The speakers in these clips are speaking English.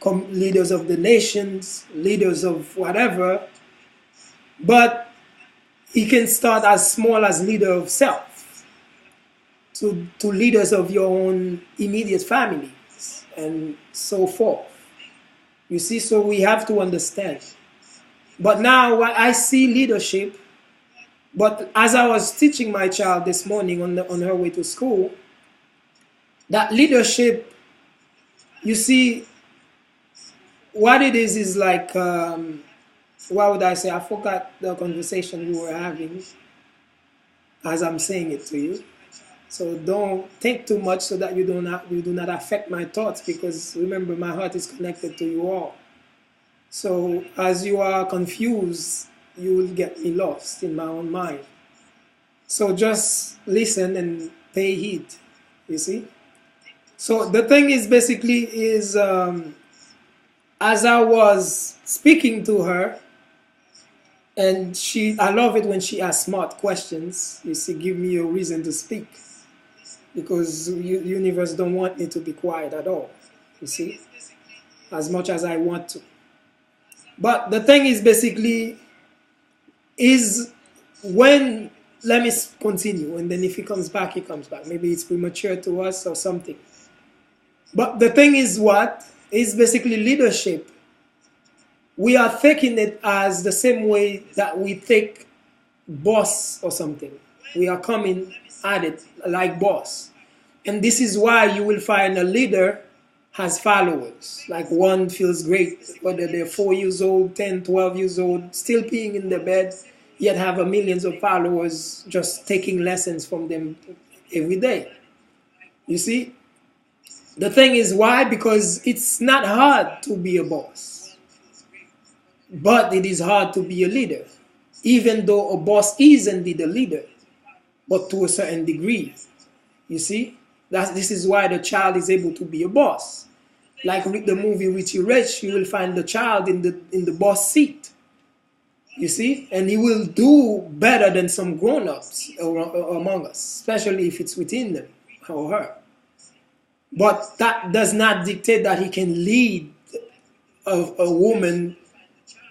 leaders of the nations, leaders of whatever, but it can start as small as leader of self to leaders of your own immediate families and so forth. You see, so we have to understand. But now I see leadership, but as I was teaching my child this morning on her way to school, that leadership, you see, what it is like, what would I say? I forgot the conversation we were having as I'm saying it to you. So don't think too much so that you do not affect my thoughts, because remember, my heart is connected to you all. So as you are confused, you will get me lost in my own mind. So just listen and pay heed, you see? So the thing is basically is, as I was speaking to her, and I love it when she asks smart questions. You see, give me a reason to speak, because universe don't want me to be quiet at all, you see, as much as I want to. But the thing is basically is when, let me continue, and then if he comes back, he comes back. Maybe it's premature to us or something. But the thing is what? Is basically leadership. We are taking it as the same way that we take boss or something. We are coming at it like boss. And this is why you will find a leader has followers. Like one feels great, whether they're 4 years old, 10, 12 years old, still peeing in their bed, yet have millions of followers just taking lessons from them every day. You see? The thing is why? Because it's not hard to be a boss, but it is hard to be a leader, even though a boss is indeed a leader, but to a certain degree. You see? This is why the child is able to be a boss. Like with the movie Richie Rich, you will find the child in the boss seat. You see? And he will do better than some grown-ups among us, especially if it's within them or her. But that does not dictate that he can lead a woman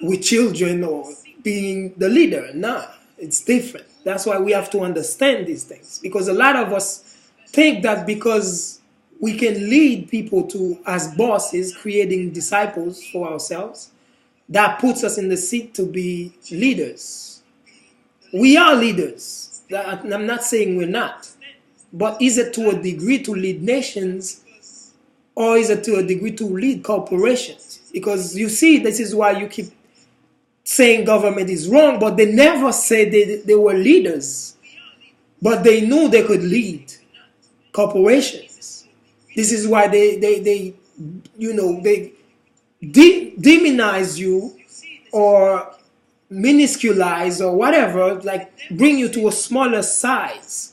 with children or being the leader. Nah, it's different. That's why we have to understand these things. Because a lot of us think that because we can lead people to, as bosses, creating disciples for ourselves, that puts us in the seat to be leaders. We are leaders. I'm not saying we're not. But is it to a degree to lead nations, or is it to a degree to lead corporations? Because you see, this is why you keep saying government is wrong, but they never said they were leaders. But they knew they could lead corporations. This is why they demonize you or minusculize or whatever, like bring you to a smaller size,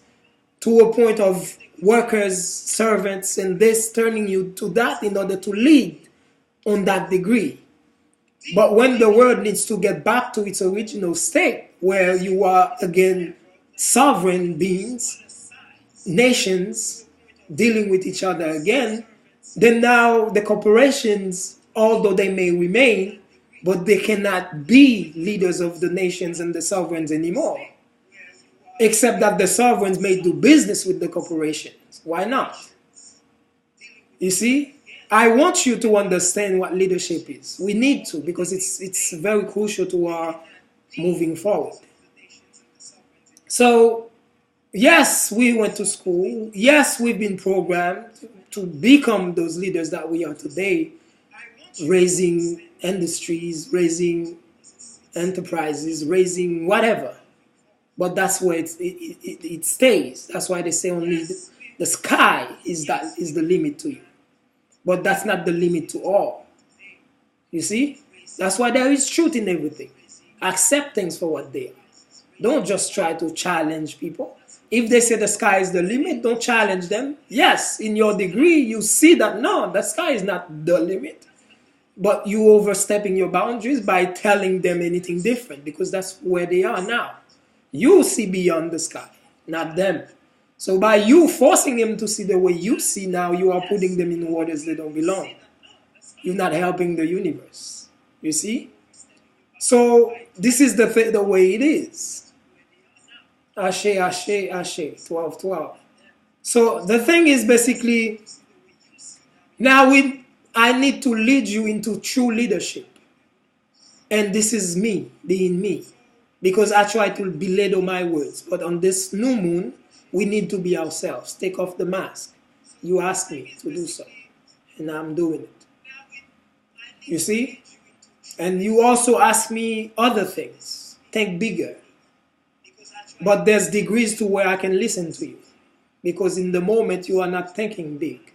to a point of workers, servants, and this, turning you to that in order to lead on that degree. But when the world needs to get back to its original state, where you are again sovereign beings, nations dealing with each other again, then now the corporations, although they may remain, but they cannot be leaders of the nations and the sovereigns anymore. Except that the sovereigns may do business with the corporations. Why not? You see, I want you to understand what leadership is. We need to, because it's very crucial to our moving forward. So, yes, we went to school. Yes, we've been programmed to become those leaders that we are today, raising industries, raising enterprises, raising whatever. But that's where it stays. That's why they say only the sky is the limit to you. But that's not the limit to all. You see? That's why there is truth in everything. Accept things for what they are. Don't just try to challenge people. If they say the sky is the limit, don't challenge them. Yes, in your degree, you see that, no, the sky is not the limit. But you overstepping your boundaries by telling them anything different, because that's where they are now. You see beyond the sky, not them. So by you forcing them to see the way you see now, you are putting them in waters they don't belong. you're not helping the universe. You see? So this is the way it is. Ashe, ashe, ashe, 12, 12. So the thing is basically, now I need to lead you into true leadership. And this is me, being me. Because I try to belittle my words. But on this new moon, we need to be ourselves. Take off the mask. You asked me to do so. And I'm doing it. You see? And you also ask me other things. Think bigger. But there's degrees to where I can listen to you. Because in the moment you are not thinking big.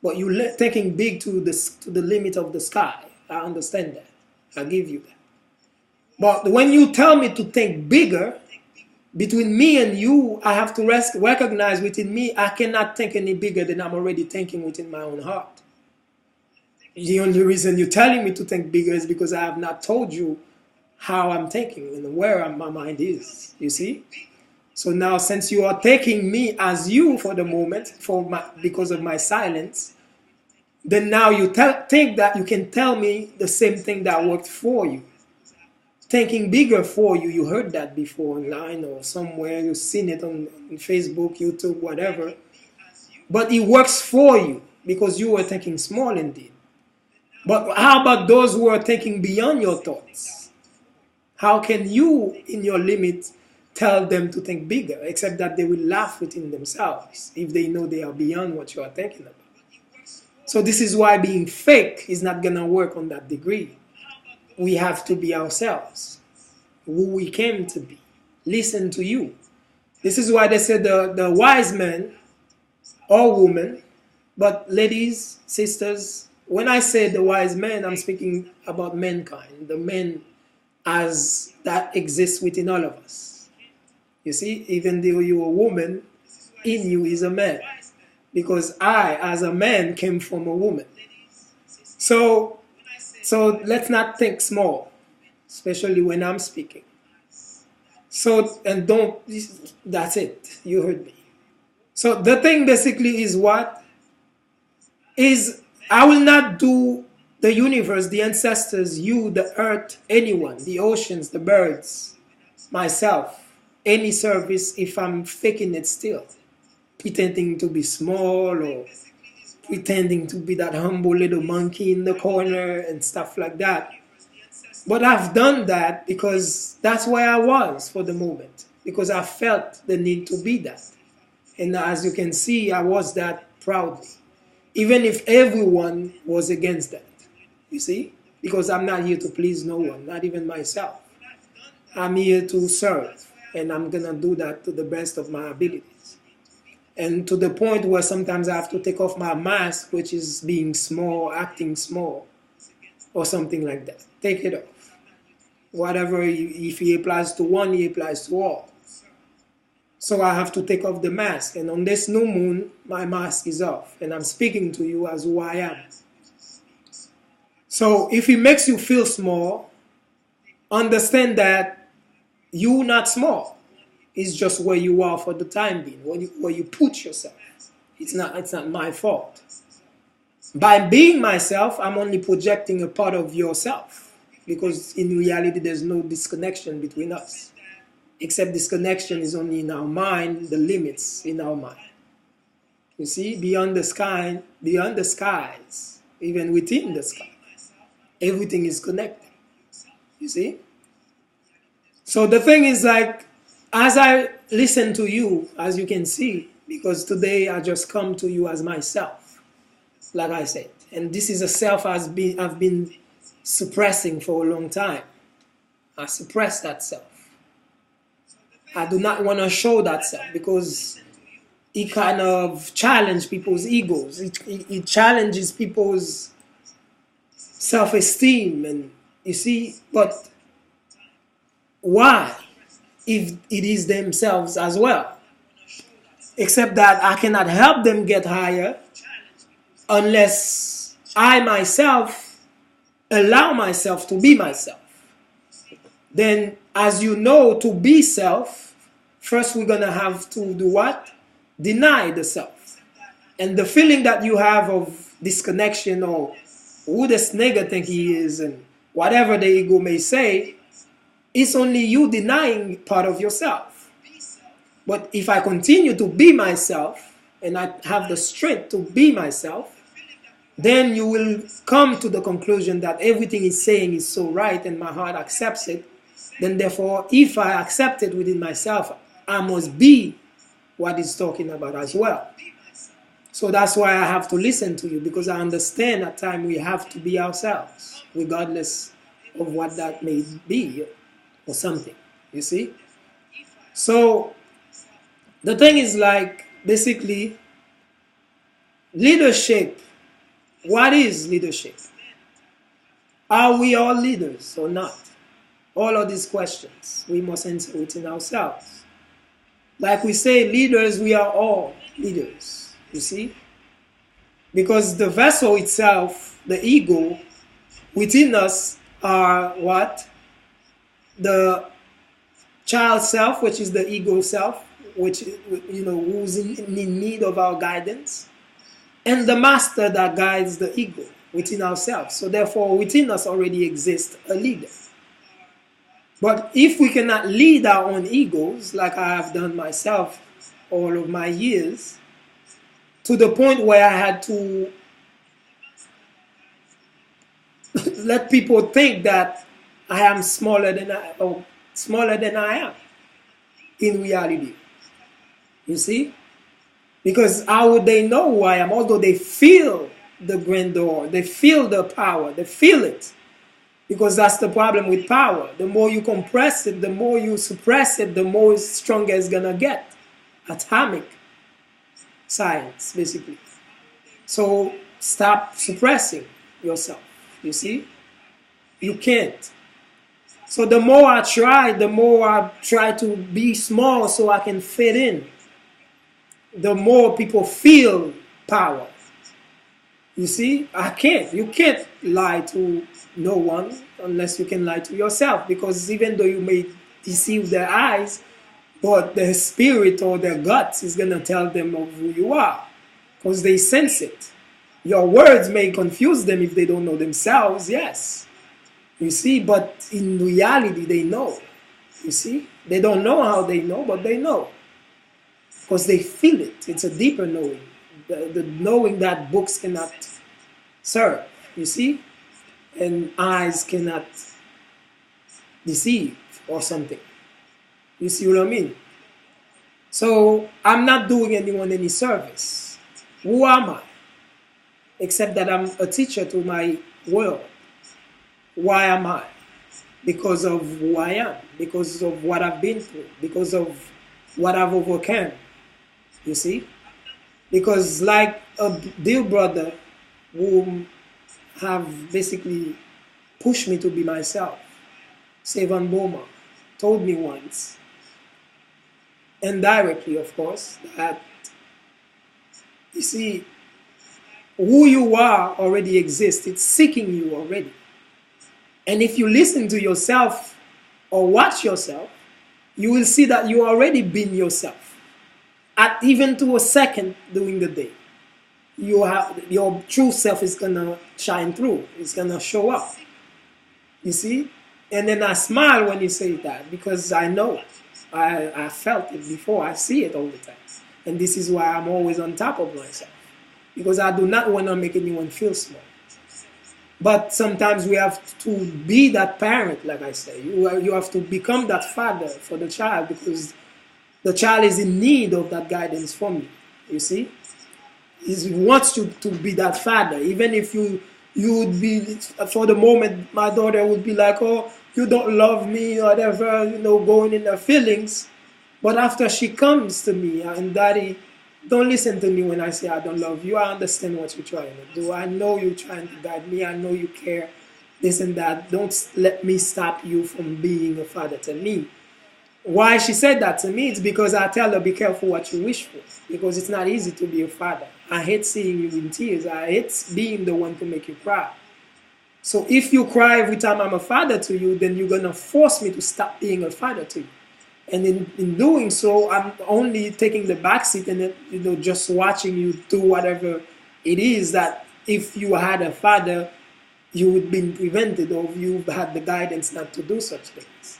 But you're thinking big to the limit of the sky. I understand that. I give you that. But when you tell me to think bigger, between me and you, I have to recognize within me, I cannot think any bigger than I'm already thinking within my own heart. The only reason you're telling me to think bigger is because I have not told you how I'm thinking and where my mind is, you see? So now since you are taking me as you for the moment, because of my silence, then now you think that you can tell me the same thing that worked for you. Thinking bigger for you, you heard that before online or somewhere, you've seen it on Facebook, YouTube, whatever. But it works for you because you were thinking small indeed. But how about those who are thinking beyond your thoughts? How can you, in your limit, tell them to think bigger, except that they will laugh within themselves if they know they are beyond what you are thinking about? So this is why being fake is not going to work on that degree. We have to be ourselves, who we came to be. Listen to you. This is why they said the wise man or woman, but ladies, sisters, when I say the wise man, I'm speaking about mankind, the men as that exists within all of us. You see, even though you're a woman, in you is a man. Because I, as a man, came from a woman. So let's not think small, especially when I'm speaking. So, and that's it. You heard me. So the thing basically is what? Is I will not do the universe, the ancestors, you, the earth, anyone, the oceans, the birds, myself, any service if I'm faking it still. Pretending to be small or pretending to be that humble little monkey in the corner and stuff like that. But I've done that because that's where I was for the moment, because I felt the need to be that. And as you can see, I was that proudly, even if everyone was against that, you see, because I'm not here to please no one, not even myself. I'm here to serve, and I'm going to do that to the best of my abilities. And to the point where sometimes I have to take off my mask, which is being small, acting small, or something like that. Take it off. Whatever, if he applies to one, he applies to all. So I have to take off the mask. And on this new moon, my mask is off. And I'm speaking to you as who I am. So if it makes you feel small, understand that you're not small. It's just where you are for the time being, where you put yourself. It's not my fault. By being myself, I'm only projecting a part of yourself, because in reality, there's no disconnection between us, except disconnection is only in our mind, the limits in our mind. You see, beyond the sky, beyond the skies, even within the sky, everything is connected. You see? So the thing is, like, as I listen to you, as you can see, because today I just come to you as myself, like I said. And this is a self I've been suppressing for a long time. I suppress that self. I do not want to show that self because it kind of challenges people's egos. It challenges people's self-esteem. And you see, but why? If it is themselves as well. Except that I cannot help them get higher unless I myself allow myself to be myself. Then, as you know, to be self, first we're going to have to do what? Deny the self. And the feeling that you have of disconnection or who this nigga think he is, and whatever the ego may say, it's only you denying part of yourself. But if I continue to be myself, and I have the strength to be myself, then you will come to the conclusion that everything he's saying is so right and my heart accepts it. Then therefore, if I accept it within myself, I must be what he's talking about as well. So that's why I have to listen to you, because I understand at times we have to be ourselves, regardless of what that may be or something, you see? So the thing is, like, basically, leadership. What is leadership? Are we all leaders or not? All of these questions we must answer within ourselves. Like we say, leaders, we are all leaders, you see? Because the vessel itself, the ego, within us are what? The child self, which is the ego self, which, you know, who's in need of our guidance, and the master that guides the ego within ourselves. So therefore, within us already exists a leader. But if we cannot lead our own egos, like I have done myself all of my years, to the point where I had to let people think that I am smaller than I am in reality. You see? Because how would they know who I am? Although they feel the grandeur, they feel the power, they feel it. Because that's the problem with power. The more you compress it, the more you suppress it, the more stronger it's gonna get. Atomic science, basically. So stop suppressing yourself, you see? You can't. So the more I try to be small so I can fit in, the more people feel power. You see, I can't. You can't lie to no one unless you can lie to yourself. Because even though you may deceive their eyes, but their spirit or their guts is going to tell them of who you are. Because they sense it. Your words may confuse them if they don't know themselves, yes. You see, but in reality, they know. You see, they don't know how they know, but they know. Because they feel it. It's a deeper knowing. The knowing that books cannot serve, you see? And eyes cannot deceive or something. You see what I mean? So I'm not doing anyone any service. Who am I? Except that I'm a teacher to my world. Why am I? Because of who I am. Because of what I've been through. Because of what I've overcome. You see? Because like a dear brother who have basically pushed me to be myself, Sevan Boma, told me once, indirectly of course, that, you see, who you are already exists. It's seeking you already. And if you listen to yourself or watch yourself, you will see that you already been yourself. At even to a second during the day, your true self is gonna shine through. It's gonna show up. You see? And then I smile when you say that, because I know I felt it before. I see it all the time. And this is why I'm always on top of myself. Because I do not want to make anyone feel small. But sometimes we have to be that parent, like I say. You have to become that father for the child, because the child is in need of that guidance from you. You see? He wants you to be that father. Even if you would be, for the moment, my daughter would be like, oh, you don't love me, or whatever, you know, going in her feelings. But after she comes to me, and Daddy, don't listen to me when I say I don't love you. I understand what you're trying to do. I know you're trying to guide me. I know you care, this and that. Don't let me stop you from being a father to me. Why she said that to me? It's because I tell her, be careful what you wish for. Because it's not easy to be a father. I hate seeing you in tears. I hate being the one to make you cry. So if you cry every time I'm a father to you, then you're going to force me to stop being a father to you. And in doing so, I'm only taking the backseat and then, just watching you do whatever it is that if you had a father you've been prevented or you've had the guidance not to do such things.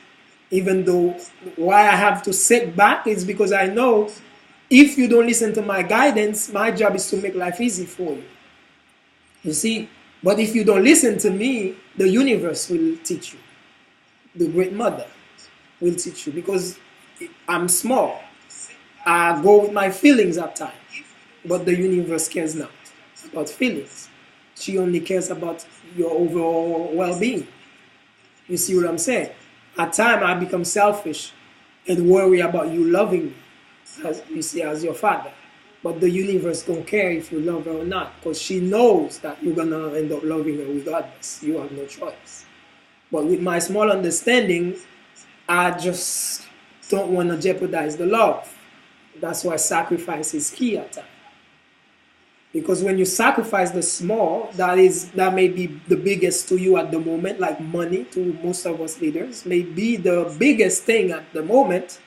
Even though why I have to sit back is because I know if you don't listen to my guidance, my job is to make life easy for you. You see? But if you don't listen to me, the universe will teach you. The Great Mother will teach you because I'm small. I go with my feelings at times. But the universe cares not about feelings. She only cares about your overall well-being. You see what I'm saying? At times I become selfish and worry about you loving me, as you see, as your father. But the universe don't care if you love her or not, because she knows that you're gonna end up loving her regardless. You have no choice. But with my small understanding, I just don't want to jeopardize the love. That's why sacrifice is key at times. Because when you sacrifice the small, that may be the biggest to you at the moment, like money to most of us leaders, may be the biggest thing at the moment.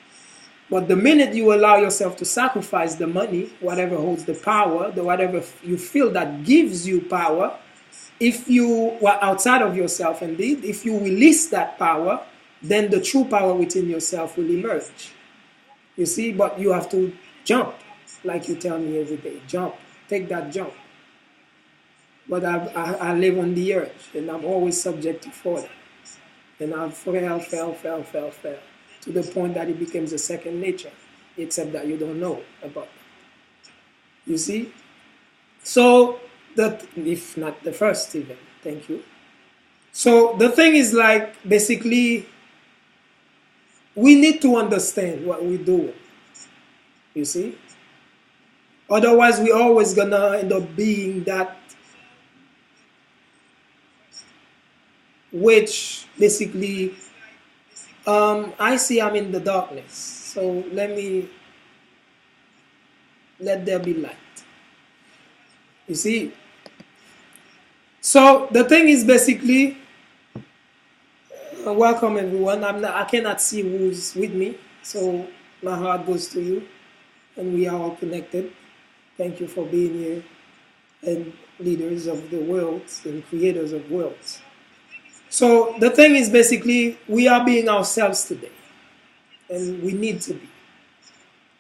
But the minute you allow yourself to sacrifice the money, whatever holds the power, whatever you feel that gives you power, if you were outside of yourself indeed, if you release that power, then the true power within yourself will emerge. You see, but you have to jump, like you tell me every day, jump. Take that jump. But I live on the earth, and I'm always subject to falling. And I've fell, to the point that it becomes a second nature, except that you don't know about that. You see? So, if not the first even, thank you. So, the thing is like, basically, we need to understand what we're doing. You see? Otherwise, we're always gonna end up being that which basically, I see I'm in the darkness. So let there be light. You see? So the thing is basically, welcome everyone. I cannot see who's with me. So my heart goes to you. And we are all connected. Thank you for being here, and leaders of the world and creators of worlds. So the thing is basically, we are being ourselves today, and we need to be.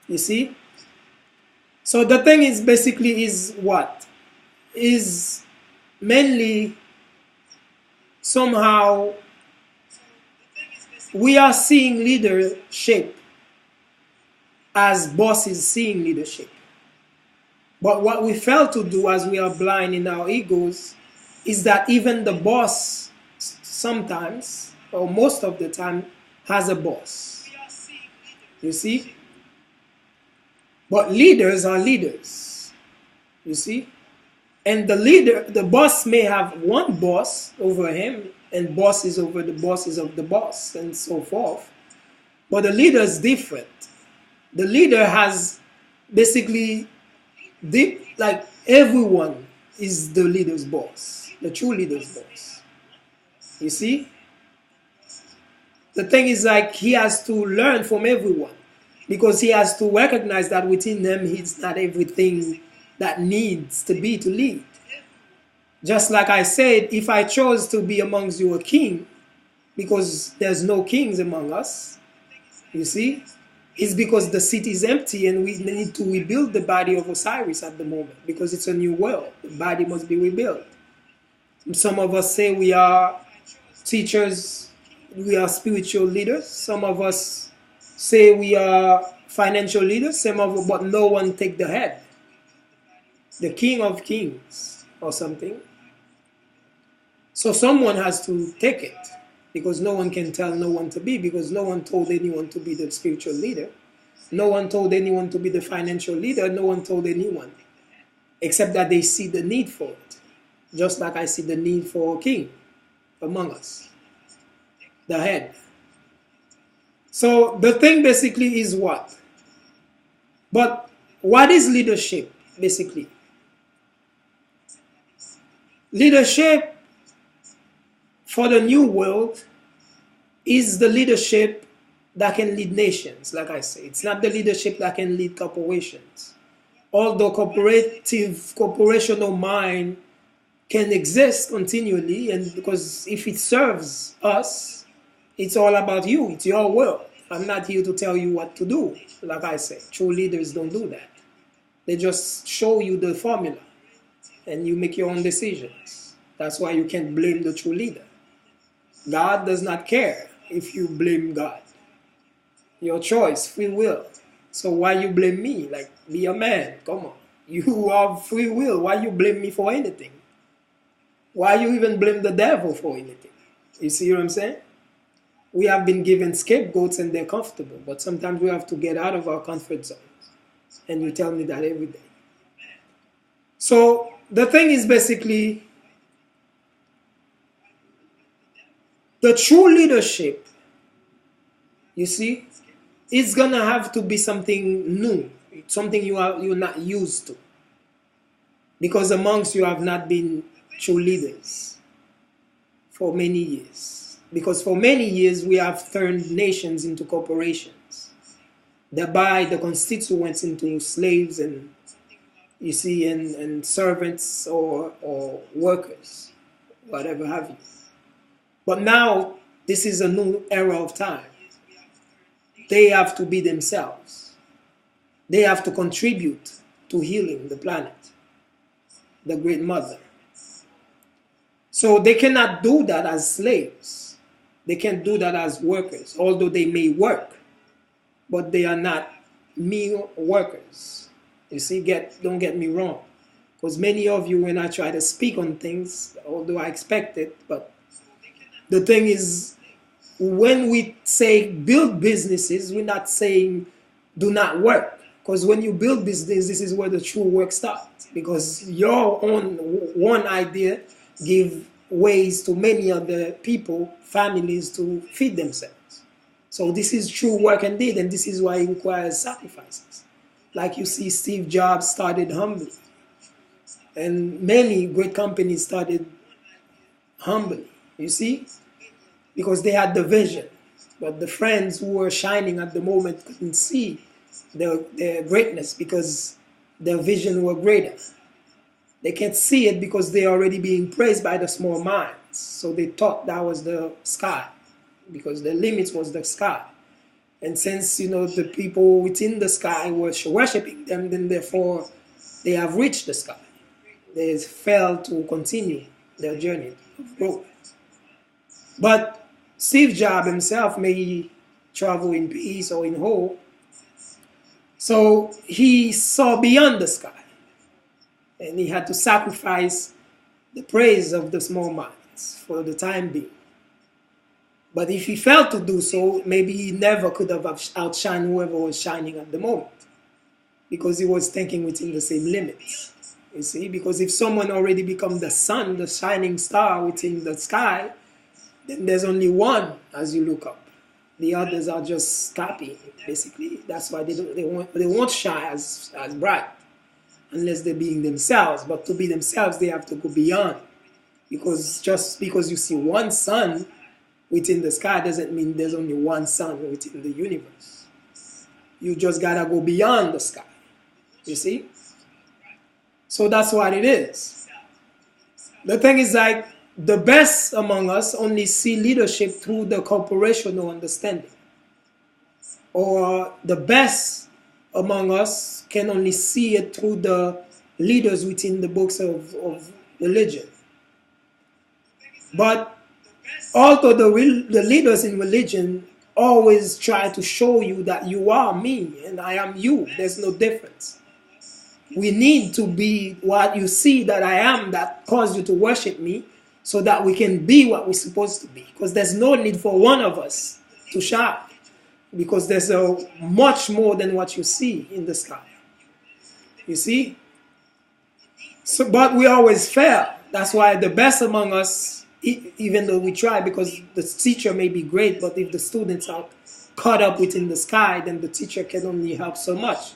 You see? So the thing is basically is what? Is mainly somehow we are seeing leadership as bosses seeing leadership. But what we fail to do, as we are blind in our egos, is that even the boss sometimes, or most of the time, has a boss. You see? But leaders are leaders. You see? And the boss may have one boss over him, and bosses over the bosses of the boss, and so forth. But the leader is different. The leader has basically, like everyone is the leader's boss, the true leader's boss. You see? The thing is like he has to learn from everyone because he has to recognize that within them he's not everything that needs to be to lead. Just like I said, if I chose to be amongst you a king, because there's no kings among us, you see? It's because the city is empty and we need to rebuild the body of Osiris at the moment because it's a new world. The body must be rebuilt. Some of us say we are teachers, we are spiritual leaders. Some of us say we are financial leaders. But no one take the head. The king of kings or something. So someone has to take it. Because no one can tell no one to be, because no one told anyone to be the spiritual leader. No one told anyone to be the financial leader. No one told anyone. Except that they see the need for it. Just like I see the need for a king among us. The head. So the thing basically is what? But what is leadership basically? Leadership for the new world is the leadership that can lead nations, like I say. It's not the leadership that can lead corporations. Although corporational mind can exist continually, and because if it serves us, it's all about you. It's your will. I'm not here to tell you what to do. Like I said, true leaders don't do that. They just show you the formula, and you make your own decisions. That's why you can't blame the true leader. God does not care if you blame God. Your choice, free will. So why you blame me? Like, be a man. Come on. You have free will. Why you blame me for anything? Why you even blame the devil for anything? You see what I'm saying? We have been given scapegoats and they're comfortable, but sometimes we have to get out of our comfort zones. And you tell me that every day. So the thing is basically, the true leadership, you see, it's gonna have to be something new, something you're not used to, because amongst you have not been true leaders for many years. Because for many years we have turned nations into corporations, thereby the constituents into slaves, and you see, and servants or workers, whatever have you. But now this is a new era of time. They have to be themselves. They have to contribute to healing the planet, the Great Mother. So they cannot do that as slaves. They can't do that as workers, although they may work, but they are not mere workers. You see, don't get me wrong. Because many of you, when I try to speak on things, although I expect it, but the thing is, when we say build businesses, we're not saying do not work. Because when you build business, this is where the true work starts. Because your own one idea give ways to many other people, families, to feed themselves. So this is true work indeed, and this is why it requires sacrifices. Like you see, Steve Jobs started humbly. And many great companies started humbly, you see? Because they had the vision. But the friends who were shining at the moment couldn't see their greatness because their vision were greater. They can't see it because they're already being praised by the small minds. So they thought that was the sky, because the limit was the sky. And since, you know, the people within the sky were worshiping them, then therefore they have reached the sky. They failed to continue their journey of growth. But Steve Jobs himself may travel in peace or in hope. So he saw beyond the sky. And he had to sacrifice the praise of the small minds for the time being. But if he failed to do so, maybe he never could have outshined whoever was shining at the moment, because he was thinking within the same limits. You see, because if someone already become the sun, the shining star within the sky, then there's only one as you look up. The others are just copying, basically. That's why they won't shine as bright unless they're being themselves. But to be themselves, they have to go beyond. Because just because you see one sun within the sky doesn't mean there's only one sun within the universe. You just gotta go beyond the sky. You see? So that's what it is. The thing is, like, the best among us only see leadership through the corporational understanding. Or the best among us can only see it through the leaders within the books of religion. But although the leaders in religion always try to show you that you are me and I am you, there's no difference. We need to be what you see that I am that caused you to worship me, so that we can be what we're supposed to be. Because there's no need for one of us to shine, because there's much more than what you see in the sky. You see? So, but we always fail. That's why the best among us, even though we try, because the teacher may be great, but if the students are caught up within the sky, then the teacher can only help so much.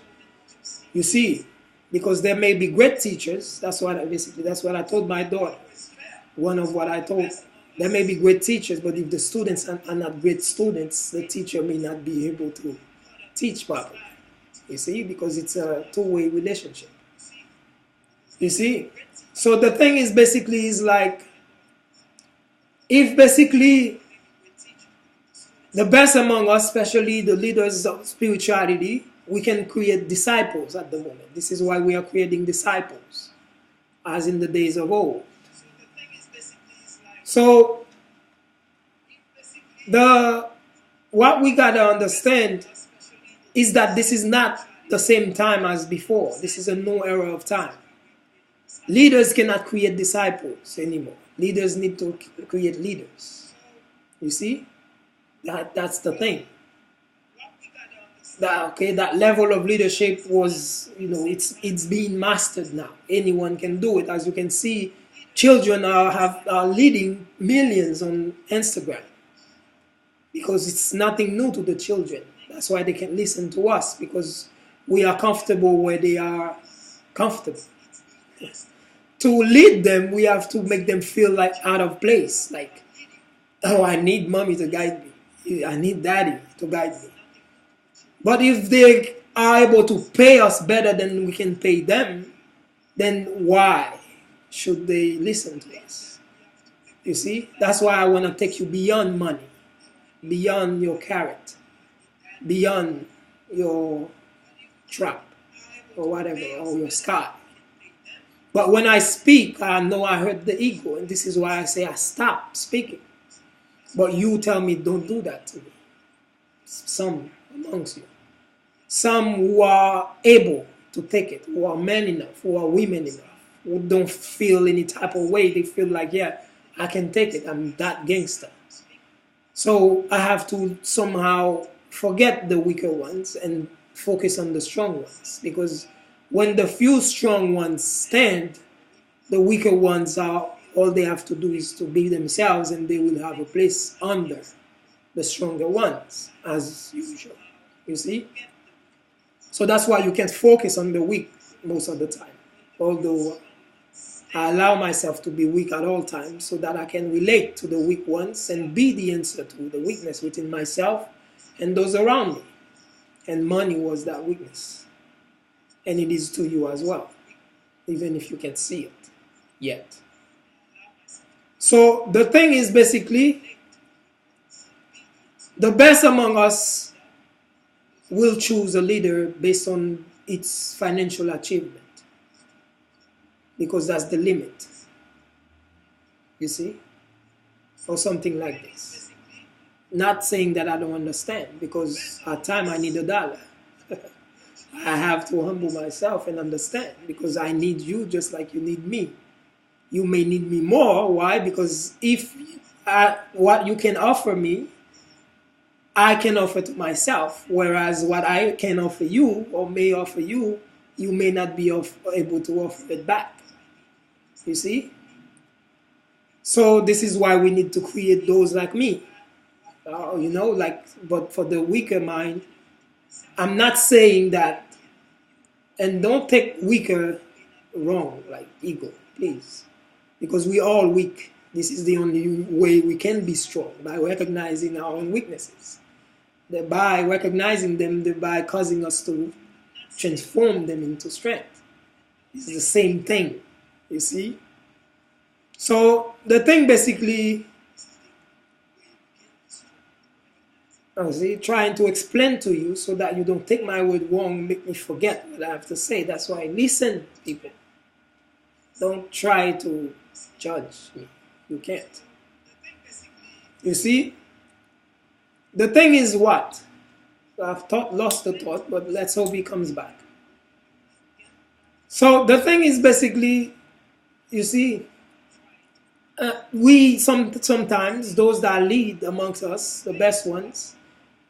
You see? Because there may be great teachers. That's what I told my daughter. One of what I told her. There may be great teachers, but if the students are not great students, the teacher may not be able to teach properly. You see? Because it's a two-way relationship. You see? So the thing is basically is like, if basically the best among us, especially the leaders of spirituality, we can create disciples at the moment. This is why we are creating disciples, as in the days of old. So what we gotta understand is that this is not the same time as before. This is a new era of time. Leaders cannot create disciples anymore. Leaders need to create leaders. You see? That's the thing. That level of leadership was, it's being mastered now. Anyone can do it. As you can see, children are leading millions on Instagram, because it's nothing new to the children. That's why they can listen to us, because we are comfortable where they are comfortable. To lead them, we have to make them feel like out of place. Like, oh, I need mommy to guide me. I need daddy to guide me. But if they are able to pay us better than we can pay them, then why should they listen to us? You see? That's why I want to take you beyond money, beyond your carrot, beyond your trap, or whatever, or your sky. But when I speak, I know I hurt the ego, and this is why I say I stop speaking. But you tell me, don't do that to me. Some amongst you. Some who are able to take it, who are men enough, who are women enough, who don't feel any type of way. They feel like, yeah, I can take it. I'm that gangster. So I have to somehow forget the weaker ones and focus on the strong ones. Because when the few strong ones stand, the weaker ones all they have to do is to be themselves, and they will have a place under the stronger ones, as usual. You see? So that's why you can't focus on the weak most of the time. Although I allow myself to be weak at all times, so that I can relate to the weak ones and be the answer to the weakness within myself and those around me. And money was that weakness. And it is to you as well, even if you can't see it yet. So the thing is basically, the best among us will choose a leader based on its financial achievement, because that's the limit, you see, or something like this. Not saying that I don't understand, because at times I need $1. I have to humble myself and understand, because I need you just like you need me. You may need me more. Why? Because if what you can offer me, I can offer to myself, whereas what I can offer you or may offer you, you may not be able to offer it back. You see? So this is why we need to create those like me. But for the weaker mind, I'm not saying that, and don't take weaker wrong, like ego, please. Because we all weak. This is the only way we can be strong, by recognizing our own weaknesses. By recognizing them, thereby causing us to transform them into strength. It's the same thing, you see? So the thing basically, trying to explain to you so that you don't take my word wrong, make me forget what I have to say. That's why I listen, people. Don't try to judge me. You can't. You see? The thing is what? I've lost the thought, but let's hope he comes back. So the thing is basically, you see, we sometimes, those that lead amongst us, the best ones,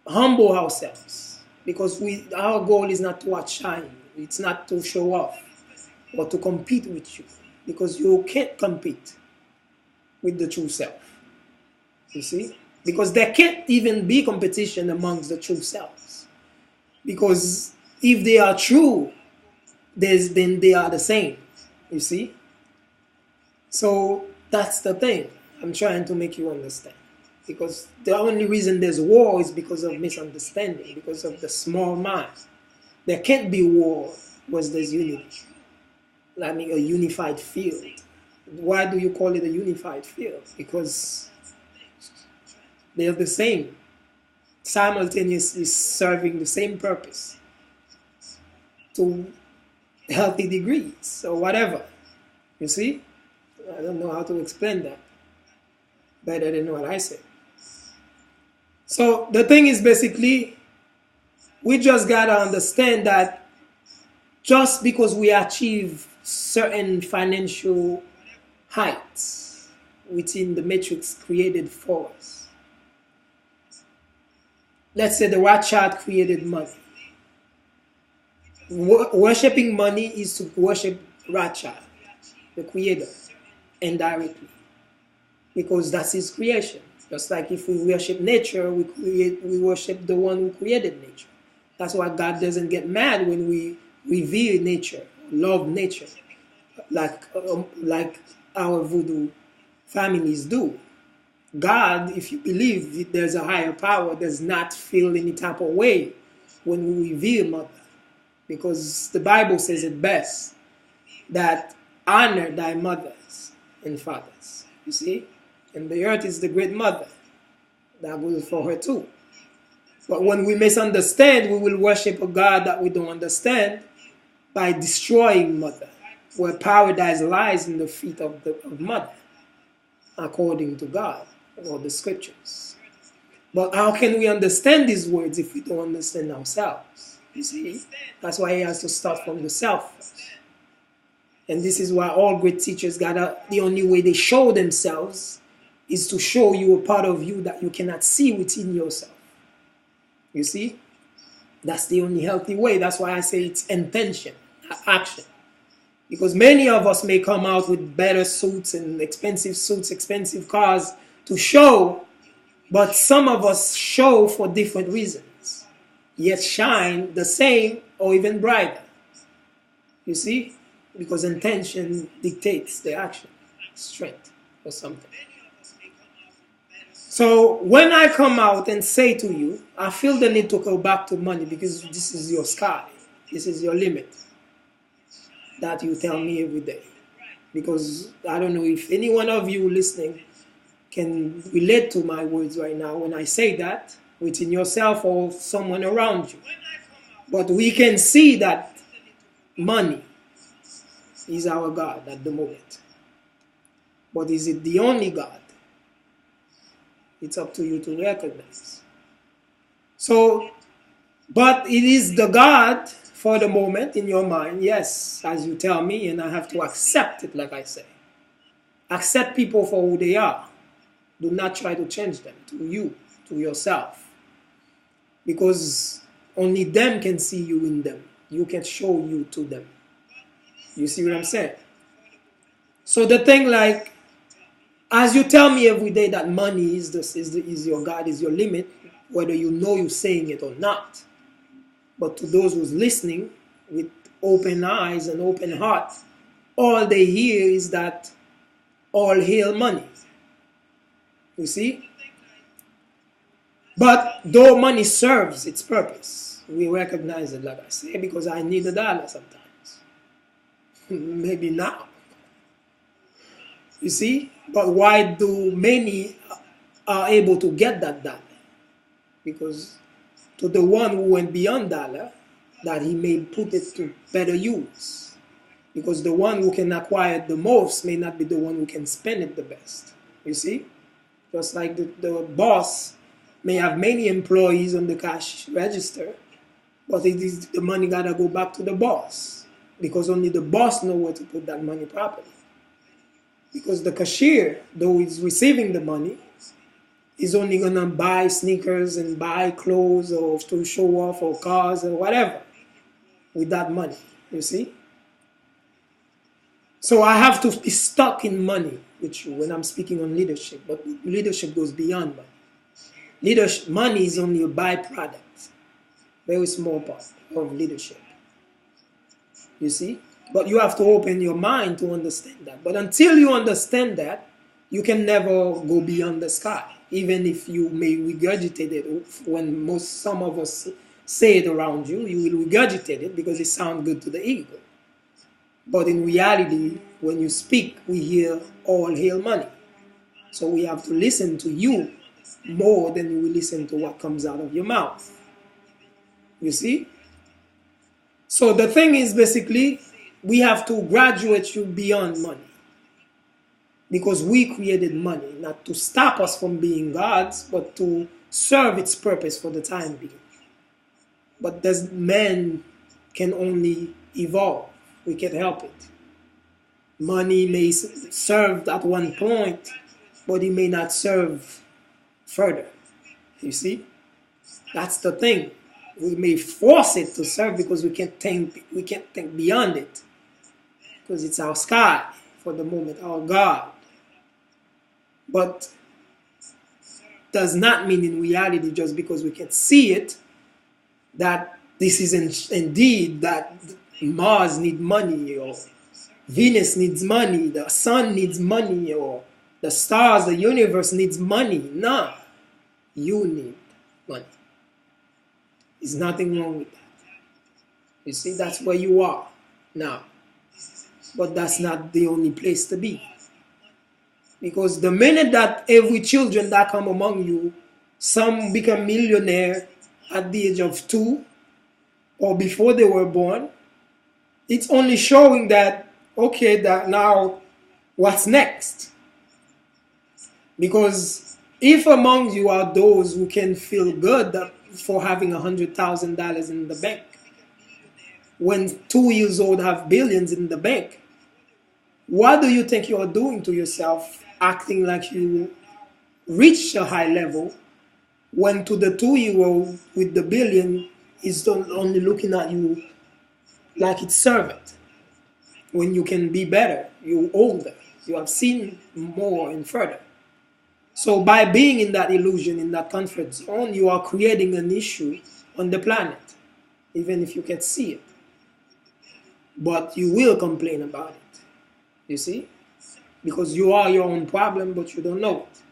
humble ourselves, because our goal is not to outshine. It's not to show off or to compete with you, because you can't compete with the true self. You see? Because there can't even be competition amongst the true selves. Because if they are true, then they are the same. You see? So that's the thing I'm trying to make you understand. Because the only reason there's war is because of misunderstanding, because of the small mind. There can't be war where there's unity. I mean, a unified field. Why do you call it a unified field? Because they're the same, simultaneously serving the same purpose to healthy degrees or whatever. You see? I don't know how to explain that better than what I said. So the thing is basically, we just gotta understand that just because we achieve certain financial heights within the matrix created for us, let's say the Rothschild created money. Worshipping money is to worship Rothschild, the creator, indirectly, because that's his creation. Just like if we worship nature, we worship the one who created nature. That's why God doesn't get mad when we revere nature, love nature, like our voodoo families do. God, if you believe there's a higher power, does not feel any type of way when we revere mother, because the Bible says it best, that honor thy mothers and fathers. You see? And the earth is the great mother. That goes for her too. But when we misunderstand, we will worship a God that we don't understand by destroying mother, where paradise lies in the feet of mother, according to God or the scriptures. But how can we understand these words if we don't understand ourselves? You see? That's why he has to start from the self first. And this is why all great teachers the only way they show themselves is to show you a part of you that you cannot see within yourself. You see? That's the only healthy way. That's why I say it's intention, not action. Because many of us may come out with better suits, expensive cars to show, but some of us show for different reasons, yet shine the same or even brighter. You see? Because intention dictates the action, strength or something. So when I come out and say to you, I feel the need to go back to money because this is your sky. This is your limit that you tell me every day. Because I don't know if any one of you listening can relate to my words right now when I say that within yourself or someone around you. But we can see that money is our God at the moment. But is it the only God? It's up to you to recognize. So, but it is the God for the moment in your mind, yes, as you tell me, and I have to accept it, like I say. Accept people for who they are. Do not try to change them to you, to yourself. Because only them can see you in them. You can show you to them. You see what I'm saying? So the thing, like, as you tell me every day that money is your God, is your limit, whether you know you're saying it or not. But to those who's listening with open eyes and open heart, all they hear is that all hail money. You see? But though money serves its purpose, we recognize it, like I say, because I need a dollar sometimes. Maybe now. You see? But why do many are able to get that dollar? Because to the one who went beyond dollar, that he may put it to better use. Because the one who can acquire the most may not be the one who can spend it the best. You see? Just like the boss may have many employees on the cash register, but the money gotta go back to the boss. Because only the boss knows where to put that money properly. Because the cashier, though he's receiving the money, is only going to buy sneakers and buy clothes or to show off or cars or whatever with that money, you see? So I have to be stuck in money with you when I'm speaking on leadership, but leadership goes beyond money. Money is only a byproduct, very small part of leadership, you see? But you have to open your mind to understand that. But until you understand that, you can never go beyond the sky. Even if you may regurgitate it, when some of us say it around you, you will regurgitate it because it sounds good to the ego. But in reality, when you speak, we hear all hail money. So we have to listen to you more than we listen to what comes out of your mouth. You see? So the thing is, basically, we have to graduate you beyond money. Because we created money, not to stop us from being gods, but to serve its purpose for the time being. But man can only evolve. We can't help it. Money may serve at one point, but it may not serve further. You see? That's the thing. We may force it to serve because we can't think beyond it. Because it's our sky for the moment, our God. But does not mean in reality, just because we can see it, that this is indeed that Mars needs money, or Venus needs money, the sun needs money, or the stars, the universe needs money. No, you need money. There's nothing wrong with that. You see, that's where you are now. But that's not the only place to be. Because the minute that every children that come among you, some become millionaire at the age of 2 or before they were born, it's only showing that, okay, that now what's next? Because if among you are those who can feel good for having $100,000 in the bank, when 2 years old have billions in the bank, what do you think you're doing to yourself, acting like you reach a high level, when to the 2-year-old with the billion is only looking at you like it's servant? When you can be better, you're older, you have seen more and further. So by being in that illusion, in that comfort zone, you are creating an issue on the planet, even if you can't see it. But you will complain about it, you see? Because you are your own problem, but you don't know it.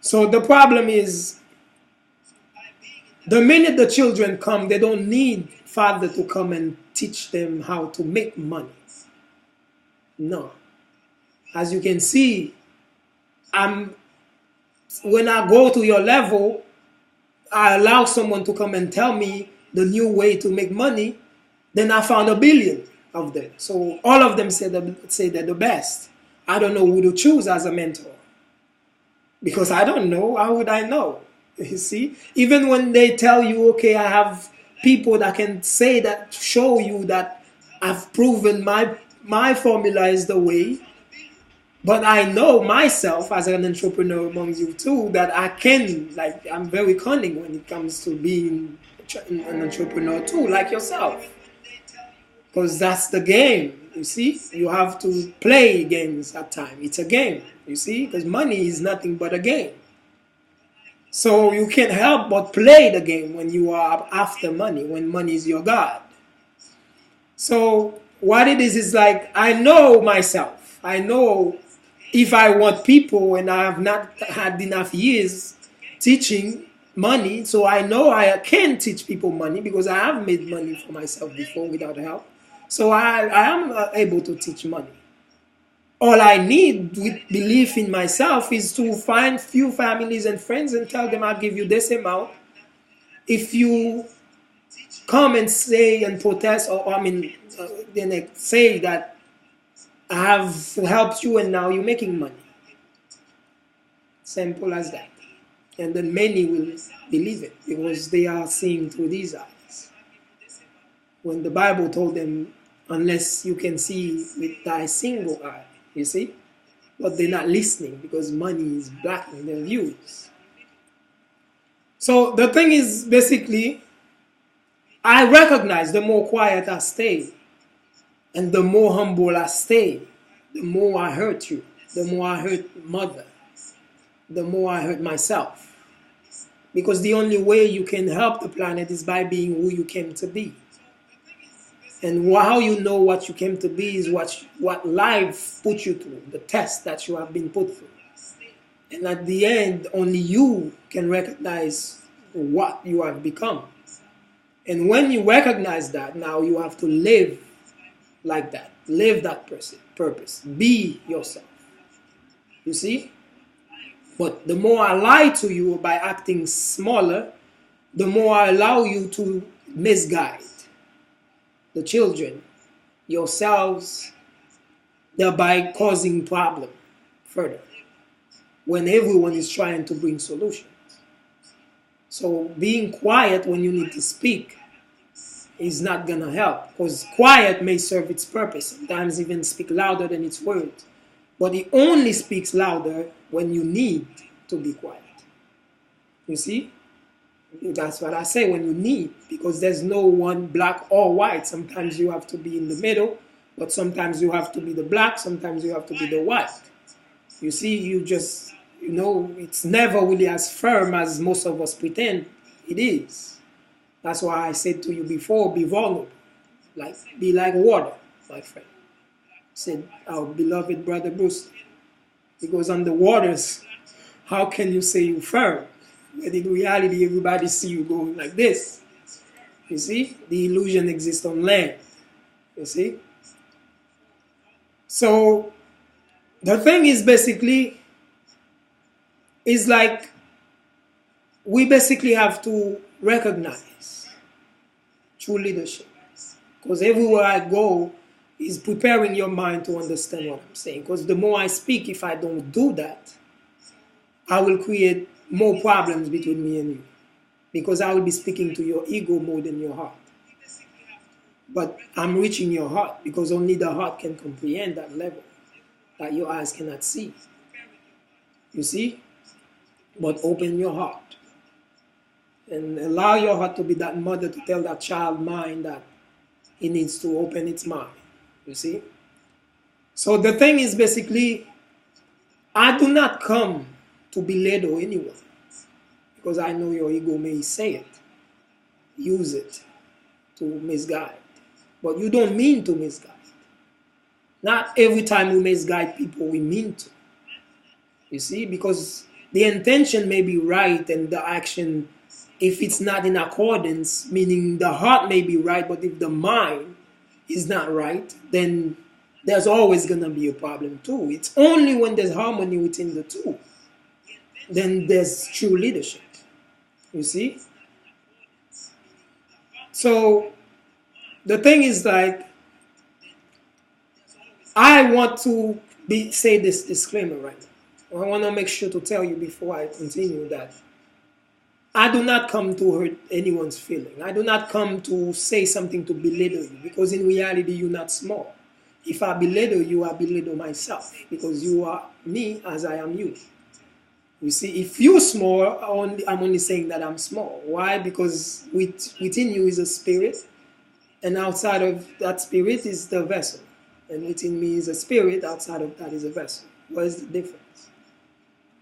So the problem is, the minute the children come, they don't need father to come and teach them how to make money. No. As you can see, when I go to your level, I allow someone to come and tell me the new way to make money, then I found 1 billion of them. So all of them say they're the best. I don't know who to choose as a mentor. Because I don't know. How would I know? You see? Even when they tell you, okay, I have people that can say that, show you that I've proven my formula is the way. But I know myself as an entrepreneur among you too, that I can, I'm very cunning when it comes to being an entrepreneur too, like yourself. Because that's the game, you see? You have to play games at times. It's a game, you see? Because money is nothing but a game. So you can't help but play the game when you are after money, when money is your God. So what it is like, I know myself. I know if I want people, and I have not had enough years teaching money, so I know I can teach people money because I have made money for myself before without help. So I am able to teach money. All I need with belief in myself is to find few families and friends and tell them I'll give you this amount. If you come and say and protest, then say that I have helped you and now you're making money. Simple as that. And then many will believe it because they are seeing through these eyes. When the Bible told them, unless you can see with thy single eye, you see? But they're not listening because money is blocking their views. So the thing is, basically, I recognize the more quiet I stay and the more humble I stay, the more I hurt you, the more I hurt mother, the more I hurt myself. Because the only way you can help the planet is by being who you came to be. And how you know what you came to be is what life put you through, the test that you have been put through. And at the end, only you can recognize what you have become. And when you recognize that, now you have to live like that. Live that purpose. Be yourself. You see? But the more I lie to you by acting smaller, the more I allow you to misguide the children, yourselves, thereby causing problem further when everyone is trying to bring solutions. So being quiet when you need to speak is not going to help, because quiet may serve its purpose, sometimes even speak louder than its words. But it only speaks louder when you need to be quiet. You see? That's what I say, when you need, because there's no one black or white. Sometimes you have to be in the middle, but sometimes you have to be the black, sometimes you have to be the white. You see, it's never really as firm as most of us pretend it is. That's why I said to you before, be vulnerable. Be like water, my friend. Said our beloved brother Bruce. He goes, on the waters, how can you say you're firm? When in reality, everybody see you going like this. You see? The illusion exists on land. You see? So, the thing is basically, is like, we basically have to recognize true leadership. Because everywhere I go is preparing your mind to understand what I'm saying. Because the more I speak, if I don't do that, I will create more problems between me and you. Because I will be speaking to your ego more than your heart. But I'm reaching your heart, because only the heart can comprehend that level that your eyes cannot see. You see? But open your heart. And allow your heart to be that mother to tell that child mind that it needs to open its mind. You see? So the thing is basically, I do not come to belittle anyone, because I know your ego may say it, use it to misguide. But you don't mean to misguide. Not every time we misguide people, we mean to. You see? Because the intention may be right, and the action, if it's not in accordance, meaning the heart may be right, but if the mind is not right, then there's always going to be a problem too. It's only when there's harmony within the two, then there's true leadership. You see? So the thing is, like, I want to say this disclaimer right now. I want to make sure to tell you before I continue that I do not come to hurt anyone's feeling. I do not come to say something to belittle you, because in reality, you're not small. If I belittle you, I belittle myself, because you are me as I am you. You see, if you're small, I'm only saying that I'm small. Why? Because within you is a spirit, and outside of that spirit is the vessel. And within me is a spirit, outside of that is a vessel. What is the difference?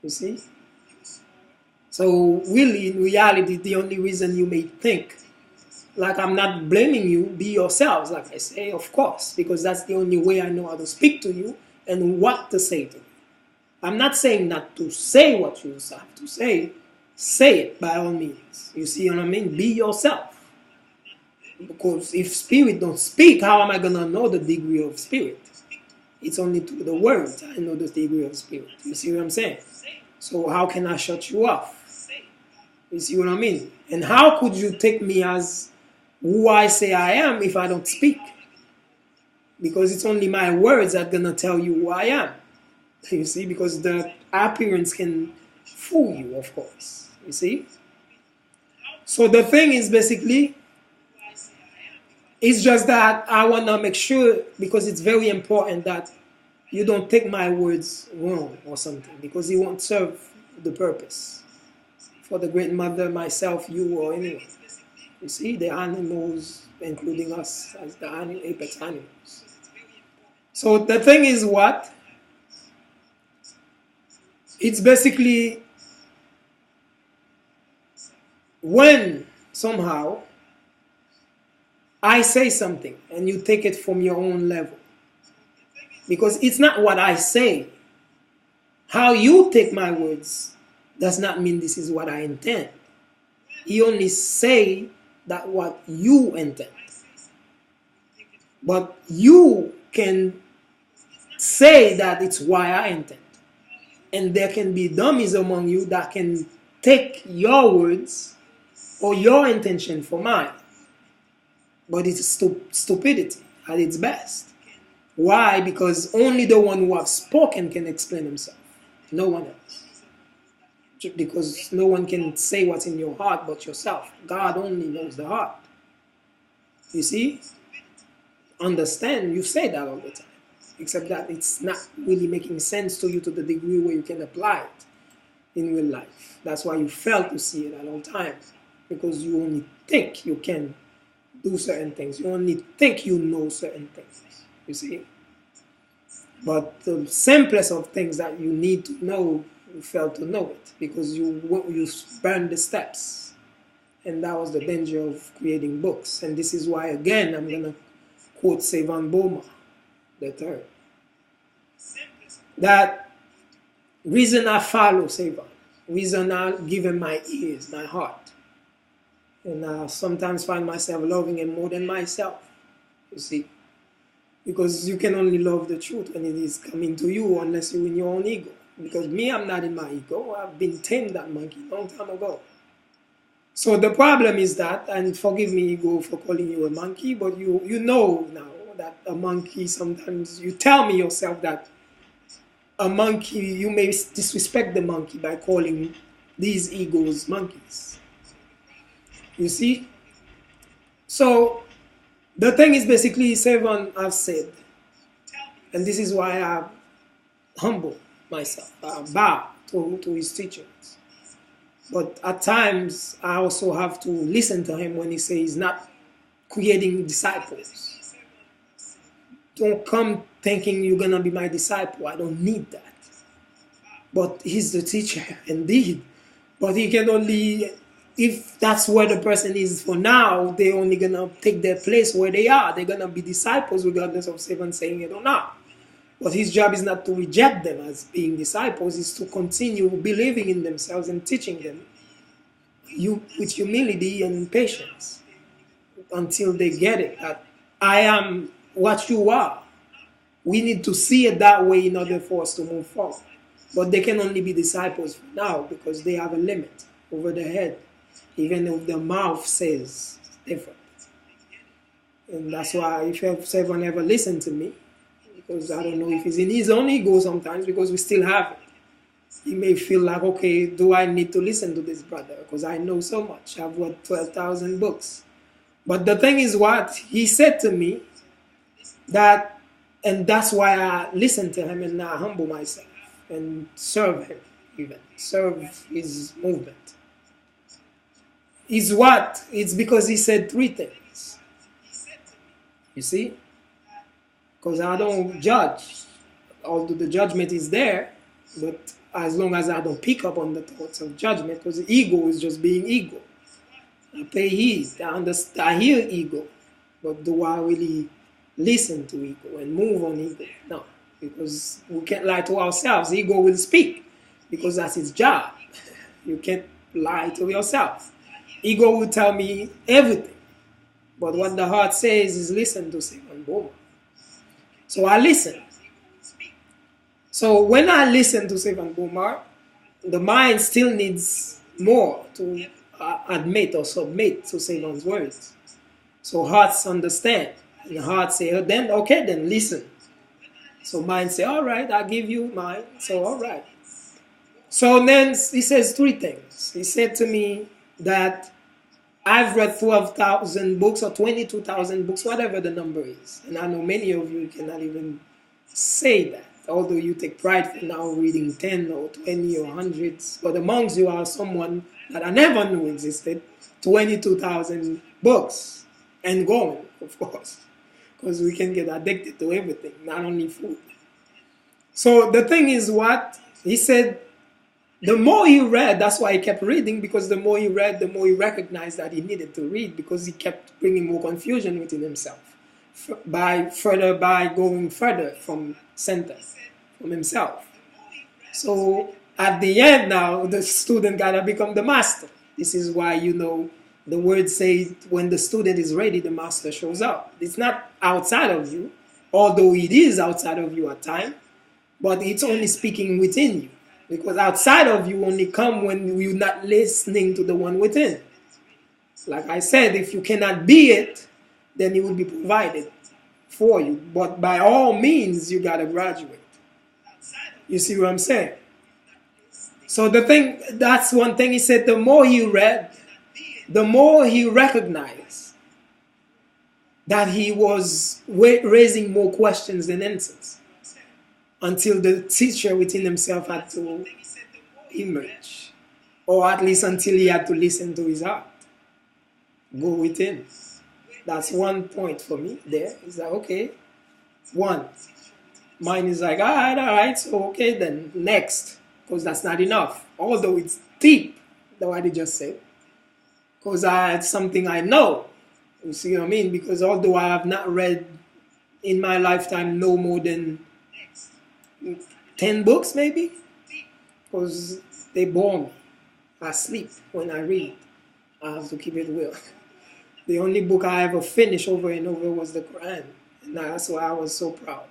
You see? So really, in reality, the only reason you may think, like, I'm not blaming you, be yourselves, like I say, of course, because that's the only way I know how to speak to you and what to say to you. I'm not saying not to say what you have to say it by all means. You see what I mean? Be yourself. Because if spirit don't speak, how am I going to know the degree of spirit? It's only through the words I know the degree of spirit. You see what I'm saying? So how can I shut you off? You see what I mean? And how could you take me as who I say I am if I don't speak? Because it's only my words that are going to tell you who I am. You see? Because the appearance can fool you, of course. You see? So the thing is basically, it's just that I want to make sure, because it's very important that you don't take my words wrong or something, because it won't serve the purpose for the Great Mother, myself, you, or anyone. You see, the animals, including us as the apex animals. So the thing is what? It's basically when somehow I say something and you take it from your own level. Because it's not what I say. How you take my words does not mean this is what I intend. You only say that what you intend. But you can say that it's why I intend. And there can be dummies among you that can take your words or your intention for mine. But it's stupidity at its best. Why? Because only the one who has spoken can explain himself. No one else. Because no one can say what's in your heart but yourself. God only knows the heart. You see? Understand, you say that all the time. Except that it's not really making sense to you to the degree where you can apply it in real life. That's why you fail to see it at all times. Because you only think you can do certain things. You only think you know certain things. You see? But the simplest of things that you need to know, you fail to know it. Because you burn the steps. And that was the danger of creating books. And this is why, again, I'm going to quote Sevan Boma the third. That reason I follow Sevan, reason I give him my ears, my heart. And I sometimes find myself loving him more than myself, you see. Because you can only love the truth when it is coming to you unless you're in your own ego. Because me, I'm not in my ego. I've been tamed that monkey a long time ago. So the problem is that, and forgive me, ego, for calling you a monkey, but you know now that a monkey, sometimes you tell me yourself that a monkey, you may disrespect the monkey by calling these egos monkeys. You see? So the thing is basically, Sevan has said, and this is why I humble myself, I bow to his teachings. But at times, I also have to listen to him when he says he's not creating disciples. Don't come thinking you're going to be my disciple. I don't need that. But he's the teacher, indeed. But he can only, if that's where the person is for now, they're only going to take their place where they are. They're going to be disciples regardless of Sevan saying it or not. But his job is not to reject them as being disciples. It's to continue believing in themselves and teaching them with humility and patience until they get it, that I am what you are. We need to see it that way in order for us to move forward. But they can only be disciples for now because they have a limit over their head, even if their mouth says different. And that's why if Sevan ever listened to me, because I don't know if he's in his own ego sometimes, because we still have it. He may feel like, okay, do I need to listen to this brother? Because I know so much. I've read 12,000 books. But the thing is what he said to me, that, and that's why I listen to him and I humble myself and serve him even, serve his movement. Is what? It's because he said three things. You see? Because I don't judge, although the judgment is there, but as long as I don't pick up on the thoughts of judgment, because the ego is just being ego. I pay heed, I hear ego, but do I really listen to ego and move on ego? No, because we can't lie to ourselves. Ego will speak, because that's its job. You can't lie to yourself. Ego will tell me everything, but what the heart says is listen to Sevan Boma. So I listen. So when I listen to Sevan Boma, the mind still needs more to admit or submit to Sevan's words. So hearts understand. And the heart say, oh, then okay, then listen. So mind say, all right, I'll give you mine. So all right. So then he says three things. He said to me that I've read 12,000 books or 22,000 books, whatever the number is. And I know many of you cannot even say that, although you take pride in now reading 10 or 20 or hundreds. But amongst you are someone that I never knew existed, 22,000 books and going, of course, because we can get addicted to everything, not only food. So the thing is what? He said, the more he read, that's why he kept reading, because the more he read, the more he recognized that he needed to read, because he kept bringing more confusion within himself by going further from center, from himself. So at the end now, the student gotta become the master. This is why, you know, The word says when the student is ready, the master shows up. It's not outside of you, although it is outside of you at times, but it's only speaking within you. Because outside of you only come when you're not listening to the one within. Like I said, if you cannot be it, then it will be provided for you. But by all means, you got to graduate. You see what I'm saying? So that's one thing he said, the more he read, the more he recognized that he was raising more questions than answers, until the teacher within himself had to emerge, or at least until he had to listen to his heart, go within. That's one point for me there. Is that okay? One. Mine is like, all right, so okay, then next, because that's not enough. Although it's deep, what I just said, because it's something I know. You see what I mean? Because although I have not read in my lifetime no more than 10 books, maybe, because they bore me. I sleep when I read. I have to keep it real. The only book I ever finished over and over was the Quran, and that's why I was so proud,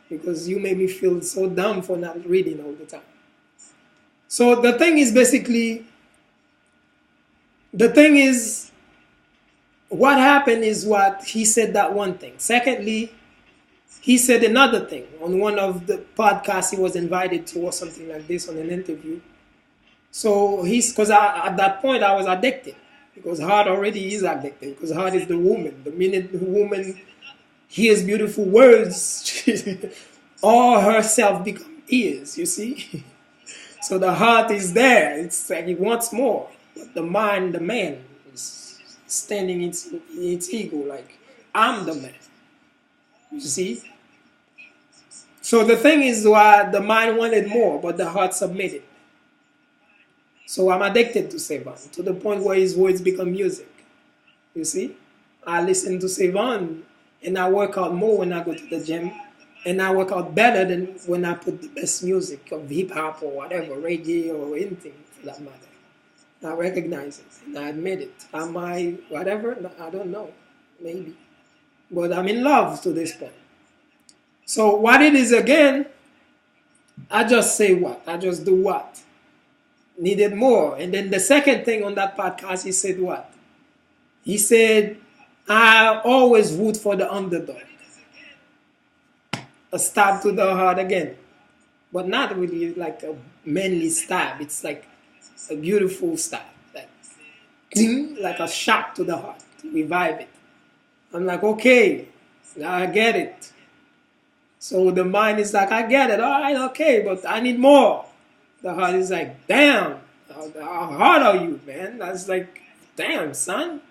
because you made me feel so dumb for not reading all the time. So the thing is, what happened is what he said, that one thing. Secondly, he said another thing on one of the podcasts he was invited to, or something like this, on an interview. So because at that point I was addicted, because heart already is addicted, because heart is the woman. The minute the woman hears beautiful words, all herself become ears, you see? So the heart is there. It's like it wants more. But the mind, the man, is standing in its ego, like, I'm the man. You see? So the thing is, why the mind wanted more, but the heart submitted. So I'm addicted to Sevan, to the point where his words become music. You see? I listen to Sevan, and I work out more when I go to the gym. And I work out better than when I put the best music of hip-hop or whatever, reggae or anything for that matter. I recognize it, and I admit it. Am I whatever? I don't know. Maybe. But I'm in love to this point. So what it is again, I just say what? I just do what? Needed more. And then the second thing on that podcast, he said what? He said, I always root for the underdog. A stab to the heart again. But not really like a manly stab. It's like a beautiful stab. Like, ding, like a shot to the heart. To revive it. I'm like, okay, now I get it. So the mind is like, I get it. All right, okay, but I need more. The heart is like, damn, how hard are you, man? That's like, damn, son.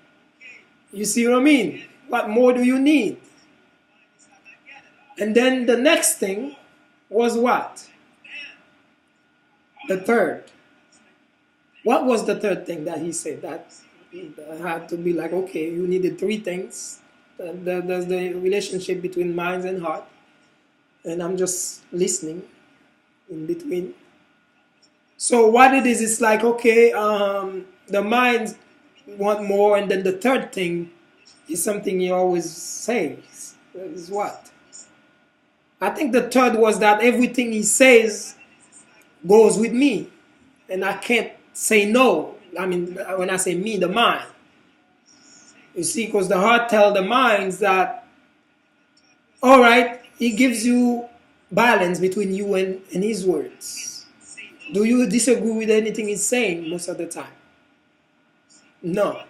You see what I mean? What more do you need? And then the next thing was what? The third. What was the third thing that he said? That had to be like, okay, you needed three things. There's the relationship between minds and heart. And I'm just listening in between. So what it is, it's like, okay, the mind want more, and then the third thing is something he always says. Is what? I think the third was that everything he says goes with me, and I can't say no. I mean, when I say me, the mind. You see, because the heart tells the minds that, all right, he gives you balance between you and his words. Do you disagree with anything he's saying most of the time? No.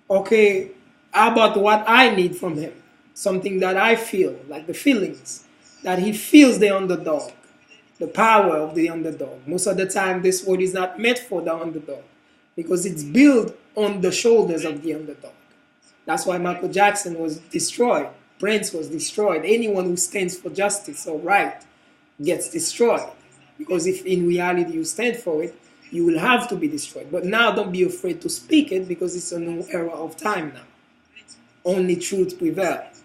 Okay, how about what I need from him? Something that I feel, like the feelings, that he feels the underdog, the power of the underdog. Most of the time, this word is not meant for the underdog, because it's built on the shoulders of the underdog. That's why Michael Jackson was destroyed. Prince was destroyed. Anyone who stands for justice or right gets destroyed. Because if in reality you stand for it, you will have to be destroyed. But now don't be afraid to speak it, because it's a new era of time now. Only truth prevails.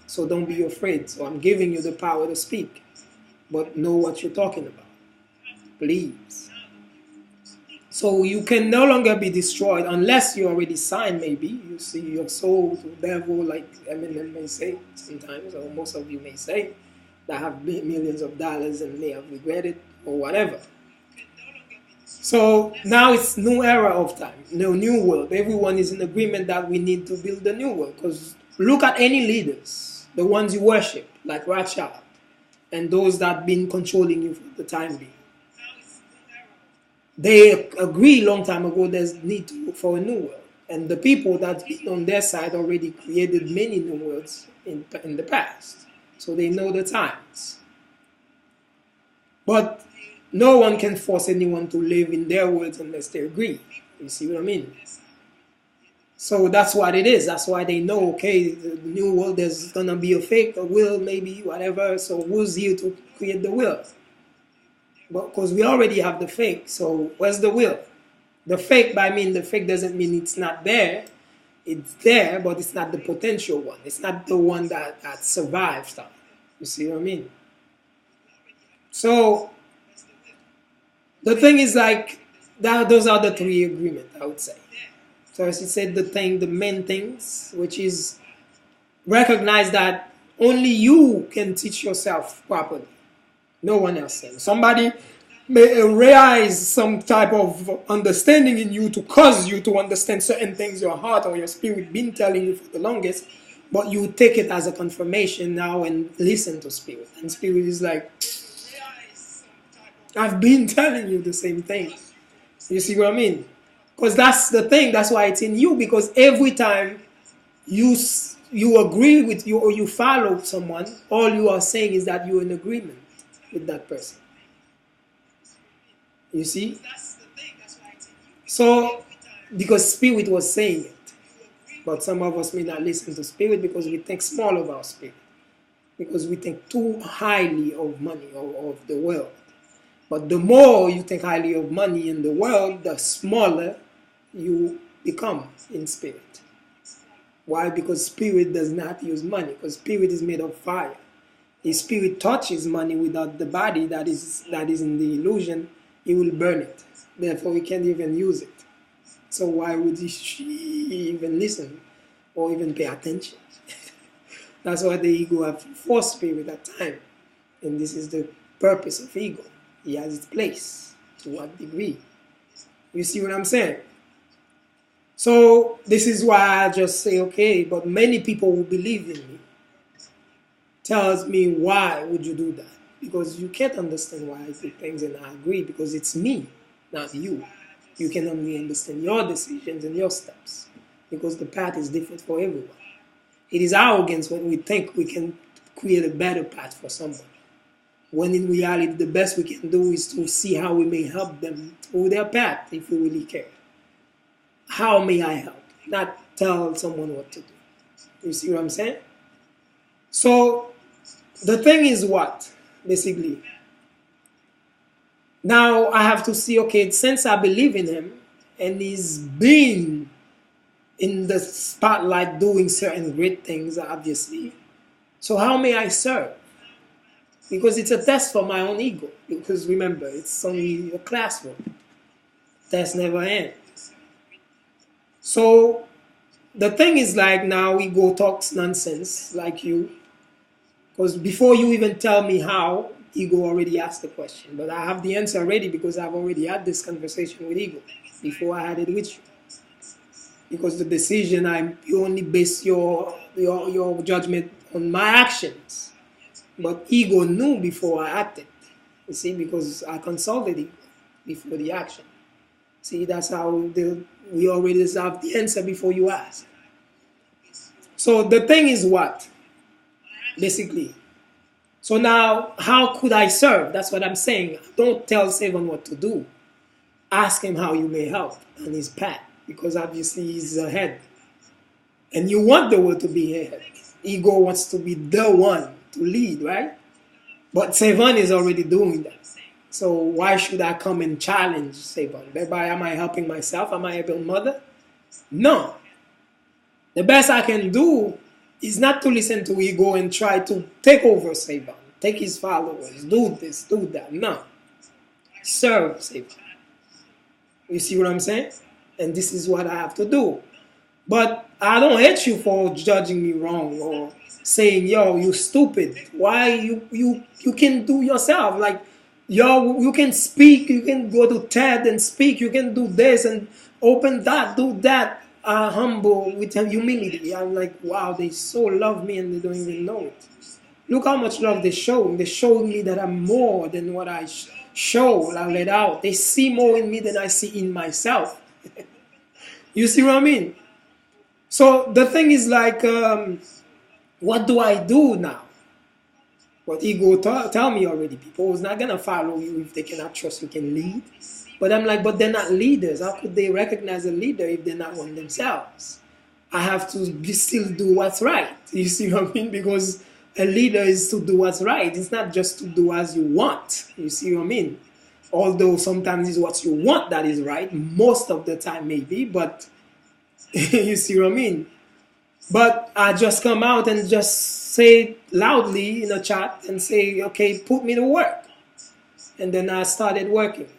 So don't be afraid. So I'm giving you the power to speak. But know what you're talking about. Please. So you can no longer be destroyed unless you already signed, maybe. You see your soul to the devil, like Eminem may say sometimes, or most of you may say, that have millions of dollars and may have regretted or whatever. So now it's new era of time, no new world. Everyone is in agreement that we need to build a new world. Because look at any leaders, the ones you worship, like Rothschild, and those that been controlling you for the time being. They agree long time ago there's need to look for a new world. And the people that's been on their side already created many new worlds in the past. So they know the times. But no one can force anyone to live in their words unless they agree. You see what I mean? So that's what it is. That's why they know, okay, the new world, there's going to be a fake, a will, maybe, whatever. So who's here to create the will? Because we already have the fake, so where's the will? The fake, by mean the fake doesn't mean it's not there. It's there, but it's not the potential one. It's not the one that survives that. You see what I mean? So the thing is like, those are the three agreements, I would say. So as you said, the main things, which is recognize that only you can teach yourself properly. No one else can. Somebody may arise some type of understanding in you to cause you to understand certain things your heart or your spirit been telling you for the longest, but you take it as a confirmation now and listen to spirit. And spirit is like, I've been telling you the same thing. You see what I mean? Because that's the thing. That's why it's in you. Because every time you agree with you or you follow someone, all you are saying is that you're in agreement with that person. You see? So, because spirit was saying it. But some of us may not listen to spirit because we think small of our spirit. Because we think too highly of money or of the world. But the more you think highly of money in the world, the smaller you become in spirit. Why? Because spirit does not use money. Because spirit is made of fire. If spirit touches money without the body that is in the illusion, he will burn it. Therefore, we can't even use it. So why would he even listen or even pay attention? That's why the ego has forced spirit at time. And this is the purpose of ego. He has its place. To what degree? You see what I'm saying? So this is why I just say, okay, but many people who believe in me tells me, why would you do that? Because you can't understand why I do things, and I agree, because it's me, not you. You can only understand your decisions and your steps, because the path is different for everyone. It is arrogance when we think we can create a better path for someone, when in reality the best we can do is to see how we may help them through their path if we really care. How may I help? Not tell someone what to do. You see what I'm saying? So the thing is what? Basically, now I have to see, okay, since I believe in him and he's been in the spotlight doing certain great things, obviously, so how may I serve? Because it's a test for my own ego. Because remember, it's only a classroom. Test never ends. So the thing is like, now ego talks nonsense like you. Because before you even tell me how, ego already asked the question. But I have the answer already because I've already had this conversation with ego before I had it with you. Because the decision, you only base your judgment on my actions. But ego knew before I acted. You see, because I consulted ego before the action. See, that's how we already have the answer before you ask. So the thing is what? Basically. So now, how could I serve? That's what I'm saying. Don't tell Sevan what to do. Ask him how you may help on his path. Because obviously he's ahead. And you want the world to be ahead. Ego wants to be the one to lead, right? But Sevan is already doing that. So why should I come and challenge Sevan? Thereby, am I helping myself? Am I helping mother? No. The best I can do is not to listen to ego and try to take over Sevan, take his followers, do this, do that. No. Serve Sevan. You see what I'm saying? And this is what I have to do. But I don't hate you for judging me wrong or saying, yo, you stupid. Why you can do yourself? Like, yo, you can speak, you can go to TED and speak, you can do this and open that, do that. Humble with humility. I'm like, wow, they so love me and they don't even know it. Look how much love they show. They showed me that I'm more than what I show, I let out. They see more in me than I see in myself. You see what I mean? So the thing is like, what do I do now? What ego tell me already. People is not going to follow you if they cannot trust you can lead. But I'm like, but they're not leaders. How could they recognize a leader if they're not one themselves? I have to still do what's right. You see what I mean? Because a leader is to do what's right. It's not just to do as you want. You see what I mean? Although sometimes it's what you want that is right. Most of the time maybe, but you see what I mean? But I just come out and just say loudly in a chat and say, okay, put me to work. And then I started working.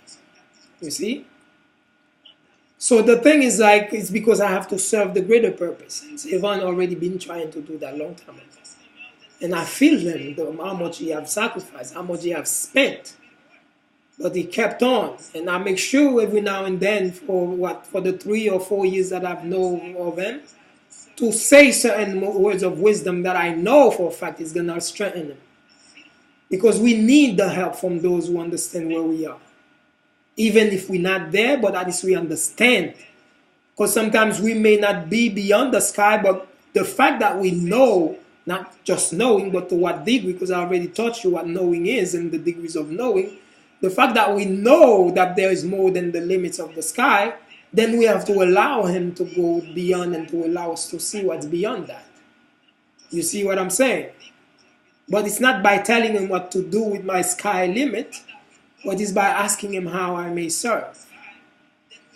You see? So the thing is like, it's because I have to serve the greater purpose. And Evan already been trying to do that long time ago. And I feel them, how much he have sacrificed, how much he have spent. But he kept on. And I make sure every now and then for the 3 or 4 years that I've known of him, to say certain words of wisdom that I know for a fact is going to strengthen him. Because we need the help from those who understand where we are. Even if we're not there, but at least we understand. Because sometimes we may not be beyond the sky, but the fact that we know, not just knowing, but to what degree, because I already taught you what knowing is and the degrees of knowing, the fact that we know that there is more than the limits of the sky, then we have to allow him to go beyond and to allow us to see what's beyond that. You see what I'm saying? But it's not by telling him what to do with my sky limit, but it's by asking him how I may serve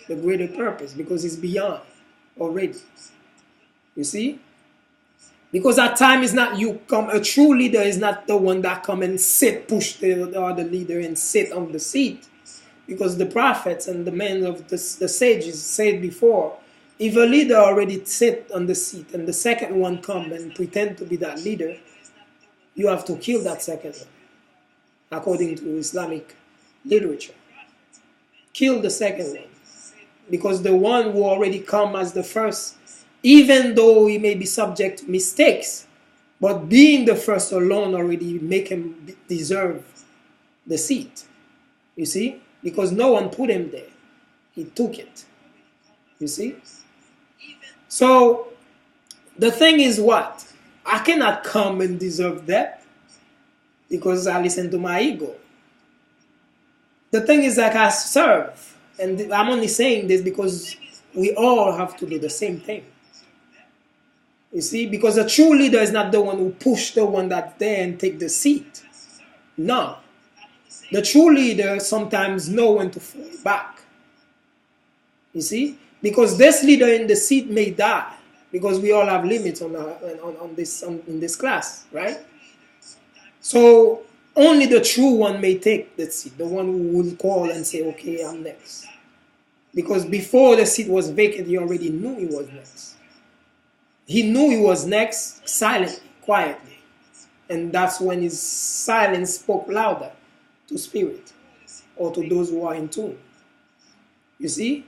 the greater purpose, because it's beyond already. You see? Because at time is not you come, a true leader is not the one that come and sit, push the other leader and sit on the seat. Because the prophets and the men of the sages said before, if a leader already sit on the seat and the second one come and pretend to be that leader, you have to kill that second one, according to Islamic literature. Kill the second one. Because the one who already come as the first, even though he may be subject to mistakes, but being the first alone already make him deserve the seat. You see? Because no one put him there. He took it. You see? So, the thing is what? I cannot come and deserve that because I listen to my ego. The thing is that I serve. And I'm only saying this because we all have to do the same thing. You see? Because a true leader is not the one who push the one that's there and take the seat. No. The true leader sometimes know when to fall back. You see? Because this leader in the seat may die. Because we all have limits in this class, right? So only the true one may take the seat. The one who will call and say, okay, I'm next. Because before the seat was vacant, he already knew he was next. He knew he was next silently, quietly. And that's when his silence spoke louder to spirit or to those who are in tune. You see?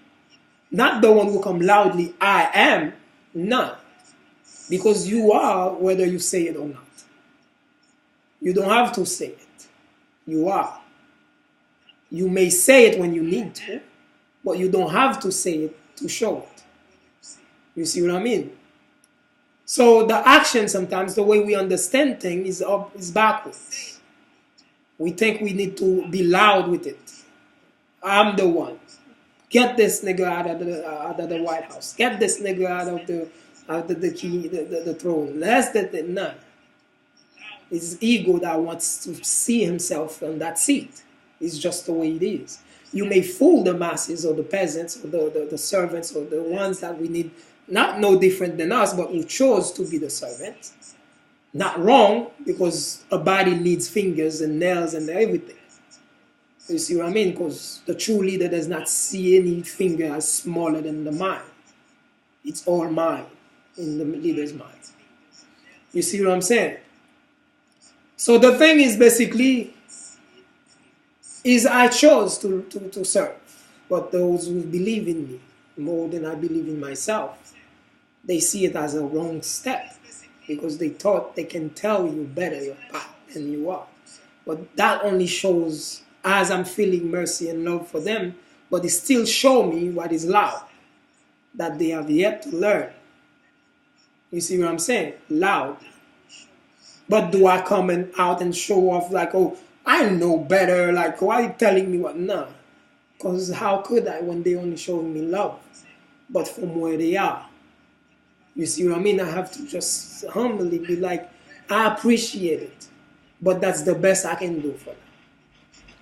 Not the one who come loudly, I am. No. Because you are whether you say it or not. You don't have to say it. You are. You may say it when you need to, but you don't have to say it to show it. You see what I mean? So the action sometimes, the way we understand things is backwards. We think we need to be loud with it. I'm the one. Get this nigga out of the White House. Get this nigga out of the throne. Less than none. It's ego that wants to see himself on that seat. It's just the way it is. You may fool the masses or the peasants or the servants or the ones that we need, not no different than us, but who chose to be the servant. Not wrong, because a body needs fingers and nails and everything. You see what I mean? Because the true leader does not see anything as smaller than the mind. It's all mind in the leader's mind. You see what I'm saying? So the thing is basically, is I chose to serve. But those who believe in me more than I believe in myself, they see it as a wrong step because they thought they can tell you better your path than you are. But that only shows as I'm feeling mercy and love for them, but it still show me what is loud, that they have yet to learn. You see what I'm saying? Loud. But do I come out and show off like, oh, I know better, like, why are you telling me what? No. Because how could I when they only showing me love? But from where they are. You see what I mean? I have to just humbly be like, I appreciate it. But that's the best I can do for them.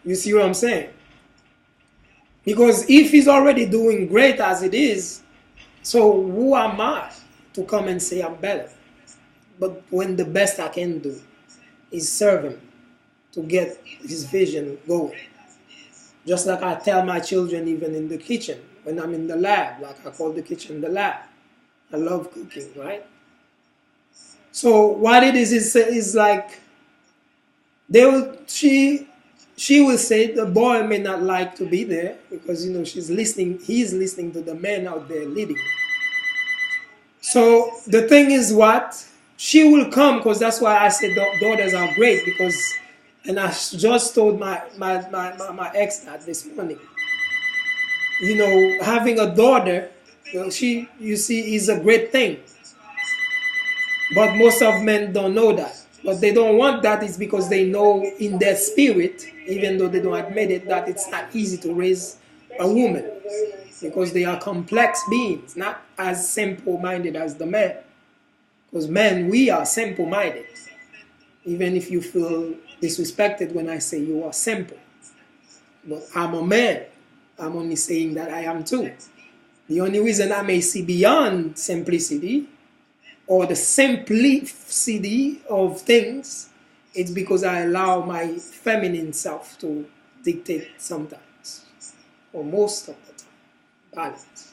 You see what I'm saying? Because if he's already doing great as it is, so who am I to come and say I'm better? But when the best I can do is serve him to get his vision going. Just like I tell my children even in the kitchen, when I'm in the lab, like I call the kitchen the lab. I love cooking, right? So what it is like, she will say the boy may not like to be there because he's listening to the man out there leading. So the thing is what? She will come because that's why I said daughters are great because, and I just told my ex that this morning. Having a daughter, you see, is a great thing. But most of men don't know that. But they don't want that is because they know in their spirit, even though they don't admit it, that it's not easy to raise a woman. Because they are complex beings, not as simple-minded as the men. Because men, we are simple-minded. Even if you feel disrespected when I say you are simple. But I'm a man. I'm only saying that I am too. The only reason I may see beyond simplicity or the simplicity of things is because I allow my feminine self to dictate sometimes, or most of the time. Balance.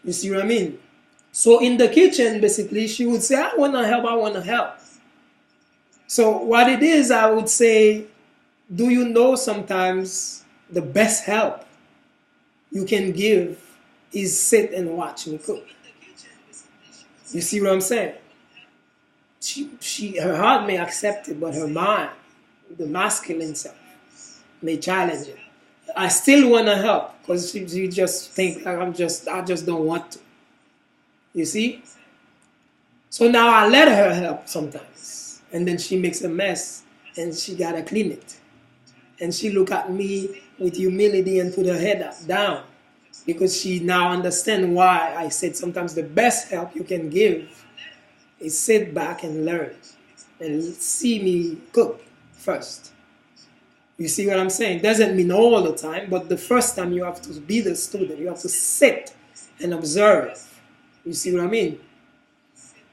You see what I mean? So in the kitchen, basically, she would say, I want to help. So what it is, I would say, do you know sometimes the best help you can give is sit and watch me cook? You see what I'm saying? Her heart may accept it, but her mind, the masculine self, may challenge it. I still want to help because she just think like I just don't want to. You see? So now I let her help sometimes, and then she makes a mess, and she gotta clean it, and she look at me with humility and put her head down. Because she now understands why I said sometimes the best help you can give is sit back and learn and see me cook first. You see what I'm saying? Doesn't mean all the time, but the first time you have to be the student. You have to sit and observe. You see what I mean?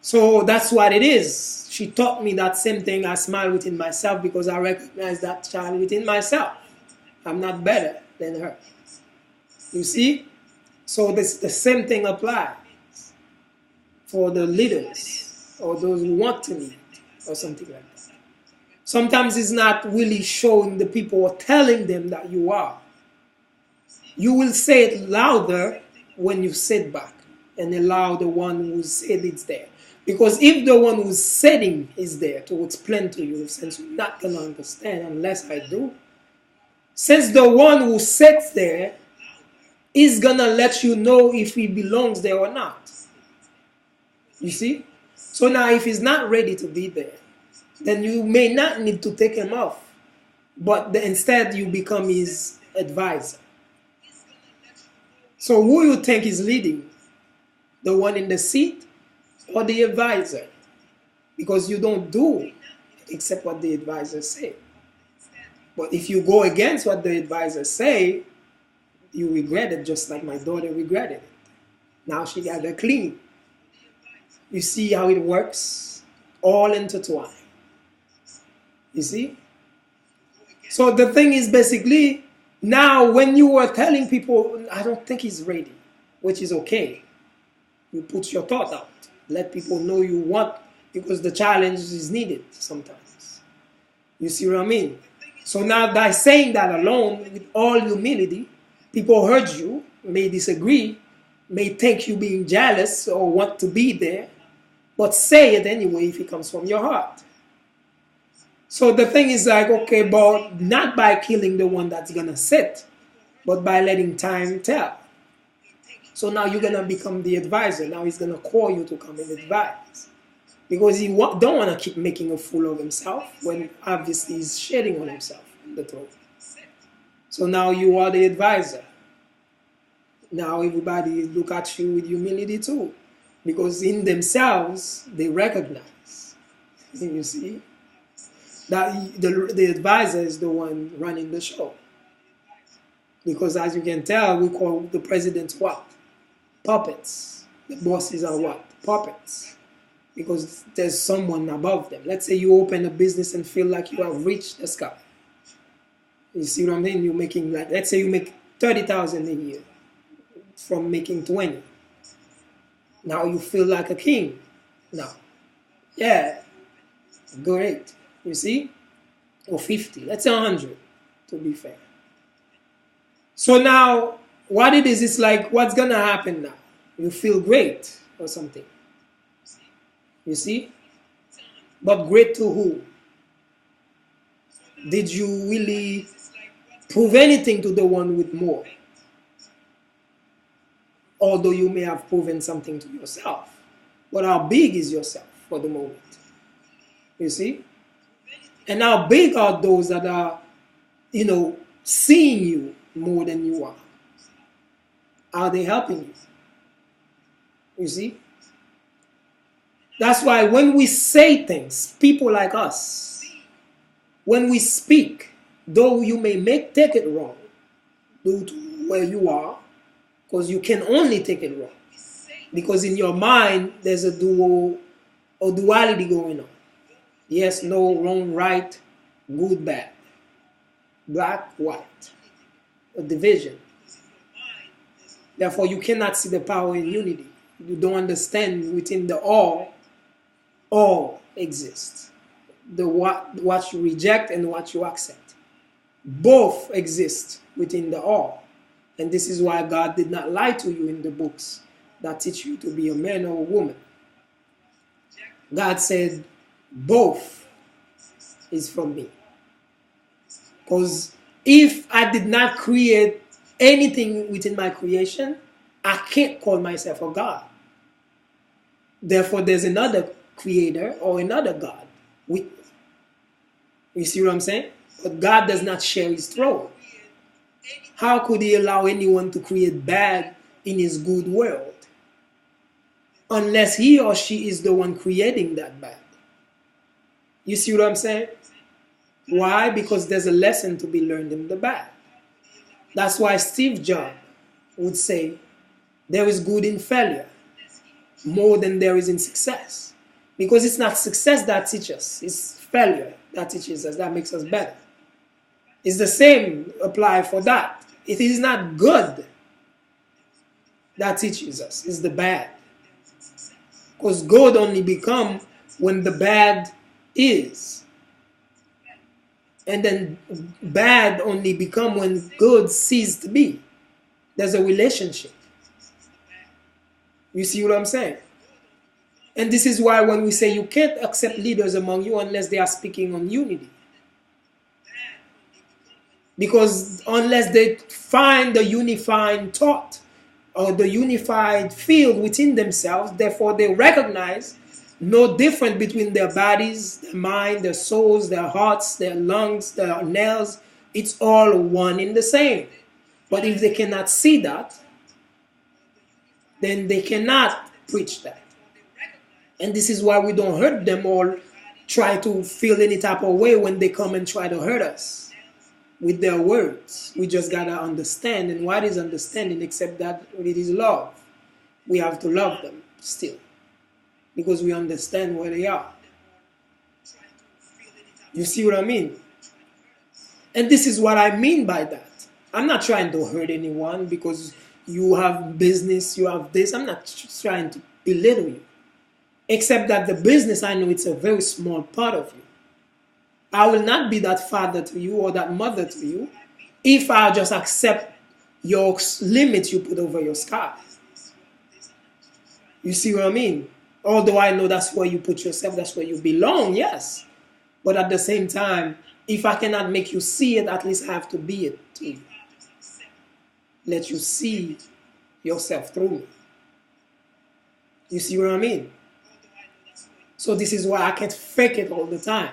So that's what it is. She taught me that same thing. I smile within myself because I recognize that child within myself. I'm not better than her. You see? So the same thing applies for the leaders or those who want to lead or something like that. Sometimes it's not really showing the people or telling them that you are. You will say it louder when you sit back and allow the one who said it's there. Because if the one who's sitting is there to explain to you, since you're not going to understand unless I do, since the one who sits there is going to let you know if he belongs there or not. You see? So now if he's not ready to be there, then you may not need to take him off. But instead you become his advisor. So who you think is leading? The one in the seat or the advisor? Because you don't do except what the advisor say. But if you go against what the advisor say, you regret it just like my daughter regretted it. Now she got her clean. You see how it works? All intertwined. You see? So the thing is basically, now when you are telling people, I don't think he's ready, which is okay. You put your thought out. Let people know you want, because the challenge is needed sometimes. You see what I mean? So now by saying that alone, with all humility, people heard you, may disagree, may think you being jealous or want to be there, but say it anyway if it comes from your heart. So the thing is like, okay, but not by killing the one that's going to sit, but by letting time tell. So now you're going to become the advisor. Now he's going to call you to come and advise. Because he don't want to keep making a fool of himself when obviously he's shedding on himself in the throne. So now you are the advisor. Now everybody look at you with humility too. Because in themselves, they recognize. You see? That the advisor is the one running the show. Because as you can tell, we call the presidents what? Puppets. The bosses are what? Puppets. Because there's someone above them. Let's say you open a business and feel like you have reached the sky. You see what I mean? You're making like, let's say you make 30,000 a year from making 20. Now you feel like a king. Now, yeah, great. You see? Or 50. Let's say 100, to be fair. So now, what it is, it's like, what's going to happen now? You feel great or something. You see? But great to who? Did you really prove anything to the one with more? Although you may have proven something to yourself. But how big is yourself for the moment? You see? And how big are those that are, seeing you more than you are? Are they helping you? You see? That's why when we say things, people like us, when we speak, though you may take it wrong due to where you are, because you can only take it wrong. Because in your mind, there's a duality going on. Yes, no, wrong, right, good, bad, black, white, a division. Therefore, you cannot see the power in unity. You don't understand within the all exists. The what you reject and what you accept. Both exist within the all. And this is why God did not lie to you in the books that teach you to be a man or a woman. God said, both is from me. Because if I did not create anything within my creation, I can't call myself a God. Therefore, there's another creator or another God with me. You see what I'm saying? But God does not share his throne. How could he allow anyone to create bad in his good world? Unless he or she is the one creating that bad. You see what I'm saying? Why? Because there's a lesson to be learned in the bad. That's why Steve Jobs would say, there is good in failure more than there is in success. Because it's not success that teaches us, it's failure that teaches us, that makes us better. It's the same apply for that. It is not good that teaches us, it's the bad. Because good only become when the bad is. And then bad only become when good ceases to be. There's a relationship. You see what I'm saying? And this is why when we say you can't accept leaders among you unless they are speaking on unity. Because unless they find the unifying thought or the unified field within themselves, therefore they recognize no difference between their bodies, their mind, their souls, their hearts, their lungs, their nails. It's all one in the same. But if they cannot see that, then they cannot preach that. And this is why we don't hurt them or try to feel any type of way when they come and try to hurt us with their words. We just gotta understand. And what is understanding except that it is love? We have to love them still because we understand where they are. You see what I mean? And this is what I mean by that. I'm not trying to hurt anyone because you have business, you have this. I'm not trying to belittle you. Except that the business, I know it's a very small part of you. I will not be that father to you or that mother to you if I just accept your limits you put over your sky. You see what I mean? Although I know that's where you put yourself, that's where you belong, yes. But at the same time, if I cannot make you see it, at least I have to be it to you. Let you see yourself through me. You see what I mean? So this is why I can't fake it all the time.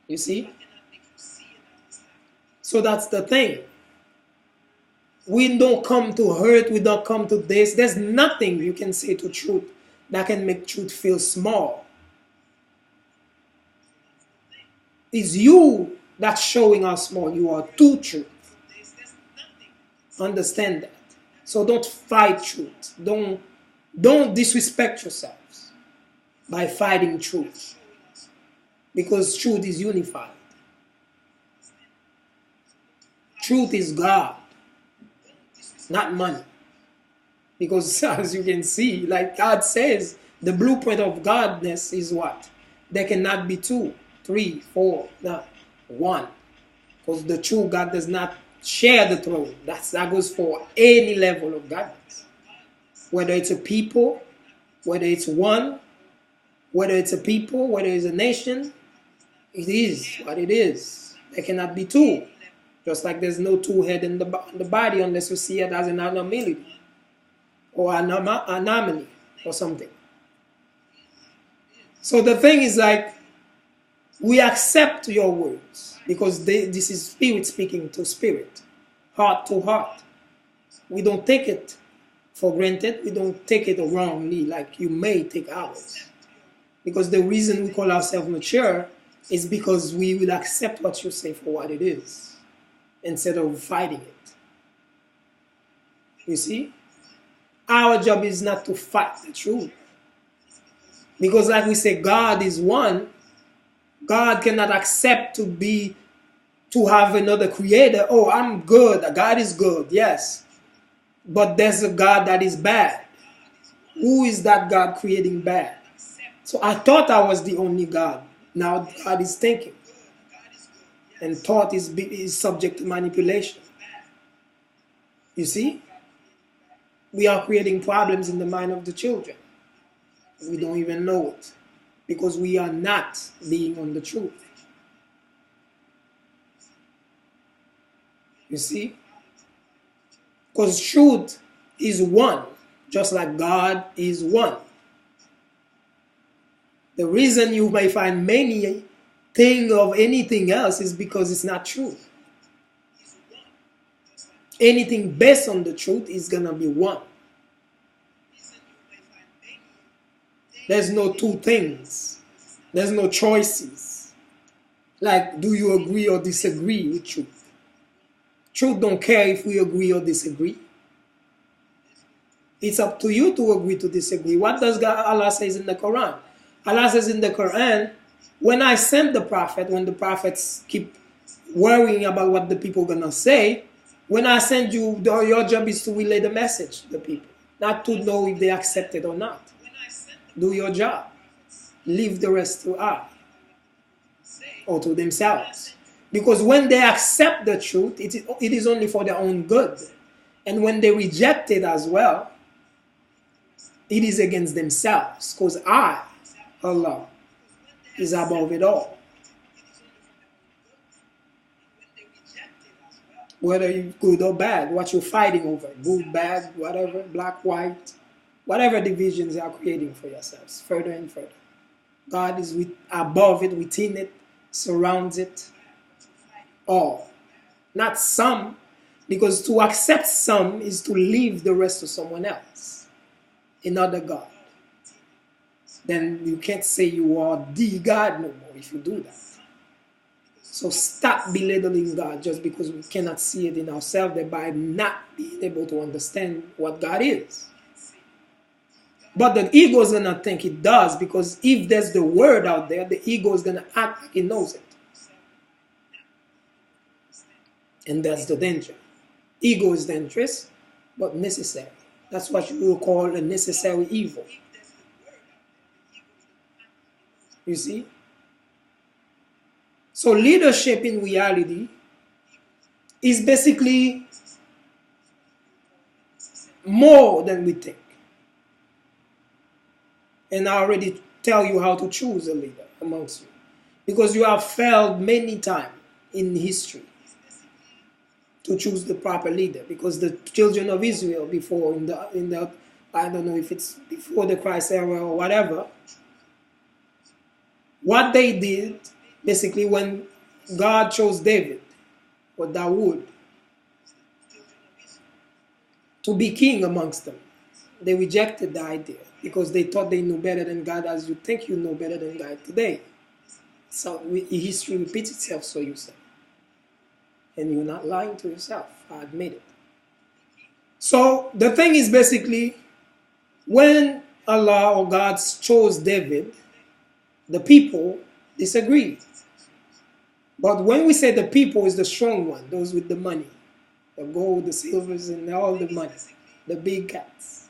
You see? So that's the thing. We don't come to hurt, we don't come to this. There's nothing you can say to truth that can make truth feel small. It's you that's showing how small you are to truth. Understand that. So don't fight truth. Don't disrespect yourselves by fighting truth. Because truth is unified. Truth is God, not money. Because as you can see, like God says, the blueprint of godness is what? There cannot be 2, 3, 4, no, 1. Because the true God does not share the throne. That goes for any level of godness. Whether it's a people, whether it's one, whether it's a people, whether it's a nation, it is what it is. There cannot be 2. Just like there's no 2 head in the body unless you see it as an anomaly or an anomaly or something. So the thing is, like, we accept your words because this is spirit speaking to spirit, heart to heart. We don't take it for granted. We don't take it wrongly like you may take ours. Because the reason we call ourselves mature is because we will accept what you say for what it is instead of fighting it. You see? Our job is not to fight the truth. Because like we say, God is one. God cannot accept to have another creator. Oh, I'm good. God is good. Yes. But there's a God that is bad. Who is that God creating bad? So I thought I was the only God. Now God is thinking. And thought is subject to manipulation. You see? We are creating problems in the mind of the children. We don't even know it. Because we are not being on the truth. You see? Because truth is one. Just like God is one. The reason you may find many things of anything else is because it's not true. Anything based on the truth is going to be one. There's no 2 things. There's no choices. Like, do you agree or disagree with truth? Truth don't care if we agree or disagree. It's up to you to agree to disagree. What does Allah says in the Quran? Allah says in the Quran, when I send the prophet, when the prophets keep worrying about what the people are going to say, when I send you, your job is to relay the message to the people, not to know if they accept it or not. Do your job. Leave the rest to Allah or to themselves. Because when they accept the truth, it is only for their own good. And when they reject it as well, it is against themselves. Because Allah, is above it all. Whether you're good or bad, what you're fighting over, good, bad, whatever, black, white, whatever divisions you are creating for yourselves, further and further. God is above it, within it, surrounds it, all. Not some, because to accept some is to leave the rest to someone else, another God. Then you can't say you are the God no more if you do that. So stop belittling God just because we cannot see it in ourselves, thereby not being able to understand what God is. But the ego is going to think it does, because if there's the word out there, the ego is going to act like it knows it. And that's the danger. Ego is dangerous, but necessary. That's what you will call a necessary evil. You see? So leadership in reality is basically more than we think. And I already tell you how to choose a leader amongst you. Because you have failed many times in history to choose the proper leader. Because the children of Israel before, in the I don't know if it's before the Christ era or whatever, what they did, basically when God chose David or Dawood to be king amongst them, they rejected the idea because they thought they knew better than God, as you think you know better than God today. So history repeats itself, so you say. And you're not lying to yourself, I admit it. So the thing is basically, when Allah or God chose David, the people disagreed. But when we say the people is the strong one, those with the money, the gold, the silvers, and all the money, the big cats.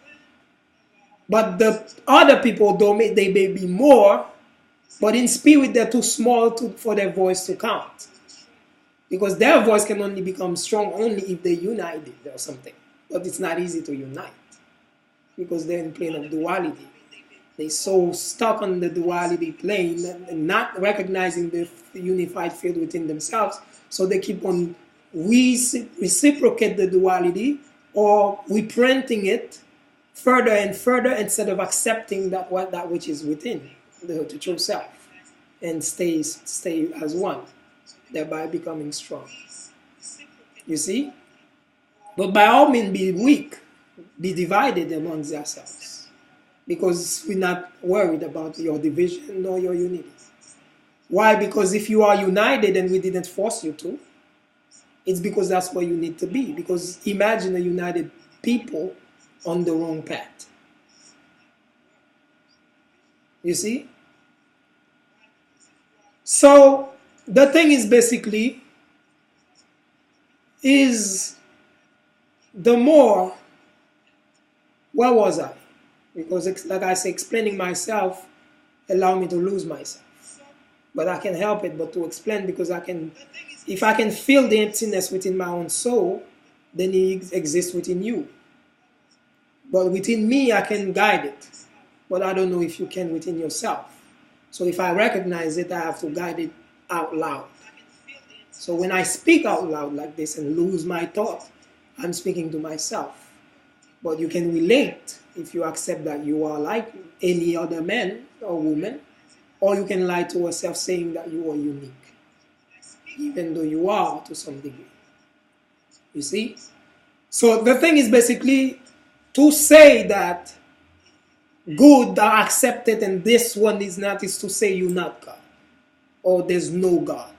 But the other people, they may be more, but in spirit they're too small for their voice to count. Because their voice can only become strong only if they united or something. But it's not easy to unite because they're in plane of duality. They're so stuck on the duality plane and not recognizing the unified field within themselves. So they keep on reciprocate the duality or reprinting it further and further instead of accepting that which is within the true self and stay as one, thereby becoming strong. You see? But by all means be weak, be divided amongst yourselves, because we're not worried about your division nor your unity. Why? Because if you are united and we didn't force you to, it's because that's where you need to be. Because imagine a united people on the wrong path. You see? So the thing is basically is the more, where was I? Because like I say, explaining myself allow me to lose myself. But I can help it but to explain, because if I can feel the emptiness within my own soul, then it exists within you. But within me, I can guide it. But I don't know if you can within yourself. So if I recognize it, I have to guide it out loud. So when I speak out loud like this and lose my thought, I'm speaking to myself. But you can relate if you accept that you are like any other man or woman, or you can lie to yourself saying that you are unique, even though you are to some degree. You see? So the thing is basically to say that good are accepted and this one is not, is to say you're not God, or there's no God.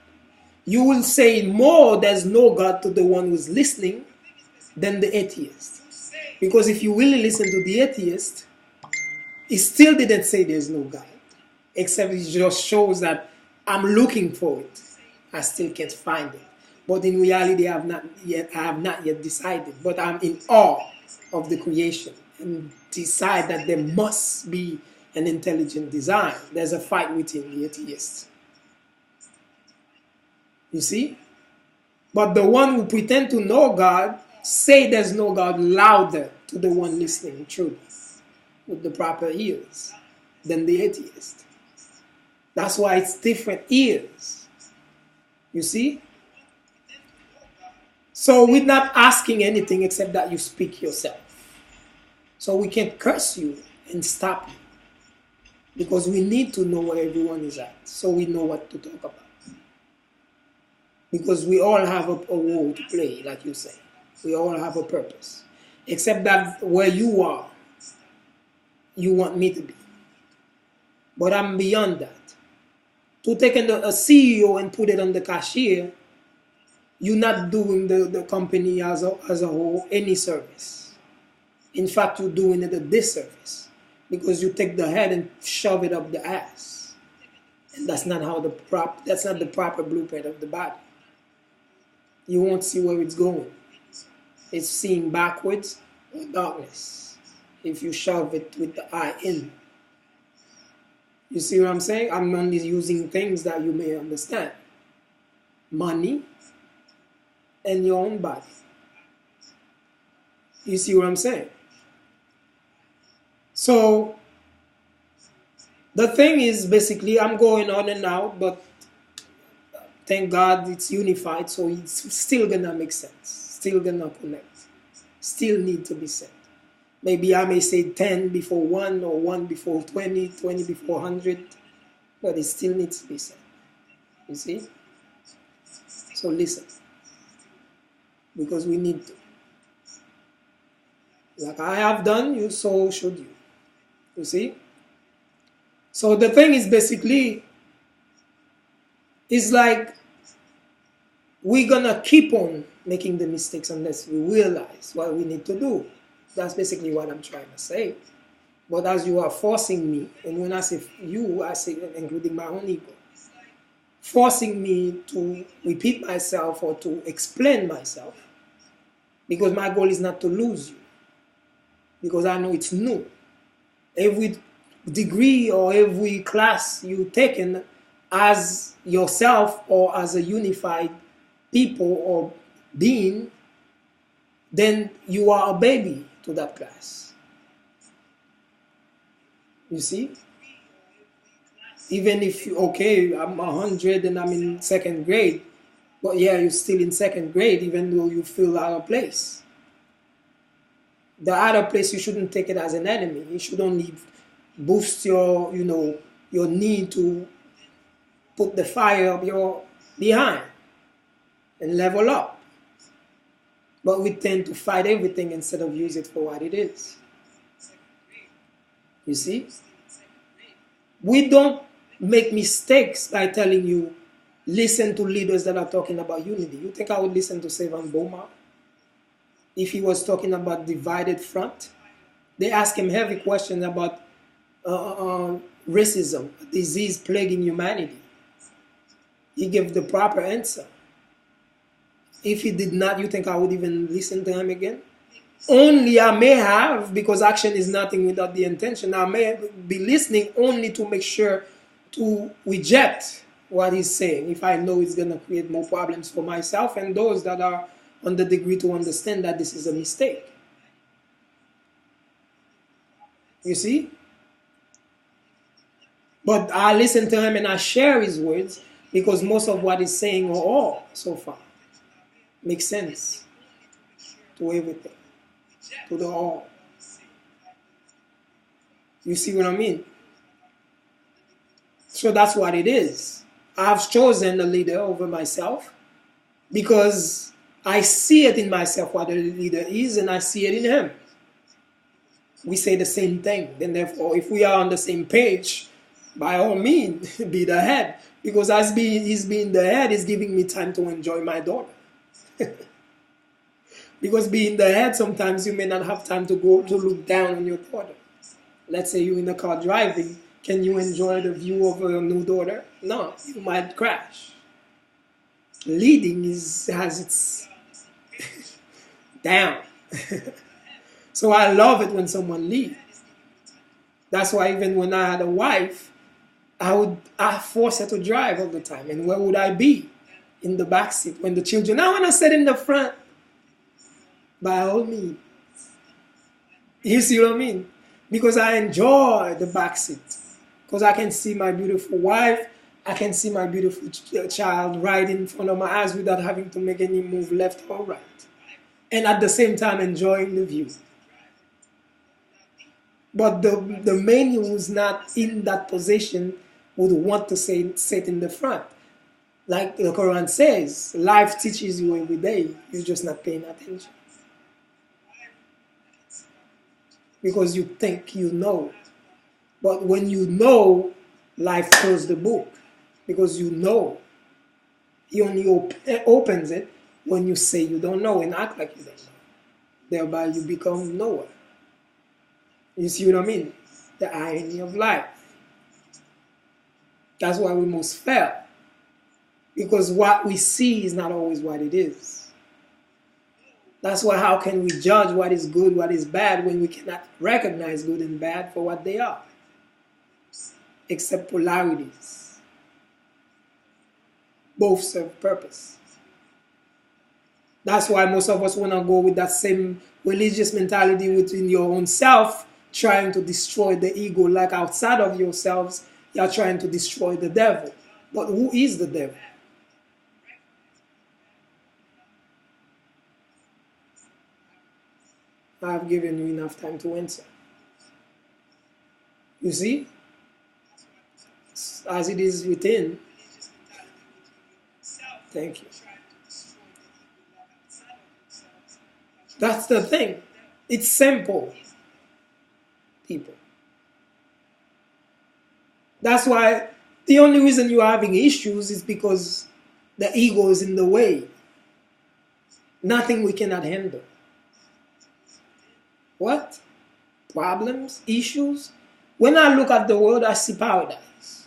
You will say more there's no God to the one who's listening than the atheist. Because if you really listen to the atheist, he still didn't say there's no God, except it just shows that I'm looking for it. I still can't find it. But in reality, I have not yet decided. But I'm in awe of the creation and decide that there must be an intelligent design. There's a fight within the atheist. You see? But the one who pretend to know God say there's no God louder to the one listening truly with the proper ears than the atheist. That's why it's different ears. You see? So we're not asking anything except that you speak yourself. So we can't curse you and stop you, because we need to know where everyone is at so we know what to talk about. Because we all have a role to play, like you say. We all have a purpose. Except that where you are, you want me to be. But I'm beyond that. To take a CEO and put it on the cashier, you're not doing the company as a whole any service. In fact, you're doing it a disservice, because you take the head and shove it up the ass. And that's not how that's not the proper blueprint of the body. you won't see where it's going. It's seeing backwards or darkness if you shove it with the eye in. You see what I'm saying? I'm only using things that you may understand. Money and your own body. You see what I'm saying? So the thing is, basically, I'm going on and out, but thank God it's unified, so it's still gonna make sense, still gonna connect, still need to be said. Maybe I may say 10 before 1 or 1 before 20, 20 before 100, but it still needs to be said. You see? So listen, because we need to. Like I have done, you so should you. You see? So the thing is basically, it's like we're gonna keep on making the mistakes unless we realize what we need to do. That's basically what I'm trying to say. But as you are forcing me, and when I say you, I say including my own ego, forcing me to repeat myself or to explain myself, because my goal is not to lose you, because I know it's new. Every degree or every class you've taken as yourself or as a unified people or being, then you are a baby to that class. You see? Even if, okay, I'm 100 and I'm in 2nd grade, but yeah, you're still in 2nd grade even though you feel out of place. The out of place, you shouldn't take it as an enemy. You should only boost your, your need to put the fire up your behind and level up. But we tend to fight everything instead of use it for what it is. You see? We don't make mistakes by telling you, listen to leaders that are talking about unity. You think I would listen to Sevan Boma if he was talking about divided front? They ask him heavy questions about racism, a disease plaguing humanity. He gave the proper answer. If he did not, you think I would even listen to him again? Only I may have, because action is nothing without the intention. I may be listening only to make sure to reject what he's saying if I know it's going to create more problems for myself and those that are on the degree to understand that this is a mistake. You see? But I listen to him and I share his words because most of what he's saying or all so far makes sense to everything, to the all. You see what I mean? So that's what it is. I've chosen a leader over myself because I see it in myself what a leader is and I see it in him. We say the same thing. Then therefore, if we are on the same page, by all means, be the head. Because as he's being the head is giving me time to enjoy my daughter. Because being the head, sometimes you may not have time to go to look down on your daughter. Let's say you're in the car driving. Can you enjoy the view of your new daughter? No, you might crash. Leading has its down. So I love it when someone leads. That's why even when I had a wife, I force her to drive all the time. And where would I be? In the back seat when the children, I want to sit in the front. By all means. You see what I mean? Because I enjoy the back seat. Because I can see my beautiful wife. I can see my beautiful child right in front of my eyes without having to make any move left or right. And at the same time enjoying the view. But the man who's not in that position would want to sit in the front. Like the Quran says, life teaches you every day. You're just not paying attention. Because you think you know. But when you know, life closes the book. Because you know. He only opens it when you say you don't know and act like you don't know. Thereby you become knower. You see what I mean? The irony of life. That's why we must fail. because what we see is not always what it is. That's why how can we judge what is good, what is bad, when we cannot recognize good and bad for what they are, except polarities. Both serve purpose. That's why most of us want to go with that same religious mentality within your own self, trying to destroy the ego, like outside of yourselves, you're trying to destroy the devil. But who is the devil? I've given you enough time to answer. You see? As it is within. Thank you. That's the thing. It's simple, people. That's why the only reason you're having issues is because the ego is in the way. Nothing we cannot handle. What? Problems? Issues? When I look at the world, I see paradise.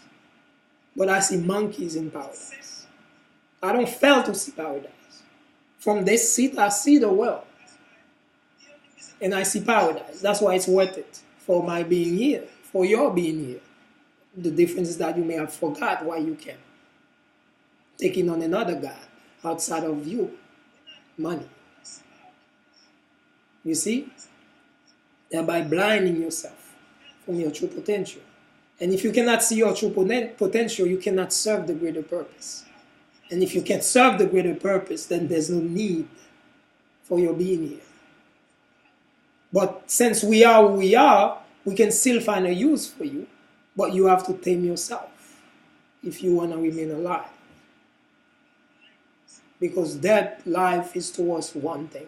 But I see monkeys in paradise. I don't fail to see paradise. From this seat, I see the world. And I see paradise. That's why it's worth it for my being here, for your being here. The difference is that you may have forgot why you came. Taking on another God outside of you. Money. You see? Thereby blinding yourself from your true potential. And if you cannot see your true potential, you cannot serve the greater purpose. And if you can't serve the greater purpose, then there's no need for your being here. But since we are who we are, we can still find a use for you. But you have to tame yourself if you want to remain alive. Because that life is towards one thing.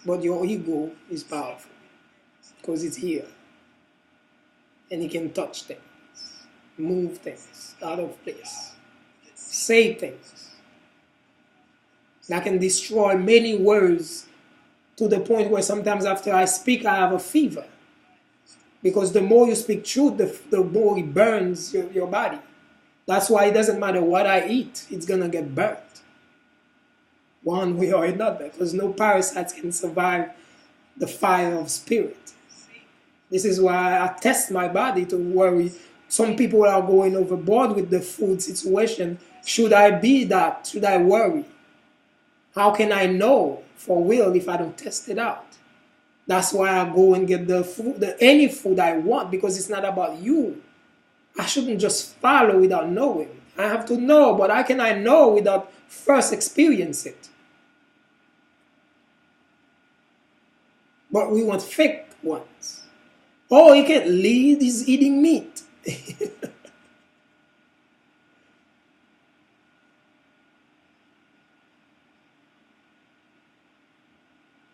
But your ego is powerful because it's here. And it can touch things, move things out of place, say things that can destroy many words to the point where sometimes after I speak, I have a fever. Because the more you speak truth, the more it burns your body. That's why it doesn't matter what I eat, it's going to get burnt. One way or another, because no parasites can survive the fire of spirit. This is why I test my body to worry. Some people are going overboard with the food situation. Should I be that? Should I worry? How can I know for real if I don't test it out? That's why I go and get the food, any food I want, because it's not about you. I shouldn't just follow without knowing. I have to know, but how can I know without first experience it? But we want fake ones. Oh, he can't lead, he's eating meat.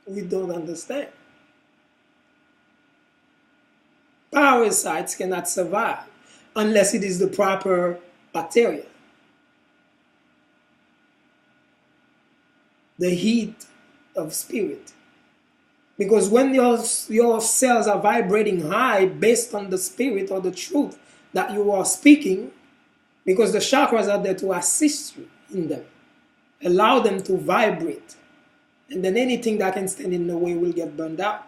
We don't understand. Parasites cannot survive unless it is the proper bacteria. The heat of spirit. Because when your cells are vibrating high based on the spirit or the truth that you are speaking, because the chakras are there to assist you in them, allow them to vibrate, and then anything that can stand in the way will get burned out.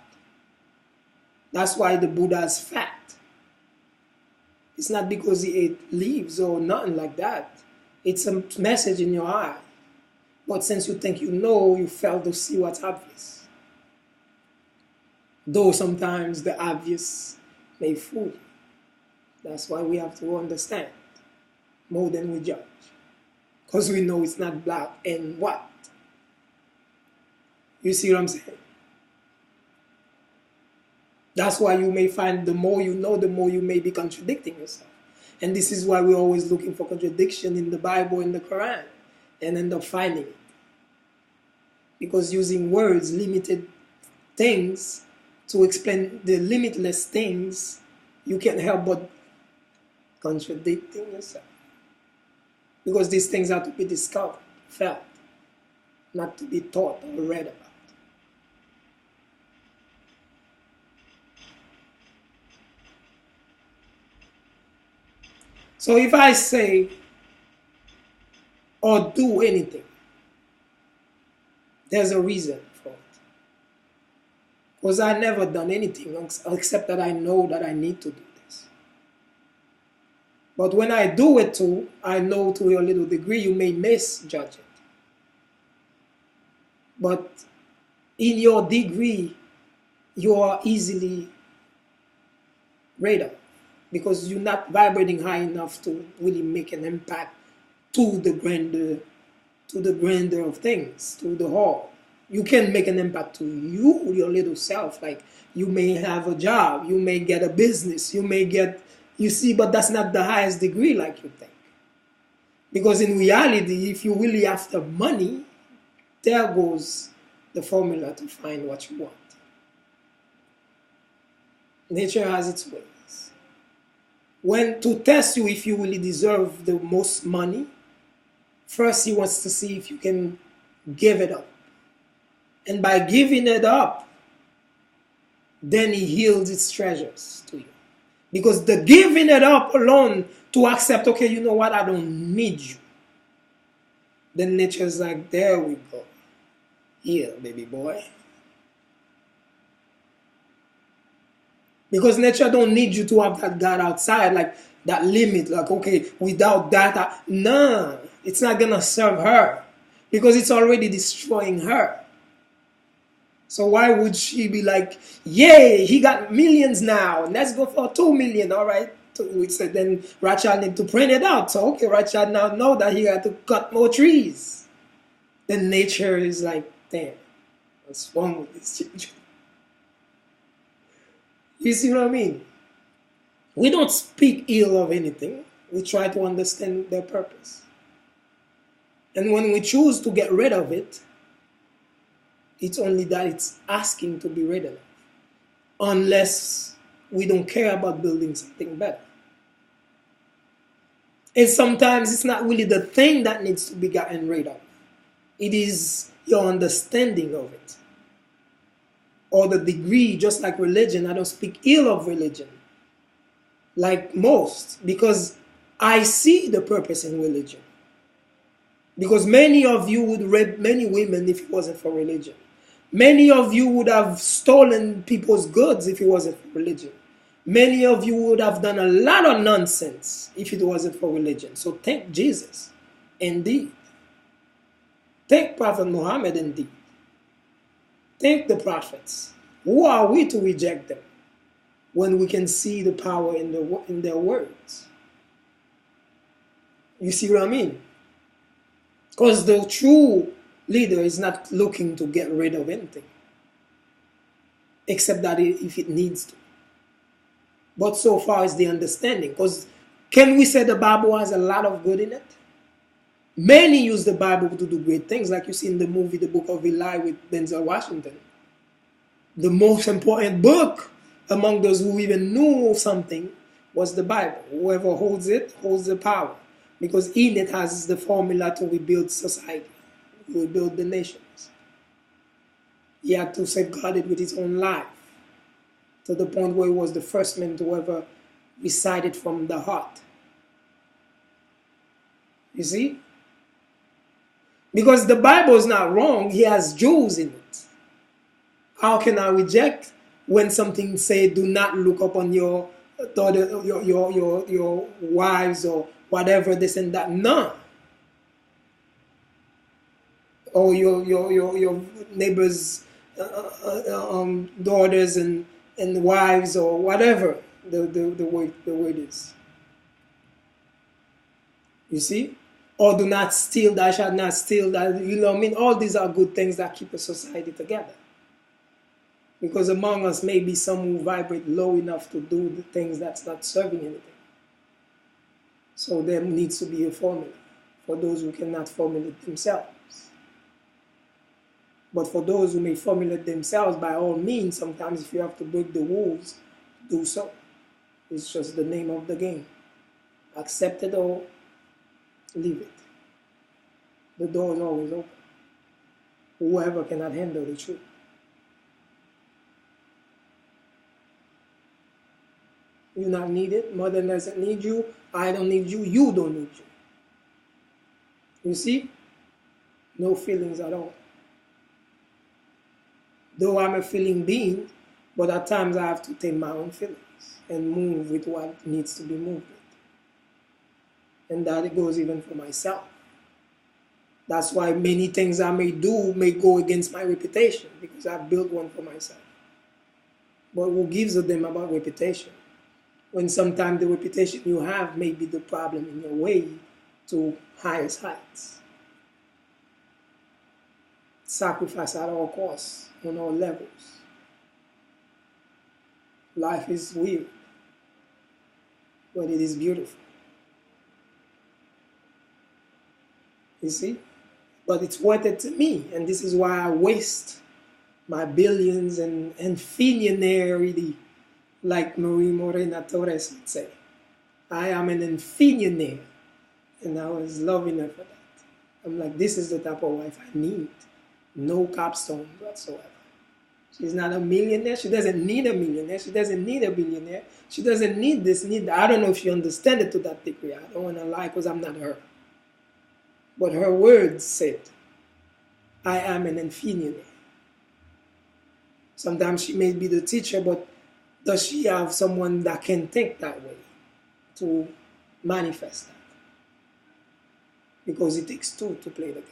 That's why the Buddha is fat. It's not because he ate leaves or nothing like that. It's a message in your eye. But since you think you know, you fail to see what's obvious. Though sometimes the obvious may fool you. That's why we have to understand more than we judge. Because we know it's not black and white. You see what I'm saying? That's why you may find the more you know, the more you may be contradicting yourself. And this is why we're always looking for contradiction in the Bible and the Quran and end up finding it. Because using words, limited things, to explain the limitless things, you can't help but contradicting yourself. Because these things are to be discovered, felt, not to be taught or read about. So if I say or do anything, there's a reason for it. Because I never done anything except that I know that I need to do this. But when I do it too, I know to a little degree you may misjudge it. But in your degree, you are easily radar because you're not vibrating high enough to really make an impact to the grandeur of things, to the whole. You can make an impact to you, your little self. Like you may have a job, you may get a business, you may get, you see, but that's not the highest degree like you think. Because in reality, if you really after money, there goes the formula to find what you want. Nature has its ways. When to test you if you really deserve the most money, first he wants to see if you can give it up. And by giving it up, then he yields its treasures to you. Because the giving it up alone to accept, okay, you know what, I don't need you. Then nature's like, there we go. Here, baby boy. Because nature don't need you to have that God outside, like that limit, like, okay, without that, no, it's not gonna serve her. Because it's already destroying her. So why would she be like, yay, he got millions now, let's go for 2 million, all right? So then Rachel need to print it out. So okay, Rachel now know that he had to cut more trees. Then nature is like, damn, what's wrong with these children? You see what I mean? We don't speak ill of anything. We try to understand their purpose. And when we choose to get rid of it, it's only that it's asking to be rid of, unless we don't care about building something better. And sometimes it's not really the thing that needs to be gotten rid of. It is your understanding of it. Or the degree, just like religion. I don't speak ill of religion, like most, because I see the purpose in religion. Because many of you would rape many women if it wasn't for religion. Many of you would have stolen people's goods if it wasn't for religion. Many of you would have done a lot of nonsense if it wasn't for religion. So thank Jesus, indeed. Thank Prophet Muhammad, indeed. Thank the prophets. Who are we to reject them when we can see the power in their words? You see what I mean? Because the true leader is not looking to get rid of anything, except that if it needs to. But so far is the understanding. Because can we say the Bible has a lot of good in it? Many use the Bible to do great things, like you see in the movie The Book of Eli with Denzel Washington. The most important book among those who even knew something was the Bible. Whoever holds it holds the power. Because in it has the formula to rebuild society, rebuild the nations. He had to safeguard it with his own life, to the point where he was the first man to ever recite it from the heart. You see? Because the Bible is not wrong, he has Jews in it. How can I reject when something say, do not look upon your daughter, your wives or whatever, this and that? No. Or your neighbors' daughters and wives or whatever the word is. You see? Or do not steal, thou shalt not steal. That, you know what I mean? All these are good things that keep a society together. Because among us may be some who vibrate low enough to do the things that's not serving anything. So there needs to be a formula for those who cannot formulate themselves. But for those who may formulate themselves, by all means, sometimes if you have to break the rules, do so. It's just the name of the game. Accept it or leave it. The door is always open. Whoever cannot handle the truth. You're not needed. Mother doesn't need you. I don't need you. You don't need you. You see? No feelings at all. Though I'm a feeling being, but at times I have to take my own feelings and move with what needs to be moved with. And that it goes even for myself. That's why many things I may do may go against my reputation, because I've built one for myself. But who gives a damn about reputation? When sometimes the reputation you have may be the problem in your way to highest heights. Sacrifice at all costs, on all levels. Life is weird, but it is beautiful. You see? But it's worth it to me, and this is why I waste my billions and infinionary, like Marie Morena Torres would say. I am an infinionaire, and I was loving her for that. I'm like, this is the type of wife I need. No capstone whatsoever. She's not a millionaire. She doesn't need a millionaire. She doesn't need a billionaire. She doesn't need this, need that. I don't know if she understands it to that degree. I don't want to lie because I'm not her. But her words said, I am an infinionary. Sometimes she may be the teacher, but does she have someone that can think that way to manifest that? Because it takes two to play the game.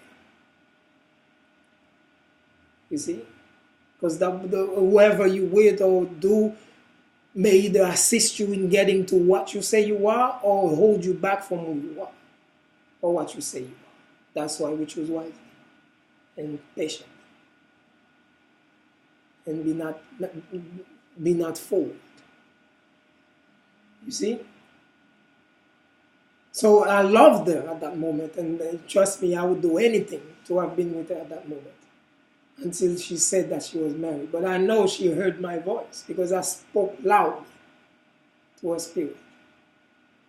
You see? Because whoever you with or do may either assist you in getting to what you say you are or hold you back from who you are or what you say you are. That's why we choose wisely and patient. And be not fooled. You see? So I loved her at that moment, and trust me, I would do anything to have been with her at that moment until she said that she was married. But I know she heard my voice because I spoke loudly to her spirit.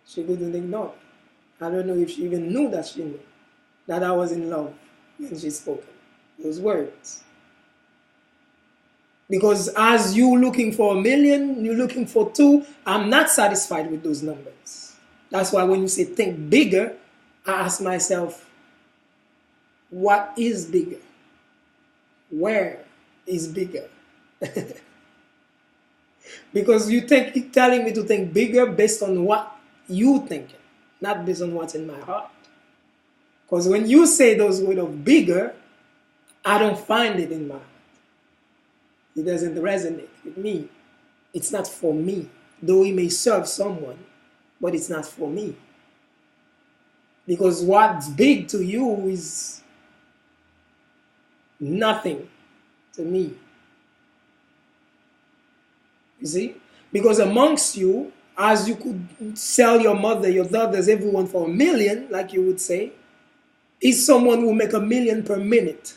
She couldn't ignore it. I don't know if she even knew that she knew that I was in love when she spoke those words. Because as you looking for 1 million, you're looking for 2, I'm not satisfied with those numbers. That's why when you say think bigger, I ask myself, what is bigger? Where is bigger? Because you think telling me to think bigger based on what you thinking, not based on what's in my heart. Because when you say those words of bigger, I don't find it in my heart. It doesn't resonate with me. It's not for me. Though it may serve someone, but it's not for me. Because what's big to you is nothing to me. You see? Because amongst you, as you could sell your mother, your daughters, everyone for 1 million, like you would say, is someone who make 1 million per minute.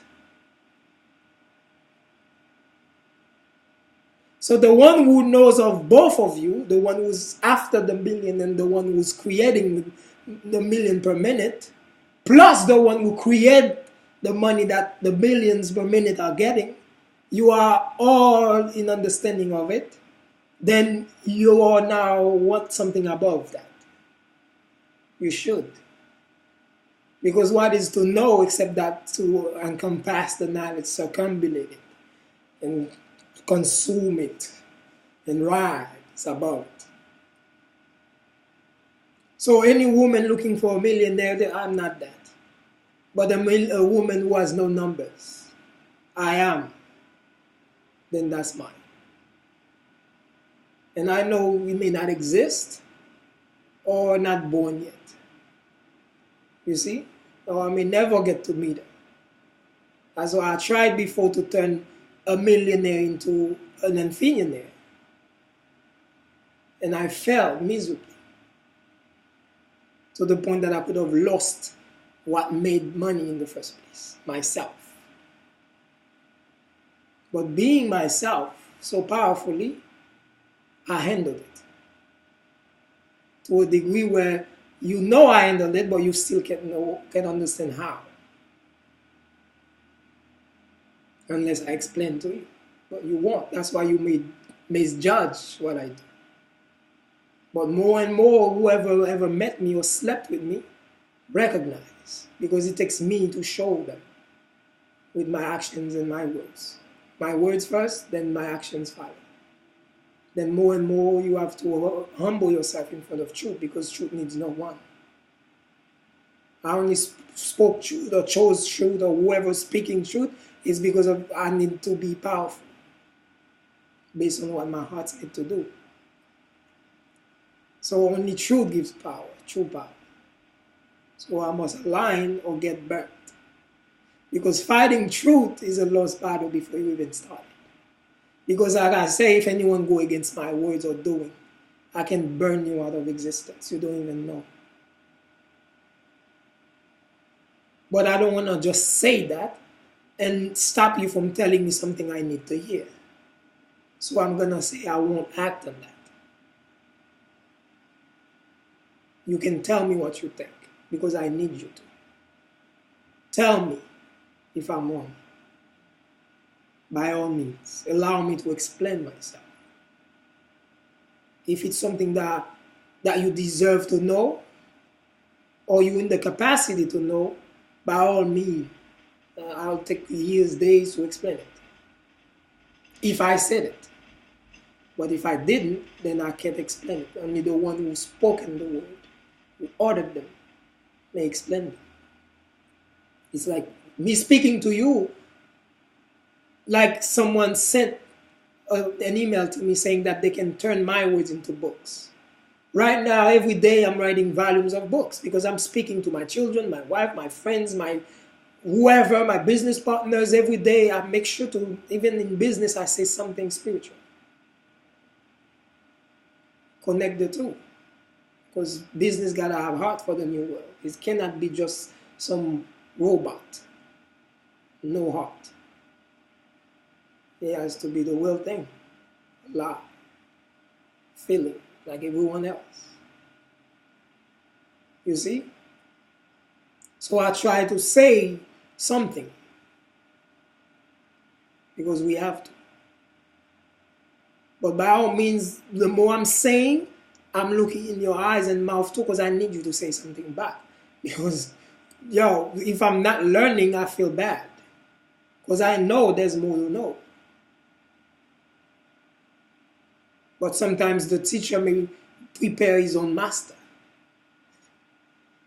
So the one who knows of both of you, the one who's after the 1 million and the one who's creating the 1 million per minute, plus the one who create the money that the billions per minute are getting, you are all in understanding of it, then you are now want something above that. You should. Because what is to know except that to encompass the knowledge, circumambulate it, and consume it, and rise above it. So any woman looking for 1 million there, I'm not that. But a woman who has no numbers, I am, then that's mine. And I know we may not exist or not born yet. You see? Or I may never get to meet her. That's why I tried before to turn a millionaire into an infinionaire. And I failed miserably. To the point that I could have lost what made money in the first place, myself. But being myself so powerfully, I handled it. To a degree where you know I handled it, but you still can't understand how. Unless I explain to you. But you won't. That's why you may misjudge what I do. But more and more, whoever ever met me or slept with me, recognize, because it takes me to show them with my actions and my words. My words first, then my actions follow. Then more and more you have to humble yourself in front of truth, because truth needs no one. I only spoke truth or chose truth, or whoever's speaking truth is because of I need to be powerful based on what my heart's made to do. So only truth gives power, true power. So I must align or get burnt. Because fighting truth is a lost battle before you even start. Because like I say, if anyone go against my words or doing, I can burn you out of existence. You don't even know. But I don't want to just say that and stop you from telling me something I need to hear. So I'm going to say I won't act on that. You can tell me what you think, because I need you to. Tell me if I'm wrong. By all means, allow me to explain myself. If it's something that you deserve to know, or you're in the capacity to know, by all means, I'll take years, days to explain it. If I said it. But if I didn't, then I can't explain it. Only the one who spoken the word, who ordered them, may explain them. It's like me speaking to you, like someone sent an email to me saying that they can turn my words into books. Right now, every day I'm writing volumes of books because I'm speaking to my children, my wife, my friends, my whoever, my business partners. Every day I make sure to, even in business, I say something spiritual. Connect the two. Because business gotta have heart for the new world. It cannot be just some robot. No heart. It has to be the real thing. Alive. Feeling like everyone else. You see? So I try to say something. Because we have to. But by all means, the more I'm saying, I'm looking in your eyes and mouth too, because I need you to say something back. Because, if I'm not learning, I feel bad. Because I know there's more to know. But sometimes the teacher may prepare his own master.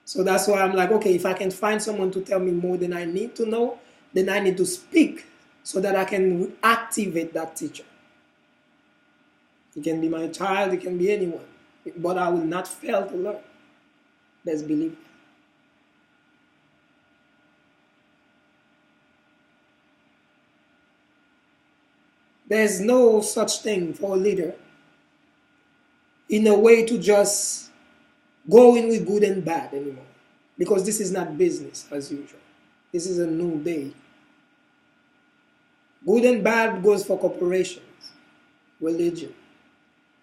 So that's why I'm like, okay, if I can find someone to tell me more than I need to know, then I need to speak so that I can activate that teacher. It can be my child, it can be anyone. But I will not fail to learn. Let's believe it. There's no such thing for a leader in a way to just go in with good and bad anymore. Because this is not business as usual. This is a new day. Good and bad goes for corporations, religion.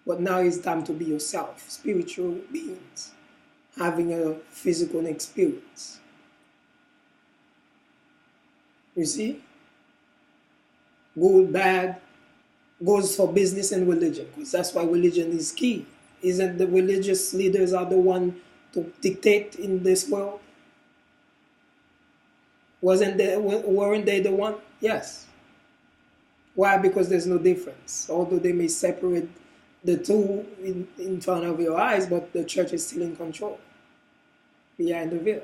But now it's time to be yourself, spiritual beings, having a physical experience. You see? Good, bad goes for business and religion, because that's why religion is key. Isn't the religious leaders are the one to dictate in this world? Weren't they the one? Yes. Why? Because there's no difference. Although they may separate the two in front of your eyes, but the church is still in control behind the veil.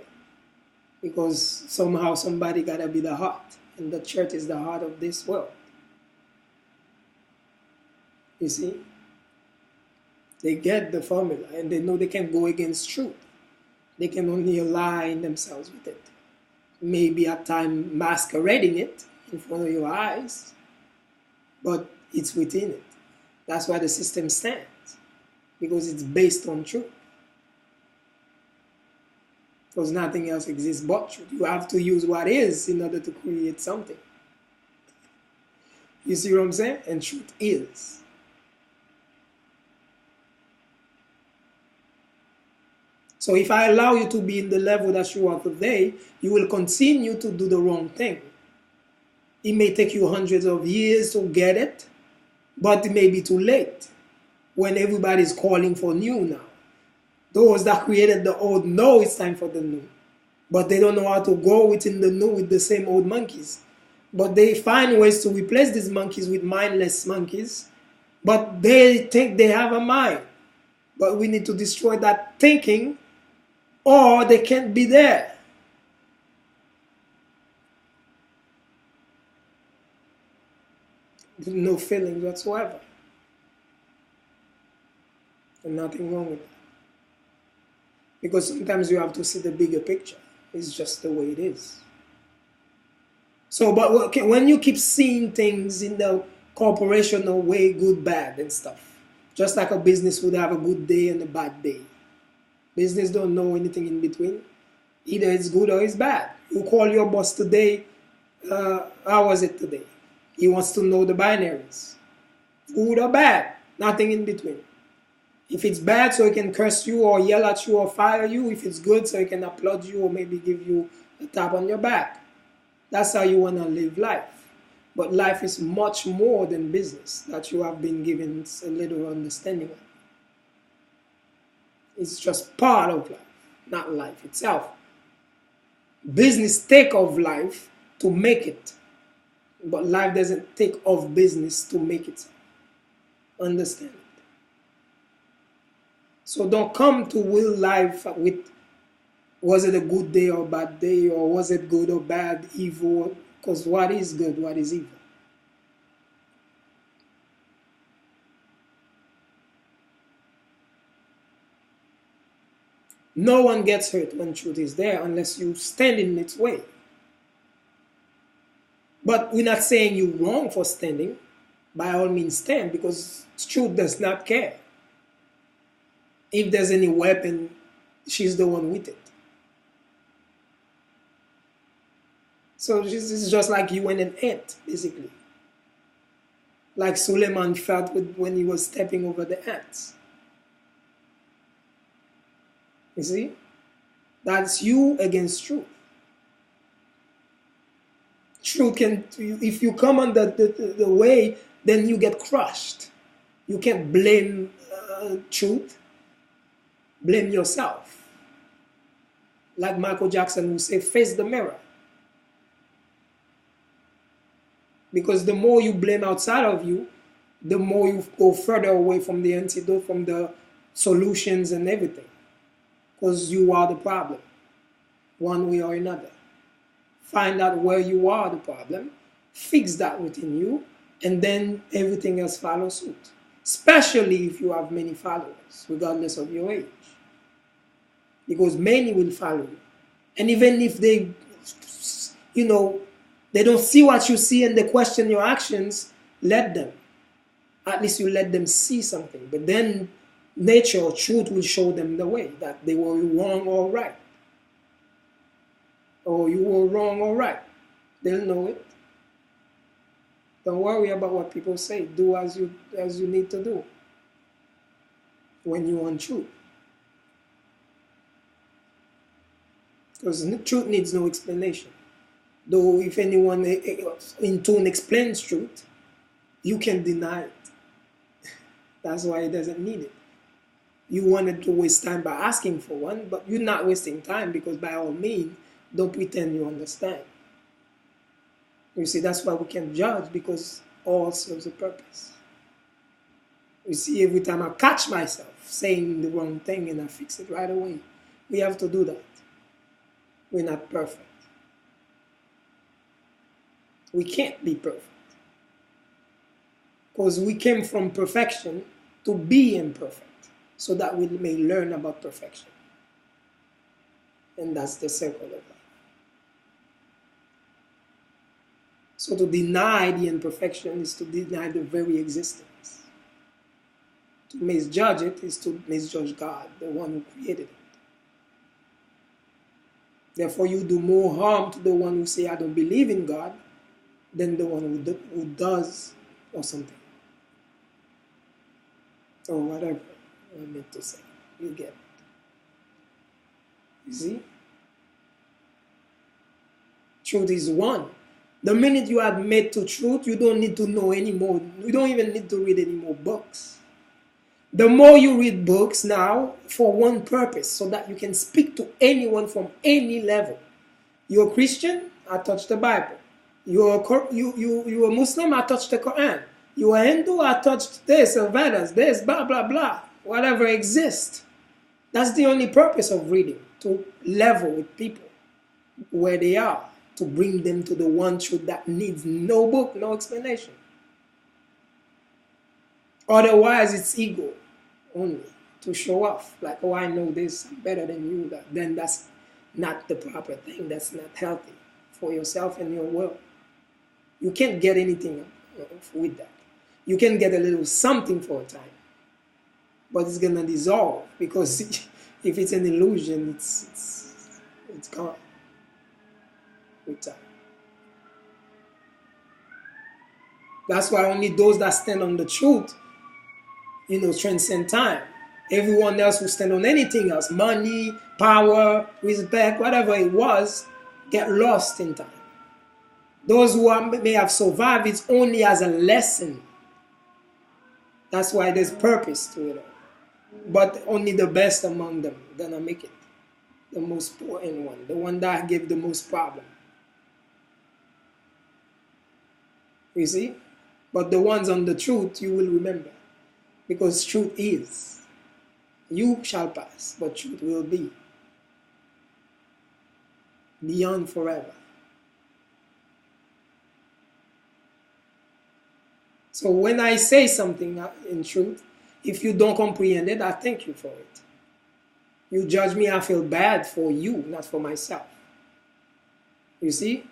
Because somehow somebody gotta be the heart, and the church is the heart of this world. You see? They get the formula, and they know they can't go against truth. They can only align themselves with it. Maybe at times masquerading it in front of your eyes, but it's within it. That's why the system stands, because it's based on truth. Because nothing else exists but truth. You have to use what is in order to create something. You see what I'm saying? And truth is. So if I allow you to be in the level that you are today, you will continue to do the wrong thing. It may take you hundreds of years to get it, but it may be too late. when everybody's calling for new now. Those that created the old know it's time for the new, but they don't know how to go within the new with the same old monkeys. But they find ways to replace these monkeys with mindless monkeys, but they think they have a mind. But we need to destroy that thinking, or they can't be there. No feelings whatsoever. And nothing wrong with that. Because sometimes you have to see the bigger picture. It's just the way it is. So, but okay, when you keep seeing things in the corporational way, good, bad, and stuff, just like a business would have a good day and a bad day. Business don't know anything in between. Either it's good or it's bad. You call your boss today, how was it today? He wants to know the binaries. Good or bad, nothing in between. If it's bad, so he can curse you or yell at you or fire you. If it's good, so he can applaud you or maybe give you a tap on your back. That's how you want to live life. But life is much more than business that you have been given a little understanding of. It's just part of life, not life itself. Business take of life to make it. But life doesn't take off business to make it. Understand it. So don't come to real life with, was it a good day or bad day, or was it good or bad, evil? Because what is good, what is evil? No one gets hurt when truth is there unless you stand in its way. But we're not saying you're wrong for standing. By all means stand, because truth does not care. If there's any weapon, she's the one with it. So this is just like you and an ant, basically. Like Suleiman felt when he was stepping over the ants. You see? That's you against truth. Truth can, if you come under the way, then you get crushed. You can't blame truth. Blame yourself. Like Michael Jackson would say, face the mirror. Because the more you blame outside of you, the more you go further away from the antidote, from the solutions and everything. Because you are the problem, one way or another. Find out where you are the problem, fix that within you, and then everything else follows suit. Especially if you have many followers, regardless of your age. Because many will follow you. And even if they, they don't see what you see and they question your actions, let them. At least you let them see something. But then nature or truth will show them the way, that they were wrong or right. Or you were wrong or right. They'll know it. Don't worry about what people say. Do as you need to do when you want truth. Because truth needs no explanation. Though if anyone in tune explains truth, you can deny it. That's why it doesn't need it. You wanted to waste time by asking for one, but you're not wasting time, because by all means, don't pretend you understand. You see, that's why we can judge, because all serves a purpose. You see, every time I catch myself saying the wrong thing and I fix it right away, we have to do that. We're not perfect. We can't be perfect. Because we came from perfection to be imperfect, so that we may learn about perfection. And that's the circle of life. So to deny the imperfection is to deny the very existence. To misjudge it is to misjudge God, the one who created it. Therefore, you do more harm to the one who say, I don't believe in God, than the one who does, or something. Or whatever I meant to say. You get it. You see? Truth is one. The minute you admit to truth, you don't need to know anymore. You don't even need to read any more books. The more you read books now for one purpose, so that you can speak to anyone from any level. You're a Christian, I touch the Bible. You're a Muslim, I touch the Quran. You're a Hindu, I touched this, Vedas, this, blah, blah, blah. Whatever exists. That's the only purpose of reading, to level with people where they are, to bring them to the one truth that needs no book, no explanation. Otherwise, it's ego only, to show off. Like, oh, I know this, I'm better than you. Then that's not the proper thing. That's not healthy for yourself and your world. You can't get anything with that. You can get a little something for a time, but it's gonna dissolve, because if it's an illusion, it's gone with time. That's why only those that stand on the truth, transcend time. Everyone else who stand on anything else, money, power, respect, whatever it was, get lost in time. Those who may have survived it only as a lesson. That's why there's purpose to it all. But only the best among them gonna make it. The most important one, the one that gave the most problem. You see? But the ones on the truth, you will remember. Because truth is. You shall pass, but truth will be. Beyond forever. So when I say something in truth, if you don't comprehend it, I thank you for it. You judge me, I feel bad for you, not for myself. You see?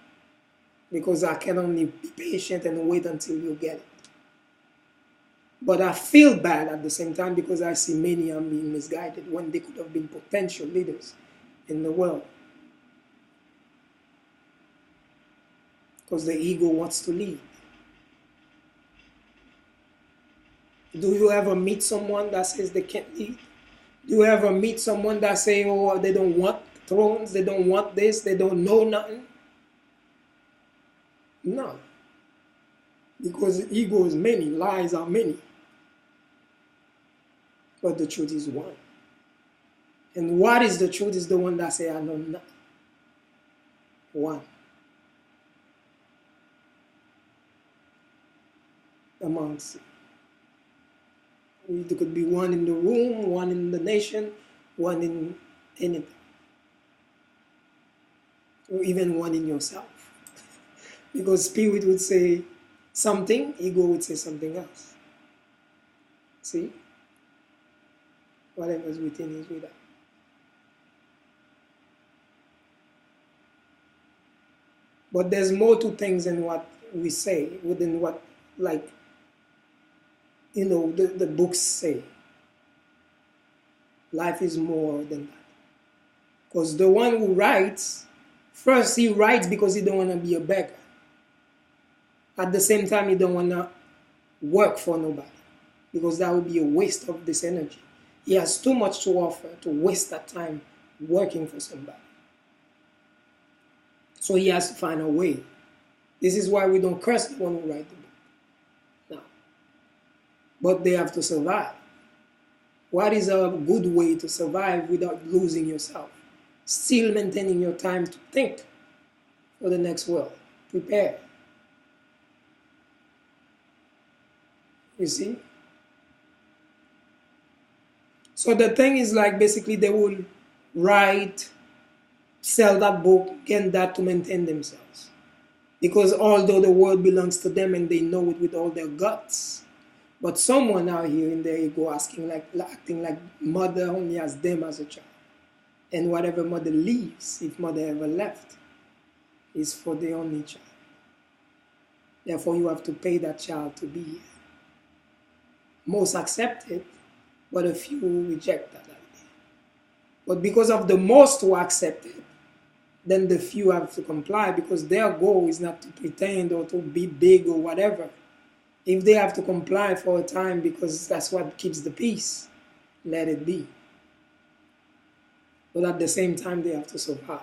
Because I can only be patient and wait until you get it. But I feel bad at the same time, because I see many are being misguided when they could have been potential leaders in the world. Because the ego wants to lead. Do you ever meet someone that says they can't lead? Do you ever meet someone that say, oh, they don't want thrones, they don't want this, they don't know nothing? No. Because ego is many, lies are many. But the truth is one. And what is the truth is the one that say, I know nothing. One. Amongst. There could be one in the room, one in the nation, one in anything. Or even one in yourself. Because spirit would say something, ego would say something else. See? Whatever's within is without. But there's more to things than what we say, within what, like, the books say. Life is more than that. Because the one who writes, first he writes because he don't want to be a beggar. At the same time, he don't want to work for nobody, because that would be a waste of this energy. He has too much to offer to waste that time working for somebody. So he has to find a way. This is why we don't curse the one who writes the book. No. But they have to survive. What is a good way to survive without losing yourself? Still maintaining your time to think for the next world. Prepare. You see? So the thing is, like, basically they will write, sell that book, get that to maintain themselves. Because although the world belongs to them and they know it with all their guts, but someone out here in their ego acting like mother only has them as a child. And whatever mother leaves, if mother ever left, is for the only child. Therefore, you have to pay that child to be here. Most accept it, but a few reject that idea. But because of the most who accept it, then the few have to comply, because their goal is not to pretend or to be big or whatever. If they have to comply for a time because that's what keeps the peace, let it be. But at the same time, they have to survive.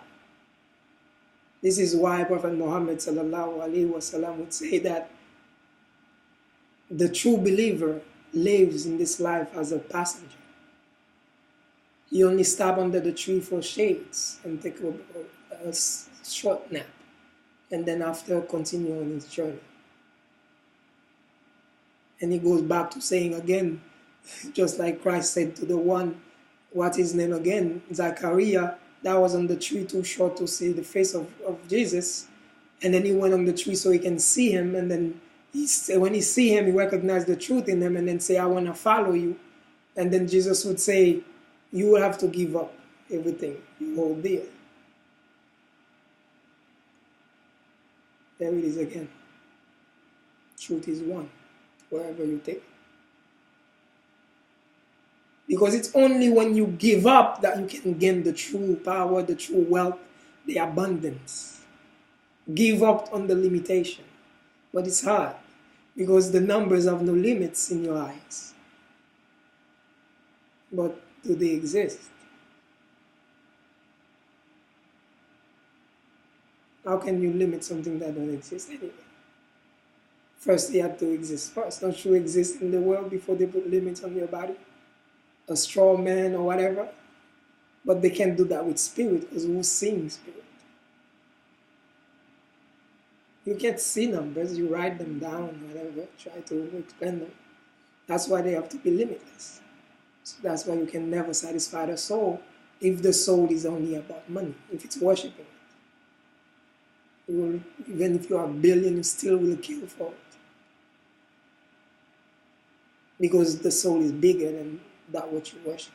This is why Prophet Muhammad sallallahu alaihi wasallam would say that the true believer lives in this life as a passenger. He only stop under the tree for shades and take a short nap, and then after continue on his journey. And he goes back to saying again, just like Christ said to the one, what his name again, Zachariah, that was on the tree too short to see the face of Jesus. And then he went on the tree so he can see him. And then when he see him, he recognized the truth in him and then say, I want to follow you. And then Jesus would say, you will have to give up everything you hold dear. There it is again. Truth is one, wherever you take it. Because it's only when you give up that you can gain the true power, the true wealth, the abundance. Give up on the limitation. But it's hard because the numbers have no limits in your eyes. But do they exist? How can you limit something that doesn't exist anyway? First, you have to exist first. Don't you exist in the world before they put limits on your body? A straw man or whatever. But they can't do that with spirit, because who's seeing spirit? You can't see numbers, you write them down, whatever, try to explain them. That's why they have to be limitless. So that's why you can never satisfy the soul if the soul is only about money, if it's worshiping it. You will, even if you are a billion, you still will kill for it. Because the soul is bigger than that which you worship.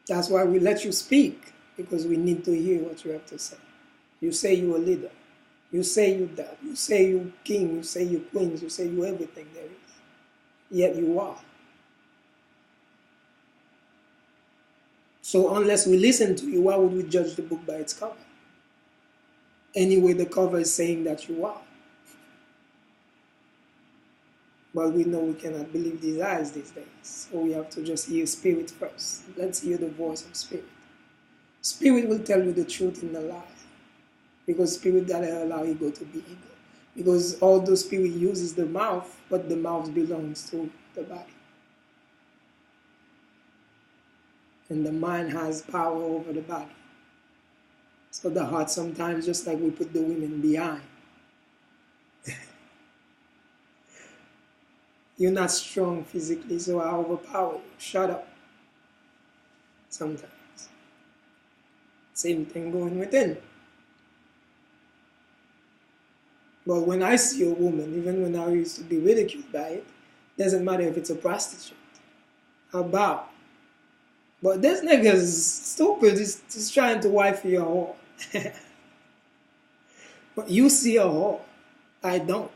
That's why we let you speak, because we need to hear what you have to say. You say you're a leader. You say you that. You say you king. You say you queens. You say you everything there is. Yet you are. So unless we listen to you, why would we judge the book by its cover? Anyway, the cover is saying that you are. But we know we cannot believe these eyes these days. So we have to just hear spirit first. Let's hear the voice of spirit. Spirit will tell you the truth in the lie. Because spirit gotta allow ego to be ego. Because although spirit uses the mouth, but the mouth belongs to the body. And the mind has power over the body. So the heart sometimes, just like we put the women behind. You're not strong physically, so I overpower you. Shut up. Sometimes. Same thing going within. But when I see a woman, even when I used to be ridiculed by it, doesn't matter if it's a prostitute. I bow. But this nigga's stupid. He's trying to wife your whore. But you see a whore. I don't.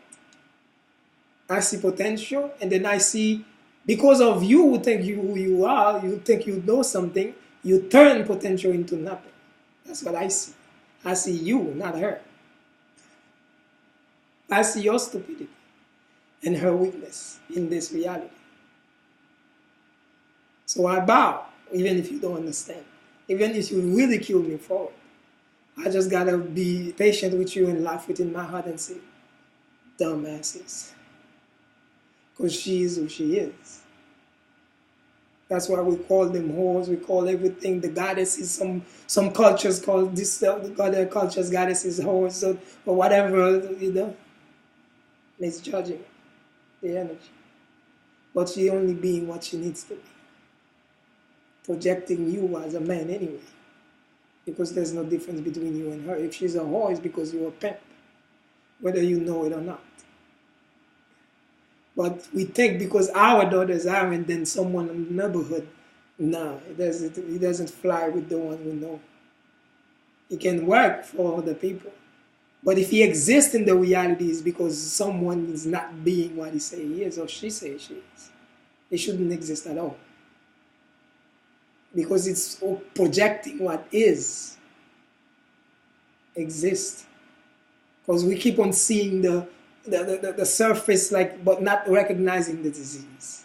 I see potential, and then I see, because of you who think you who you are, you think you know something, you turn potential into nothing. That's what I see. I see you, not her. I see your stupidity and her weakness in this reality. So I bow, even if you don't understand. Even if you ridicule me for it. I just gotta be patient with you and laugh within my heart and say, dumbasses. Because she is who she is. That's why we call them whores, we call everything the goddesses. Some cultures call this, other cultures goddesses, whores, or whatever, you know. Misjudging the energy. But she only being what she needs to be. Projecting you as a man anyway. Because there's no difference between you and her. If she's a whore, it's because you're a pimp. Whether you know it or not. But we think because our daughters are, and then someone in the neighborhood, nah, it doesn't fly with the one we know. It can work for other people. But if he exists in the reality, it's because someone is not being what he says he is or she says she is. It shouldn't exist at all. Because it's projecting what is exists. Because we keep on seeing the surface, like, but not recognizing the disease.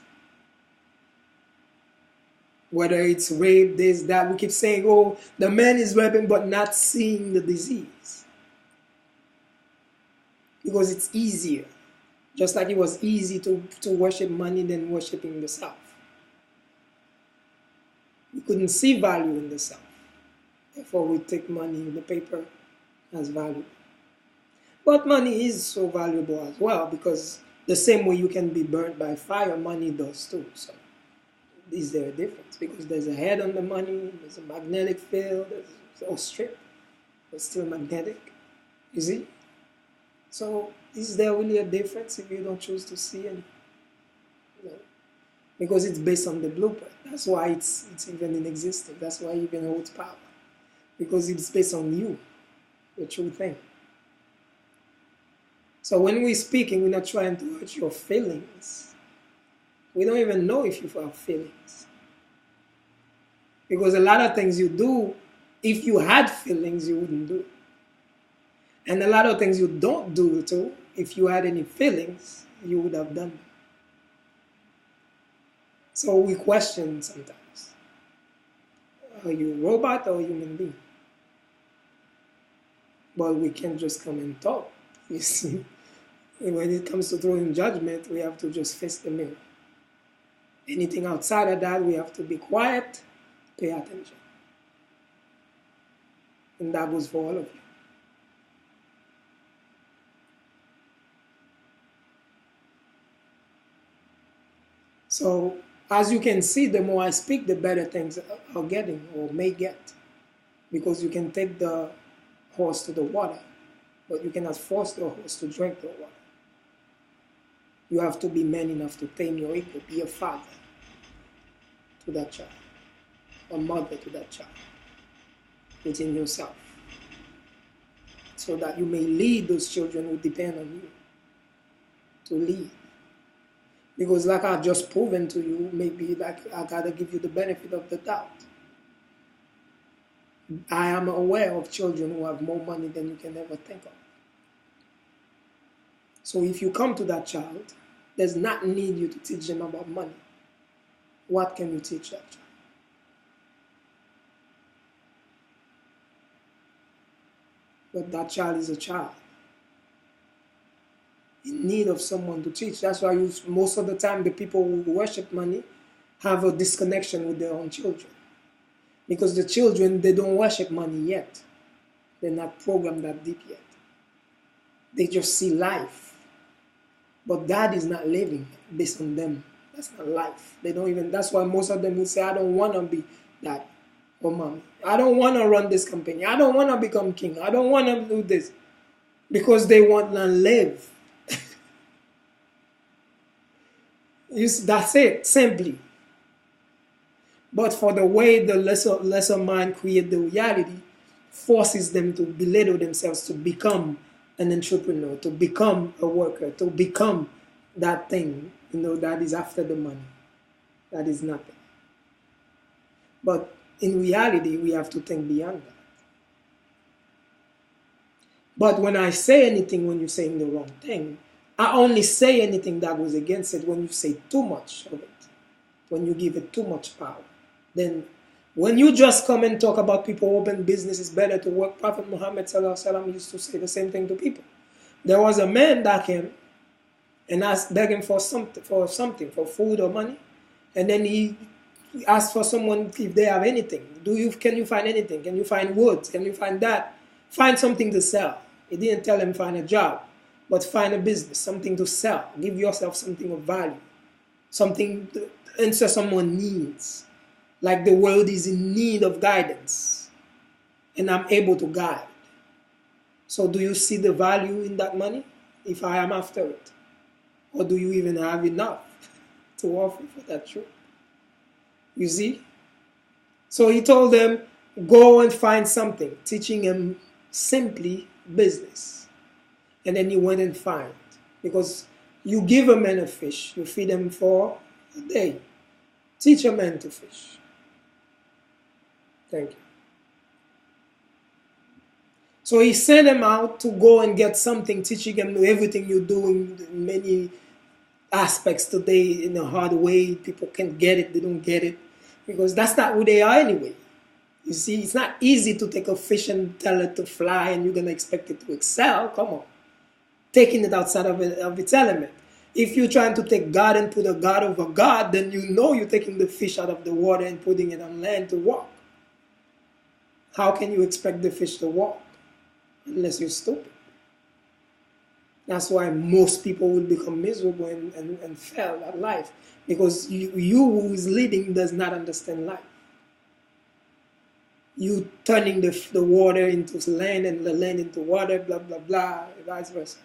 Whether it's rape, this, that, we keep saying, oh, the man is raping, but not seeing the disease. Because it's easier. Just like it was easy to worship money than worshiping the self. We couldn't see value in the self. Therefore, we take money in the paper as value. But money is so valuable as well, because the same way you can be burnt by fire, money does too. So is there a difference? Because there's a head on the money, there's a magnetic field, there's a strip, but still magnetic. You see? So is there really a difference if you don't choose to see any? No. Because it's based on the blueprint. That's why it's even in existence. That's why it even holds power. Because it's based on you, the true thing. So when we're speaking, we're not trying to hurt your feelings. We don't even know if you have feelings. Because a lot of things you do, if you had feelings, you wouldn't do. And a lot of things you don't do too, if you had any feelings, you would have done them. So we question sometimes. Are you a robot or a human being? But we can't just come and talk, you see. And when it comes to throwing judgment, we have to just face the mirror. Anything outside of that, we have to be quiet, pay attention. And that goes for all of you. So, as you can see, the more I speak, the better things are getting or may get. Because you can take the horse to the water, but you cannot force the horse to drink the water. You have to be man enough to tame your ego, be a father to that child, a mother to that child, within yourself, so that you may lead those children who depend on you to lead. Because like I've just proven to you, maybe like I gotta give you the benefit of the doubt. I am aware of children who have more money than you can ever think of. So if you come to that child, does not need you to teach them about money. What can you teach that child? But that child is a child in need of someone to teach. That's why most of the time the people who worship money have a disconnection with their own children. Because the children, they don't worship money yet. They're not programmed that deep yet. They just see life. But God is not living based on them. That's not life. They don't even, that's why most of them will say, I don't want to be that or mommy. I don't want to run this company. I don't want to become king. I don't want to do this. Because they want to live. That's it, simply. But for the way the lesser mind create the reality, forces them to belittle themselves to become an entrepreneur, to become a worker, to become that thing, that is after the money. That is nothing. But in reality, we have to think beyond that. But when I say anything when you're saying the wrong thing, I only say anything that goes against it when you say too much of it, when you give it too much power. Then when you just come and talk about people open business, it's better to work. Prophet Muhammad ﷺ used to say the same thing to people. There was a man that came and asked, begging for something, for food or money. And then he asked for someone if they have anything. Can you find anything? Can you find woods? Can you find that? Find something to sell. He didn't tell him find a job, but find a business, something to sell. Give yourself something of value, something to answer someone's needs. Like the world is in need of guidance, and I'm able to guide. So do you see the value in that money if I am after it? Or do you even have enough to offer for that truth? You see? So he told them, go and find something, teaching him simply business. And then he went and found. Because you give a man a fish, you feed him for a day. Teach a man to fish. Thank you. So he sent him out to go and get something, teaching him everything you do in many aspects today in a hard way. People can't get it, they don't get it. Because that's not who they are anyway. You see, it's not easy to take a fish and tell it to fly and you're going to expect it to excel. Come on. Taking it outside of its element. If you're trying to take God and put a God over God, then you know you're taking the fish out of the water and putting it on land to walk. How can you expect the fish to walk unless you're stupid? That's why most people will become miserable and fail at life, because you who is leading does not understand life. You turning the water into land and the land into water, blah, blah, blah, vice versa.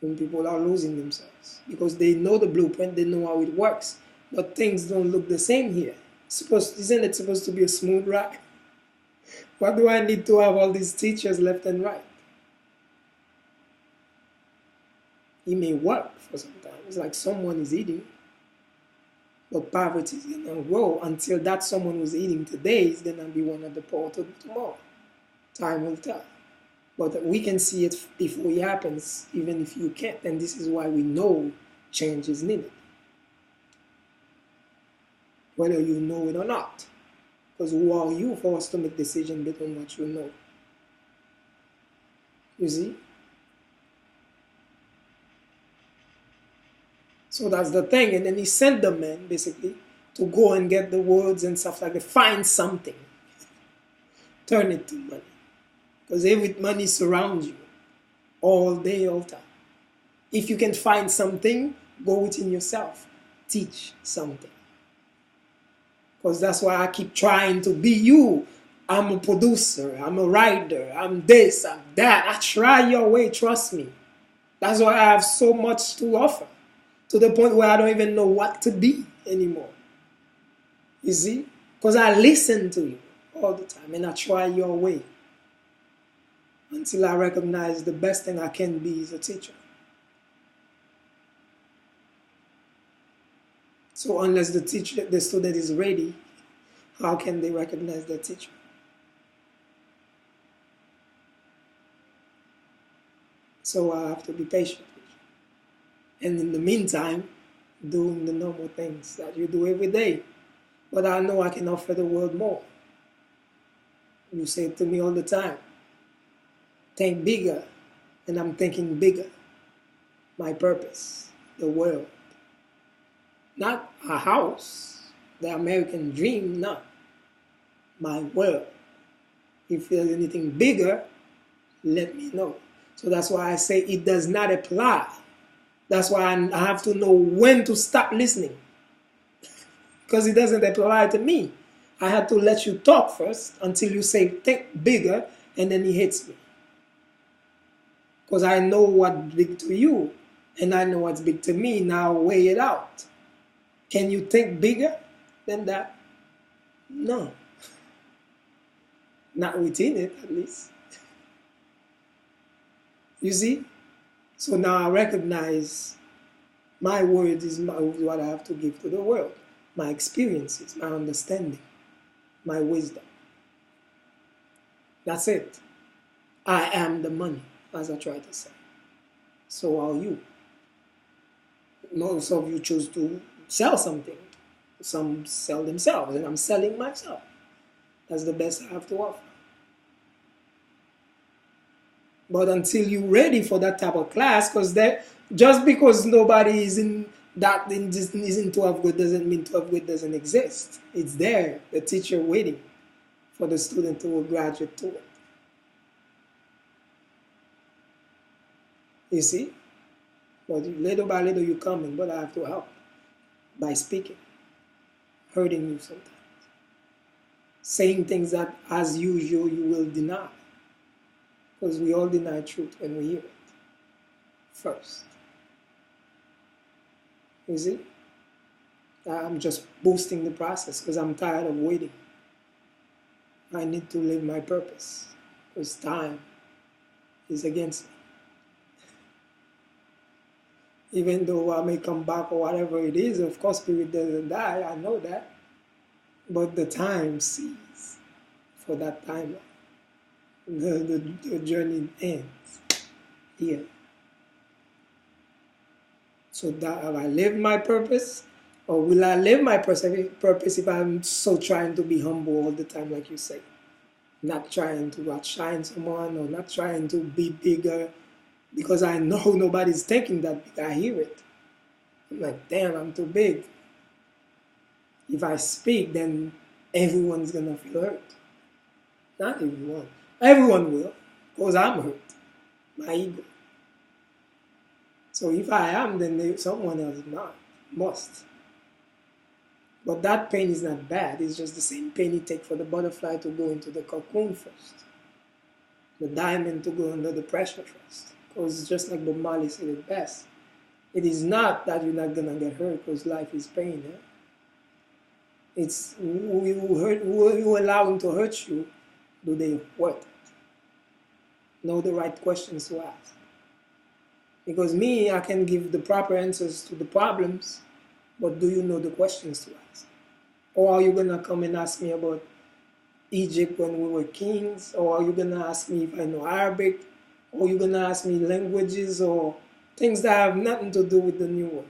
And people are losing themselves because they know the blueprint, they know how it works, but things don't look the same here. Isn't it supposed to be a smooth ride? Why do I need to have all these teachers left and right? It may work for some time. It's like someone is eating, but poverty is going to grow until that someone who's eating today is going to be one of the poor tomorrow. Time will tell. But we can see it before it happens, even if you can't. And this is why we know change is needed, whether you know it or not. Because who are you for us to make decisions based on what you know? You see? So that's the thing. And then he sent the men, basically, to go and get the words and stuff like that. Find something. Turn it to money. Because every money surrounds you all day, all time. If you can find something, go within yourself. Teach something. Because that's why I keep trying to be you. I'm a producer. I'm a writer. I'm this. I'm that. I try your way. Trust me. That's why I have so much to offer. To the point where I don't even know what to be anymore. You see? Because I listen to you all the time. And I try your way. Until I recognize the best thing I can be is a teacher. So unless the student is ready, how can they recognize their teacher? So I have to be patient. And in the meantime, doing the normal things that you do every day. But I know I can offer the world more. You say it to me all the time. Think bigger, and I'm thinking bigger. My purpose, the world. Not a house, the American dream, not. My world. If there's anything bigger, let me know. So that's why I say it does not apply. That's why I have to know when to stop listening. Because it doesn't apply to me. I had to let you talk first until you say think bigger, and then it hits me. Because I know what's big to you, and I know what's big to me. Now weigh it out. Can you think bigger than that? No. Not within it, at least. You see? So now I recognize my words is what I have to give to the world. My experiences, my understanding, my wisdom. That's it. I am the money, as I try to say. So are you. Most of you choose to sell something. Some sell themselves, and I'm selling myself. That's the best I have to offer. But until you're ready for that type of class, because just because nobody is in 12th grade doesn't mean 12th grade doesn't exist. It's there, the teacher waiting for the student to graduate to it. You see? But little by little you're coming, but I have to help by speaking, hurting you sometimes, saying things that as usual you will deny. Because we all deny truth when we hear it first. You see? I'm just boosting the process because I'm tired of waiting. I need to live my purpose because time is against me. Even though I may come back or whatever it is, of course spirit doesn't die, I know that. But the time ceases for that timeline. The journey ends here. So that have I lived my purpose? Or will I live my purpose if I'm so trying to be humble all the time, like you say? Not trying to outshine someone or not trying to be bigger. because I know nobody's thinking that big. I hear it. I'm like, damn, I'm too big. If I speak, then everyone's gonna feel hurt. Not everyone. Everyone will, because I'm hurt. My ego. So if I am, then someone else must. But that pain is not bad. It's just the same pain it takes for the butterfly to go into the cocoon first. The diamond to go under the pressure first. Because it's just like Bob Marley said it best. It is not that you're not going to get hurt because life is pain. Eh? It's who you allowing to hurt you, do they worth it? Know the right questions to ask. Because me, I can give the proper answers to the problems, but do you know the questions to ask? Or are you going to come and ask me about Egypt when we were kings? Or are you going to ask me if I know Arabic? Or are you going to ask me languages or things that have nothing to do with the new world?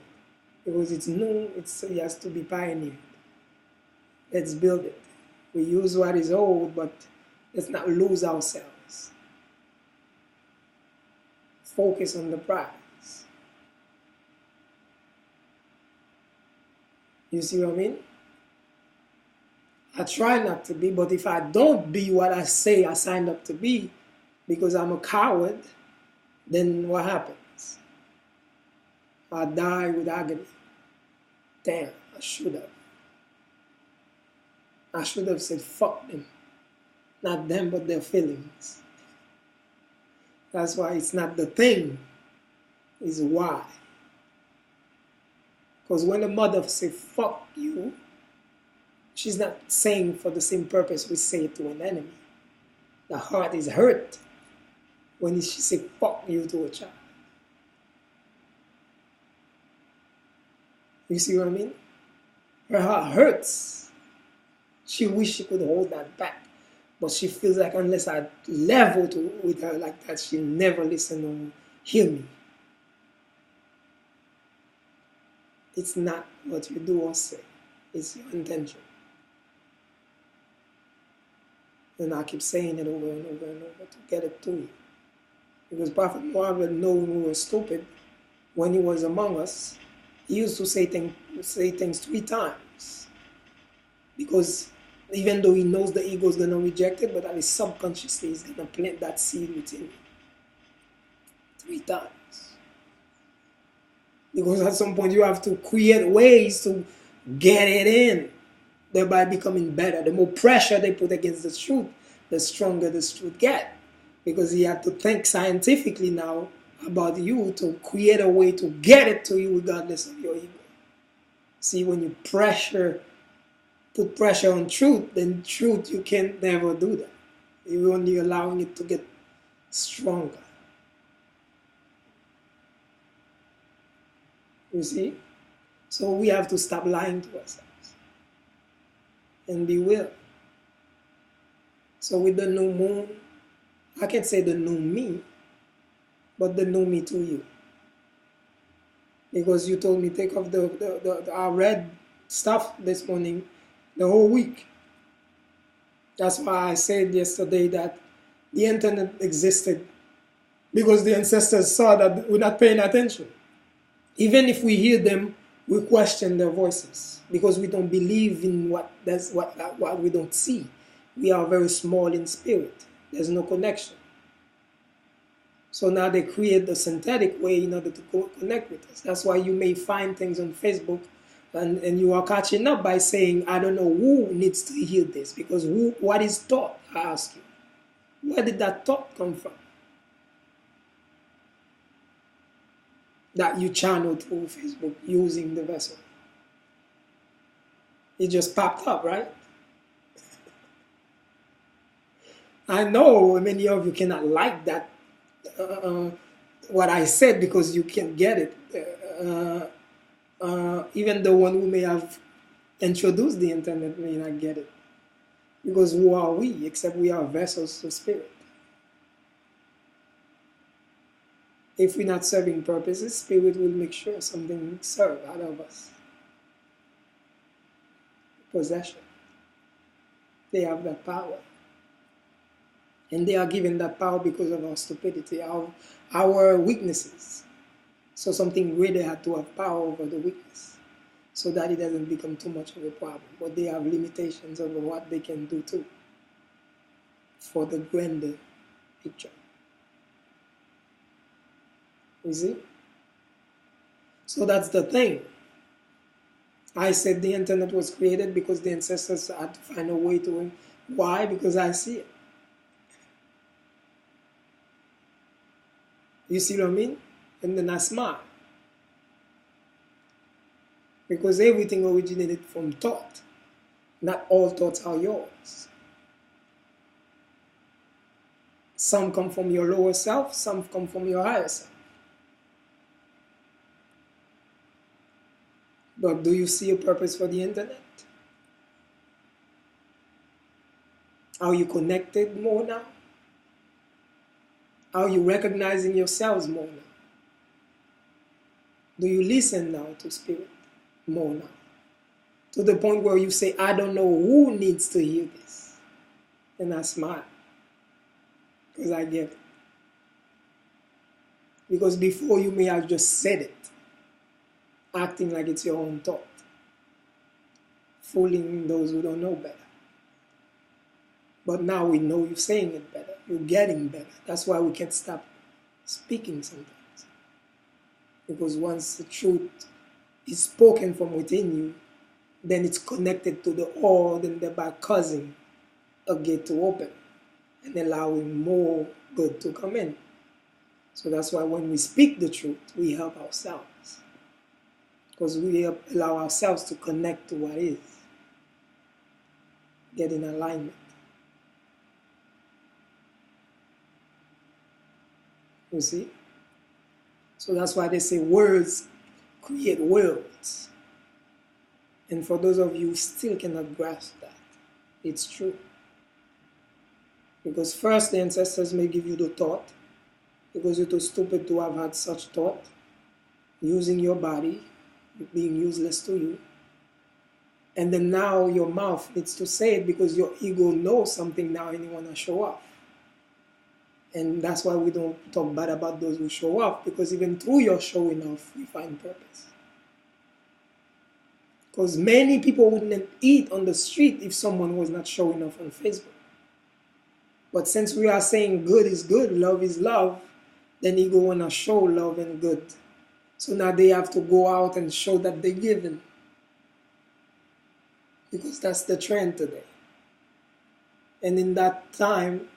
Because it's new, it has to be pioneered. Let's build it. We use what is old, but let's not lose ourselves. Focus on the prize. You see what I mean? I try not to be, but if I don't be what I say I signed up to be, because I'm a coward, then what happens? I die with agony. Damn, I should have. I should have said, fuck them. Not them, but their feelings. That's why it's not the thing, it's why. Because when a mother says, fuck you, she's not saying for the same purpose we say it to an enemy. The heart is hurt when she says, fuck you to a child. You see what I mean? Her heart hurts. She wishes she could hold that back. But she feels like unless I level with her like that, she'll never listen or hear me. It's not what you do or say. It's your intention. And I keep saying it over and over and over to get it to you. Because Prophet Muhammad, knowing we were stupid, when he was among us, he used to say things 3 times. Because even though he knows the ego is going to reject it, but at least subconsciously he's going to plant that seed within you. 3 times. Because at some point you have to create ways to get it in, thereby becoming better. The more pressure they put against the truth, the stronger the truth gets. Because you have to think scientifically now about you to create a way to get it to you regardless of your ego. See, when you put pressure on truth, then truth, you can never do that. You're only allowing it to get stronger. You see? So we have to stop lying to ourselves and be real. So with the new moon, I can't say the new me, but the new me to you. Because you told me take off I read stuff this morning the whole week. That's why I said yesterday that the internet existed because the ancestors saw that we're not paying attention. Even if we hear them, we question their voices because we don't believe in what we don't see. We are very small in spirit. There's no connection. So now they create the synthetic way in order to connect with us. That's why you may find things on Facebook and you are catching up by saying, I don't know who needs to hear this, because what is taught, I ask you. Where did that thought come from? That you channel through Facebook using the vessel. It just popped up, right? I know many of you cannot like that, what I said, because you can't get it. Even the one who may have introduced the internet may not get it. Because who are we except we are vessels to spirit? If we're not serving purposes, spirit will make sure something serves out of us. Possession. They have that power. And they are given that power because of our stupidity, our weaknesses. So something greater had to have power over the weakness, so that it doesn't become too much of a problem. But they have limitations over what they can do too, for the grander picture. You see? So that's the thing. I said the internet was created because the ancestors had to find a way to. Why? Because I see it. You see what I mean? And then I smile. Because everything originated from thought. Not all thoughts are yours. Some come from your lower self, some come from your higher self. But do you see a purpose for the internet? Are you connected more now? Are you recognizing yourselves more now? Do you listen now to spirit more now? To the point where you say, I don't know who needs to hear this. And I smile. Because I get it. Because before you may have just said it, acting like it's your own thought, fooling those who don't know better. But now we know you're saying it better. You're getting better. That's why we can't stop speaking sometimes. Because once the truth is spoken from within you, then it's connected to the all, and thereby causing a gate to open and allowing more good to come in. So that's why when we speak the truth, we help ourselves. Because we allow ourselves to connect to what is. Get in alignment. You see? So that's why they say words create worlds. And for those of you who still cannot grasp that, it's true. Because first the ancestors may give you the thought, because you're too stupid to have had such thought, using your body, being useless to you. And then now your mouth needs to say it because your ego knows something now and you want to show off. And that's why we don't talk bad about those who show off, because even through your showing off, we find purpose. Because many people wouldn't eat on the street if someone was not showing off on Facebook. But since we are saying good is good, love is love, then ego want to show love and good. So now they have to go out and show that they're giving. Because that's the trend today. And in that time,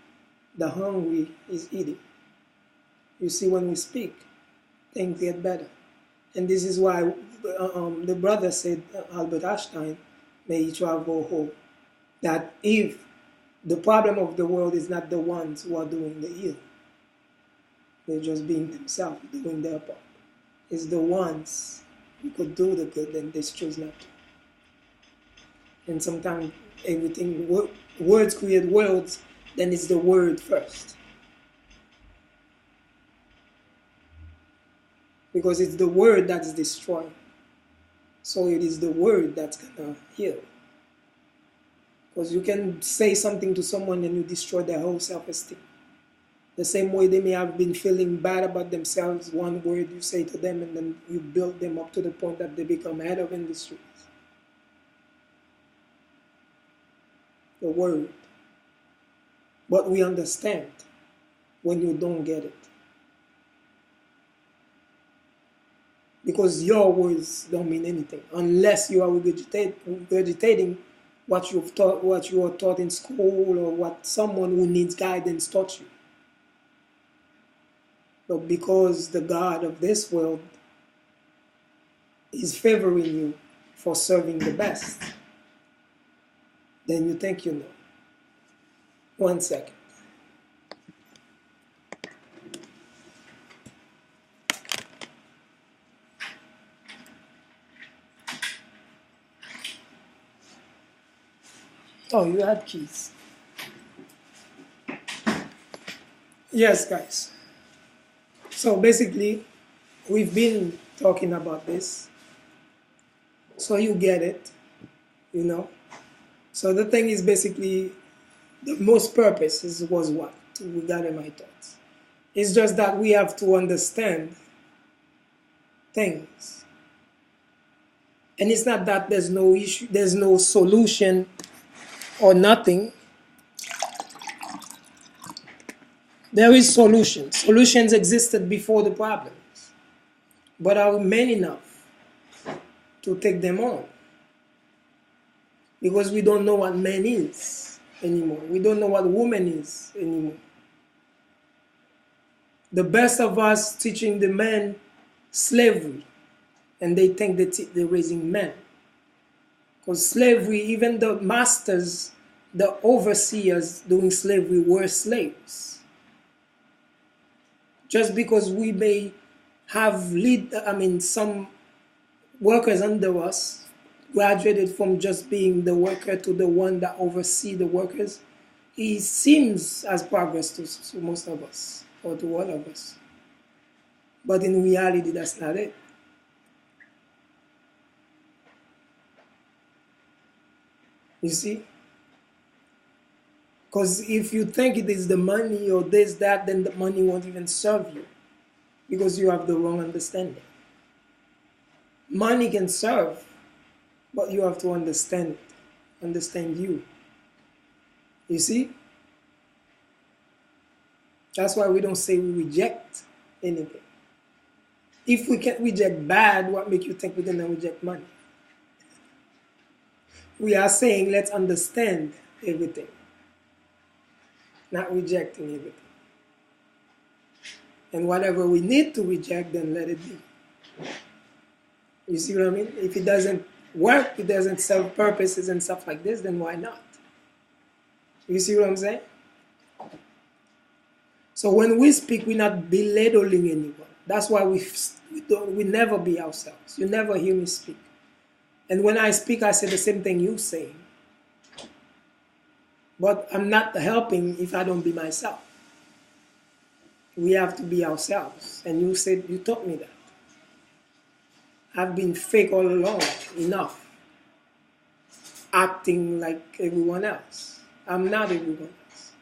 the hungry is eating. You see, when we speak, things get better. And this is why the brother said, Albert Einstein, may he travel home, that if the problem of the world is not the ones who are doing the ill, they're just being themselves, doing their part. It's the ones who could do the good and they choose not to. And sometimes everything, words create worlds, then it's the word first. Because it's the word that is destroying. So it is the word that's going to heal. Because you can say something to someone and you destroy their whole self-esteem. The same way they may have been feeling bad about themselves, one word you say to them and then you build them up to the point that they become head of industries. The word. But we understand when you don't get it. Because your words don't mean anything unless you are regurgitating what you've taught, what you were taught in school, or what someone who needs guidance taught you. But because the God of this world is favoring you for serving the best, then you think you know. 1 second. Oh, you had keys. Yes, guys. So basically, we've been talking about this. So you get it, you know. So the thing is basically, the most purpose was what? To gather my thoughts. It's just that we have to understand things. And it's not that there's no issue, there's no solution or nothing. There is solutions. Solutions existed before the problems. But are we men enough to take them on? Because we don't know what man is anymore. We don't know what woman is anymore. The best of us teaching the men slavery, and they think that they're raising men. Because slavery, even the masters, the overseers doing slavery were slaves. Just because we may have some workers under us graduated from just being the worker to the one that oversee the workers, it seems as progress to most of us, or to all of us. But in reality, that's not it. You see? Because if you think it is the money or this, that, then the money won't even serve you. Because you have the wrong understanding. Money can serve, but you have to understand it. Understand you. You see? That's why we don't say we reject anything. If we can't reject bad, what makes you think we're going to reject money? We are saying let's understand everything, not rejecting everything. And whatever we need to reject, then let it be. You see what I mean? If it doesn't work, it doesn't serve purposes and stuff like this, then why not? You see what I'm saying? So when we speak, we're not belittling anyone. That's why we never be ourselves. You never hear me speak. And when I speak, I say the same thing you say. But I'm not helping if I don't be myself. We have to be ourselves. And you taught me that. I've been fake all along, enough. Acting like everyone else. I'm not everyone else.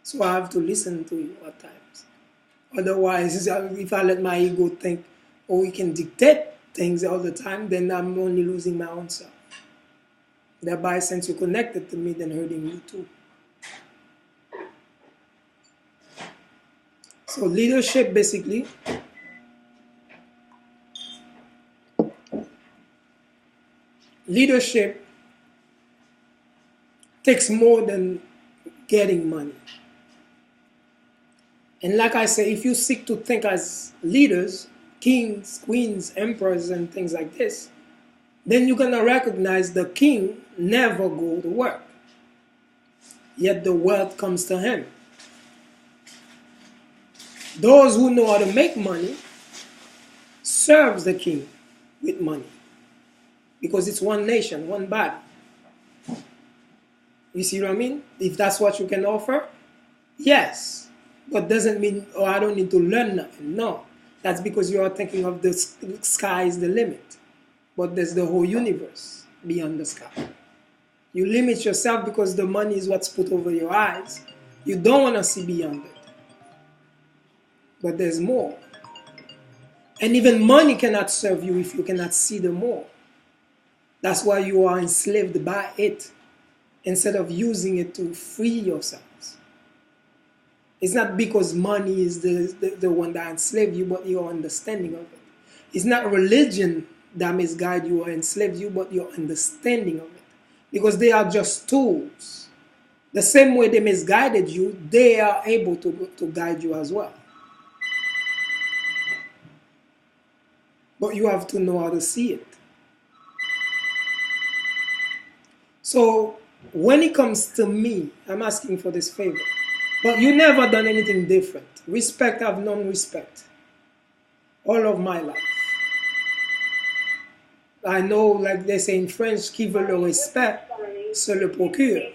So I have to listen to you at times. Otherwise, if I let my ego think, oh, we can dictate things all the time, then I'm only losing my own self. Thereby, since you're connected to me, then hurting you too. So leadership, basically, leadership takes more than getting money. And like I say, if you seek to think as leaders, kings, queens, emperors, and things like this, then you're going to recognize the king never go to work. Yet the wealth comes to him. Those who know how to make money serves the king with money. Because it's one nation, one body. You see what I mean? If that's what you can offer, yes. But doesn't mean, oh, I don't need to learn nothing. No. That's because you are thinking of the sky is the limit. But there's the whole universe beyond the sky. You limit yourself because the money is what's put over your eyes. You don't want to see beyond it. But there's more. And even money cannot serve you if you cannot see the more. That's why you are enslaved by it instead of using it to free yourselves. It's not because money is the one that enslaves you, but your understanding of it. It's not religion that misguide you or enslaves you, but your understanding of it. Because they are just tools. The same way they misguided you, they are able to guide you as well. But you have to know how to see it. So when it comes to me, I'm asking for this favor. But you never done anything different. Respect, I've known respect. All of my life. I know, like they say in French, qui veut le respect, se le procure.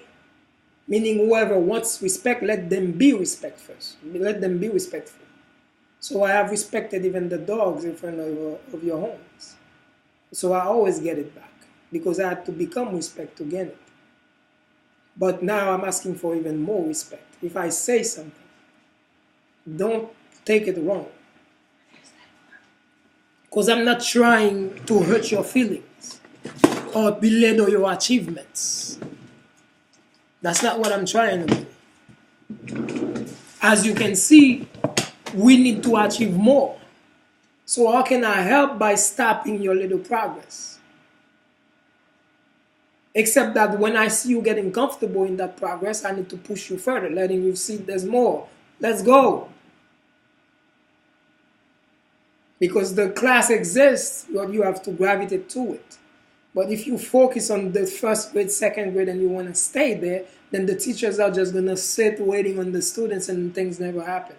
Meaning whoever wants respect, let them be respectful. Let them be respectful. So I have respected even the dogs in front of your homes. So I always get it back. Because I had to become respect to get it. But now I'm asking for even more respect. If I say something, don't take it wrong. Because I'm not trying to hurt your feelings or belittle your achievements. That's not what I'm trying to do. As you can see, we need to achieve more. So how can I help by stopping your little progress? Except that when I see you getting comfortable in that progress, I need to push you further, letting you see there's more. Let's go. Because the class exists, but you have to gravitate to it. But if you focus on the first grade, second grade, and you want to stay there, then the teachers are just going to sit waiting on the students and things never happen.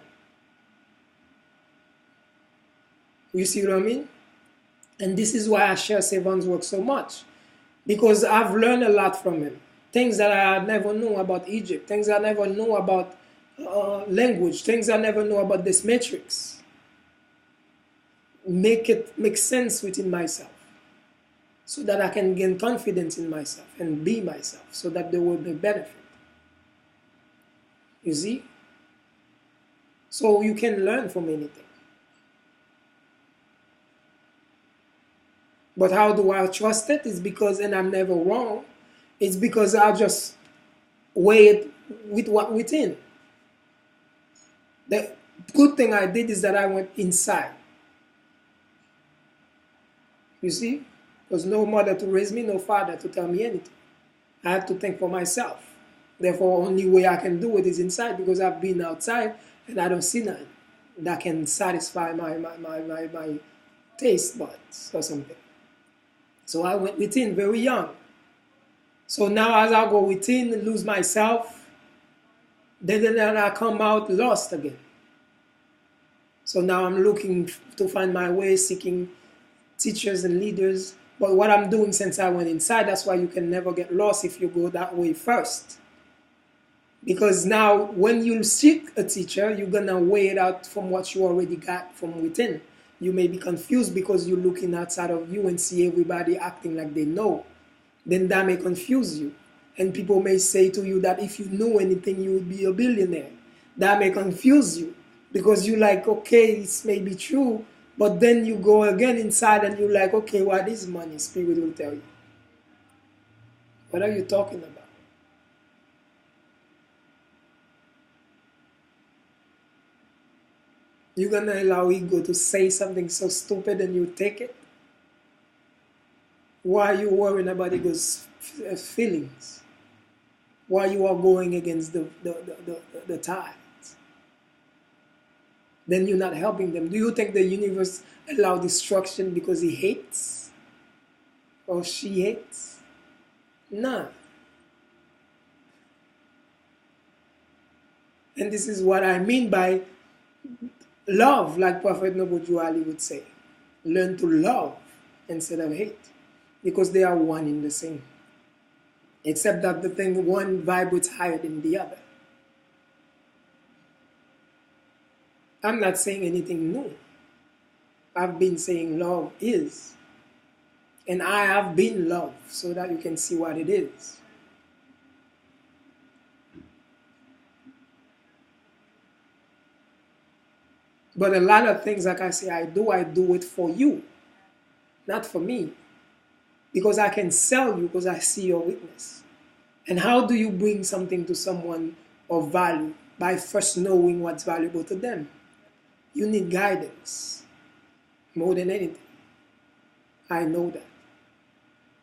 You see what I mean? And this is why I share Savon's work so much. Because I've learned a lot from him. Things that I never knew about Egypt, things I never knew about language, things I never knew about this matrix. Make sense within myself so that I can gain confidence in myself and be myself so that there will be benefit. You see? So you can learn from anything. But how do I trust it? It's because, and I'm never wrong, it's because I just weigh it with what within. The good thing I did is that I went inside. You see? There's no mother to raise me, no father to tell me anything. I have to think for myself. Therefore, only way I can do it is inside because I've been outside and I don't see nothing that can satisfy my taste buds or something. So I went within very young. So now as I go within and lose myself, then I come out lost again. So now I'm looking to find my way, seeking teachers and leaders. But what I'm doing since I went inside, that's why you can never get lost if you go that way first. Because now when you seek a teacher, you're going to weigh it out from what you already got from within. You may be confused because you're looking outside of you and see everybody acting like they know. Then that may confuse you. And people may say to you that if you knew anything, you would be a billionaire. That may confuse you because you're like, okay, this may be true. But then you go again inside and you're like, okay, what is money? Spirit will tell you. What are you talking about? You're going to allow ego to say something so stupid and you take it? Why are you worrying about ego's feelings? Why you are going against the tides? Then you're not helping them. Do you think the universe allows destruction because he hates? Or she hates? No. And this is what I mean by love, like Prophet Nobuju Ali would say. Learn to love instead of hate. Because they are one in the same. Except that the thing, one vibrates higher than the other. I'm not saying anything new. I've been saying love is. And I have been love so that you can see what it is. But a lot of things, like I say, I do it for you, not for me. Because I can sell you because I see your weakness. And how do you bring something to someone of value? By first knowing what's valuable to them. You need guidance more than anything. I know that.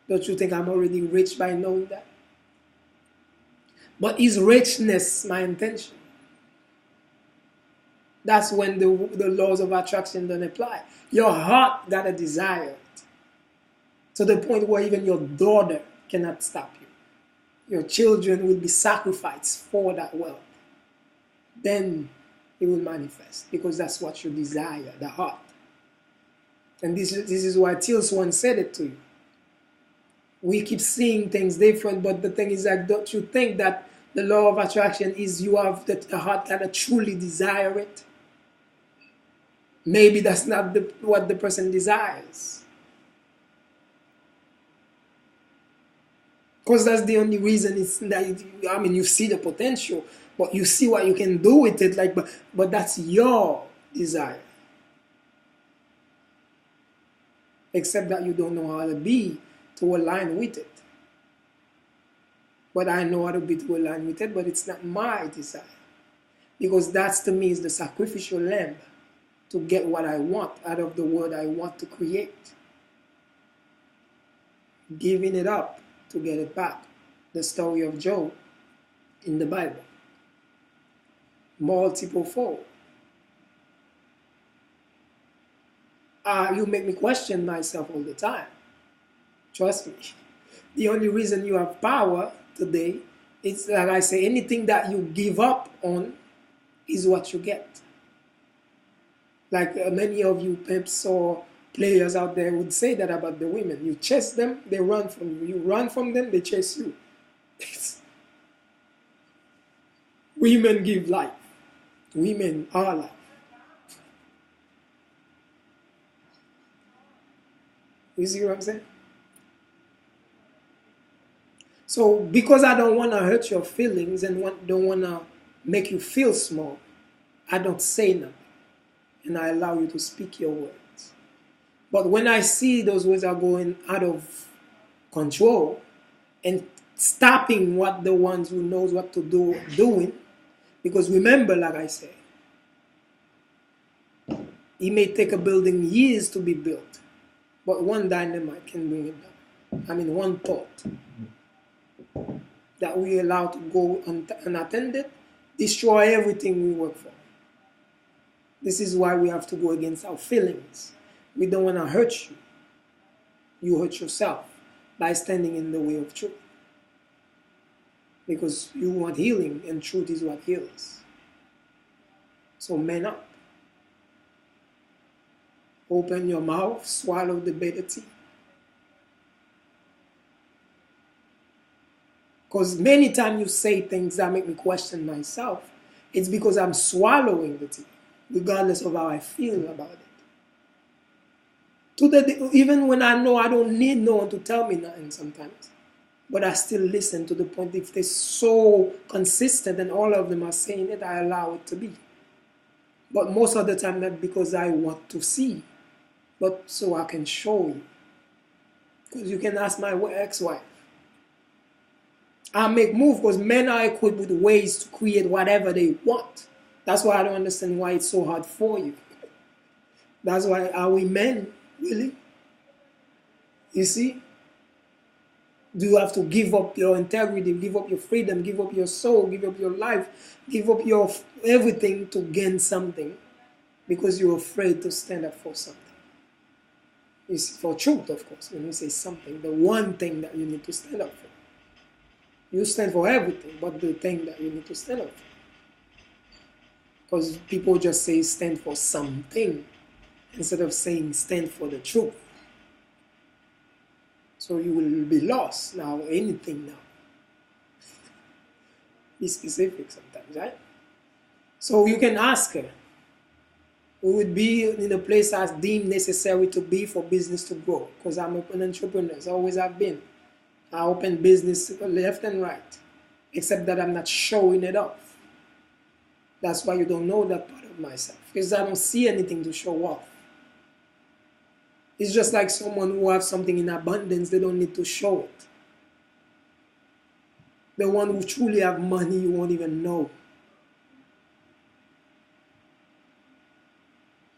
Don't you think I'm already rich by knowing that? But is richness my intention? That's when the laws of attraction don't apply. Your heart got a desire. To the point where even your daughter cannot stop you. Your children will be sacrificed for that wealth. Then it will manifest because that's what you desire, the heart. And this is why Tilswan said it to you. We keep seeing things different, but the thing is that don't you think that the law of attraction is you have the heart that truly desire it? Maybe that's not what the person desires. Because that's the only reason it's that I mean you see the potential, but you see what you can do with it. Like, but that's your desire. Except that you don't know how to be to align with it. But I know how to be to align with it, but it's not my desire. Because that's to me is the sacrificial lamb to get what I want out of the world I want to create. Giving it up to get it back. The story of Job in the Bible. Multiple fold. You make me question myself all the time. Trust me. The only reason you have power today is, like I say, anything that you give up on is what you get. Like many of you pimps or players out there would say that about the women. You chase them, they run from you. You run from them, they chase you. Women give life. Women are life. You see what I'm saying? So because I don't want to hurt your feelings and don't want to make you feel small, I don't say nothing. And I allow you to speak your words. But when I see those words are going out of control and stopping what the ones who knows what to do are doing, because remember, like I said, it may take a building years to be built, but one dynamite can bring it down. I mean, one thought that we allow to go unattended, destroy everything we work for. This is why we have to go against our feelings. We don't want to hurt you. You hurt yourself by standing in the way of truth. Because you want healing, and truth is what heals. So man up. Open your mouth, swallow the bitter tea. Because many times you say things that make me question myself, it's because I'm swallowing the tea, regardless of how I feel about it. Even when I know I don't need no one to tell me nothing sometimes, but I still listen to the point if they're so consistent and all of them are saying it, I allow it to be. But most of the time, not because I want to see, but so I can show you. Because you can ask my ex-wife. I make moves because men are equipped with ways to create whatever they want. That's why I don't understand why it's so hard for you. That's why, are we men, really? You see? Do you have to give up your integrity, give up your freedom, give up your soul, give up your life, give up your everything to gain something because you're afraid to stand up for something? It's for truth, of course, when you say something, the one thing that you need to stand up for. You stand for everything, but the thing that you need to stand up for. Because people just say stand for something instead of saying stand for the truth. So you will be lost now, anything now. Be specific sometimes, right? So you can ask her. We would be in the place as deemed necessary to be for business to grow. Because I'm an entrepreneur, I always have been. I open business left and right. Except that I'm not showing it off. That's why you don't know that part of myself. Because I don't see anything to show off. It's just like someone who has something in abundance, they don't need to show it. The one who truly have money, you won't even know.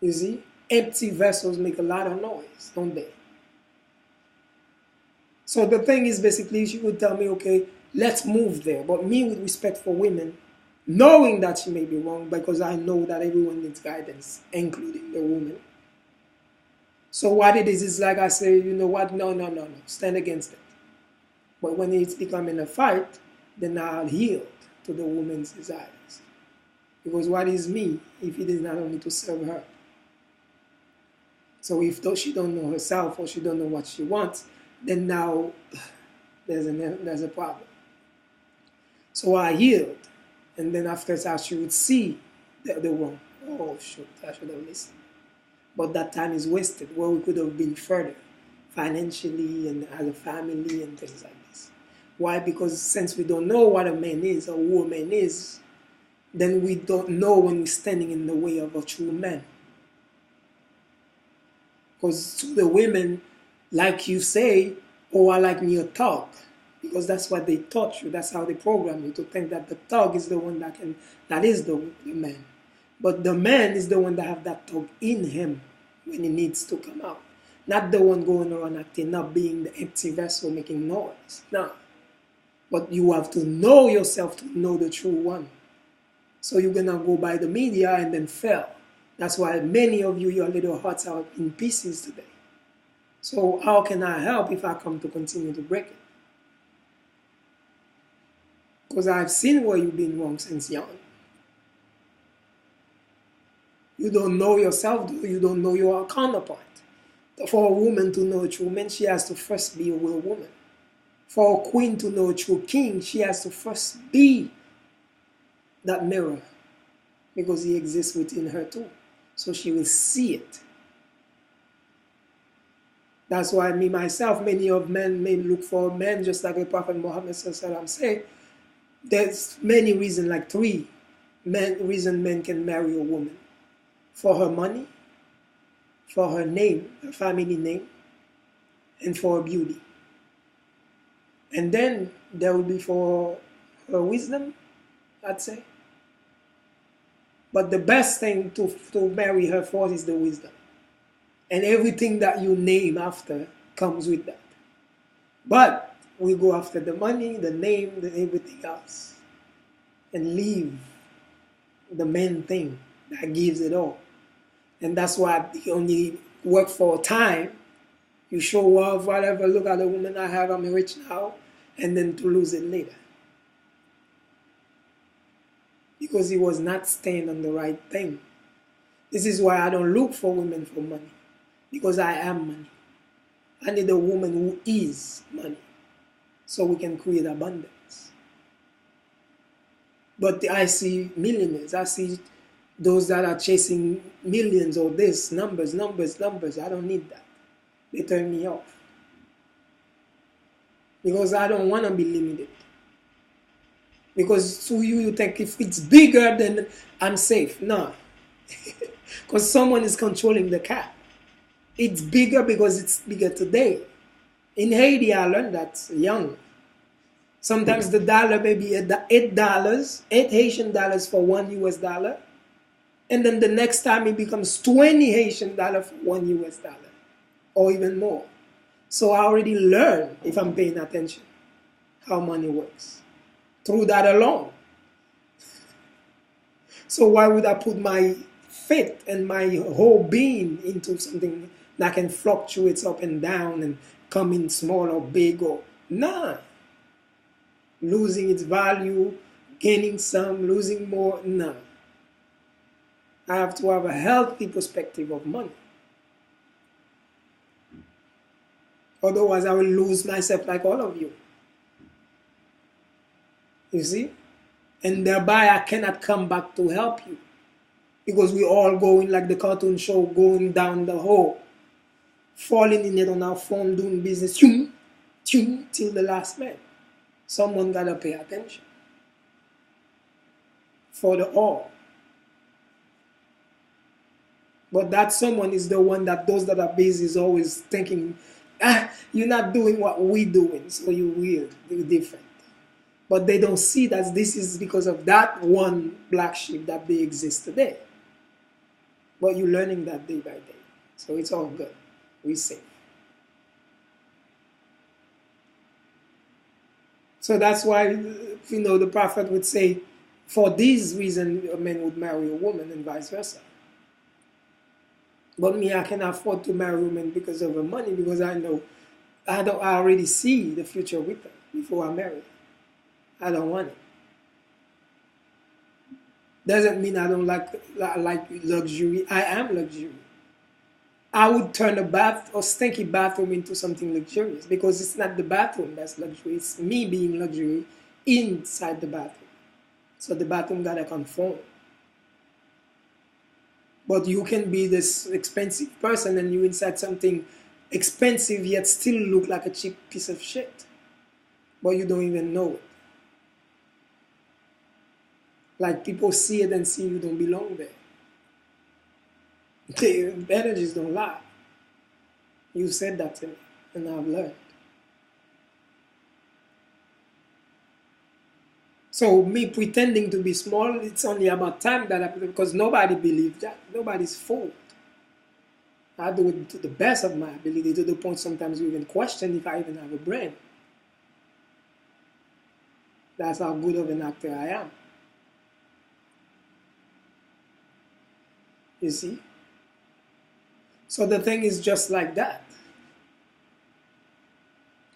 You see? Empty vessels make a lot of noise, don't they? So the thing is basically, she would tell me, okay, let's move there. But me, with respect for women, knowing that she may be wrong, because I know that everyone needs guidance, including the woman. So what it is like I say, you know what, no, stand against it. But when it's becoming a fight, then I'll yield to the woman's desires. Because what is me if it is not only to serve her? So if she don't know herself or she don't know what she wants, then now there's a problem. So I yield. And then after that, she would see the wrong. Oh, shoot, I should have listened. But that time is wasted where we could have been further financially and as a family and things like this. Why? Because since we don't know what a man is or who a man is, then we don't know when we're standing in the way of a true man. Because to the women, like you say, oh, I like me a thug. Because that's what they taught you. That's how they program you to think that the thug is the one that is the man. But the man is the one that have that thug in him when he needs to come out. Not the one going around acting up, being the empty vessel making noise. No. But you have to know yourself to know the true one. So you're going to go by the media and then fail. That's why many of you, your little hearts are in pieces today. So how can I help if I come to continue to break it? Because I've seen where you've been wrong since young. You don't know yourself, you don't know your counterpart. For a woman to know a true man, she has to first be a real woman. For a queen to know a true king, she has to first be that mirror. Because he exists within her too. So she will see it. That's why me, myself, many of men may look for men, just like the Prophet Muhammad said. There's many reasons, like 3 reasons men can marry a woman. For her money, for her name, her family name, and for her beauty. And then there will be for her wisdom, I'd say. But the best thing to marry her for is the wisdom. And everything that you name after comes with that. But we go after the money, the name, the everything else. And leave the main thing that gives it all. And that's why you only work for a time. You show off, whatever, look at the woman I have, I'm rich now. And then to lose it later. Because he was not staying on the right thing. This is why I don't look for women for money. Because I am money. I need a woman who is money. So we can create abundance. But I see millionaires. I see those that are chasing millions or this, numbers. I don't need that. They turn me off. Because I don't want to be limited. Because to you think if it's bigger, then I'm safe. No. Because someone is controlling the cap. It's bigger because it's bigger today. In Haiti, I learned that young. Sometimes the dollar may be $8, 8 Haitian dollars for $1 US. And then the next time it becomes 20 Haitian dollars for $1 US. Or even more. So I already learned, if I'm paying attention, how money works. Through that alone. So why would I put my faith and my whole being into something that can fluctuate up and down and come in small or big or nah. Losing its value, gaining some, losing more, nah. I have to have a healthy perspective of money. Otherwise I will lose myself like all of you. You see? And thereby I cannot come back to help you. Because we all going like the cartoon show, going down the hole. Falling in it on our phone, doing business, till the last man. Someone gotta pay attention. For the all. But that someone is the one that those that are busy is always thinking, you're not doing what we're doing, so you're weird, you're different. But they don't see that this is because of that one black sheep that they exist today. But you're learning that day by day. So it's all good. We're safe. So that's why, the Prophet would say, for these reasons, a man would marry a woman and vice versa. But me, I can afford to marry a woman because of her money, because I know I already see the future with her before I marry her. I don't want it. Doesn't mean I don't like luxury. I am luxury. I would turn a stinky bathroom into something luxurious because it's not the bathroom that's luxury. It's me being luxury inside the bathroom. So the bathroom gotta conform. But you can be this expensive person and you inside something expensive yet still look like a cheap piece of shit. but you don't even know it. Like people see it and see you don't belong there. The energies don't lie. You said that to me, and I've learned. So me pretending to be small, it's only about time that because nobody believes that. Nobody's fooled. I do it to the best of my ability, to the point sometimes you even question if I even have a brain. That's how good of an actor I am. You see? So the thing is just like that.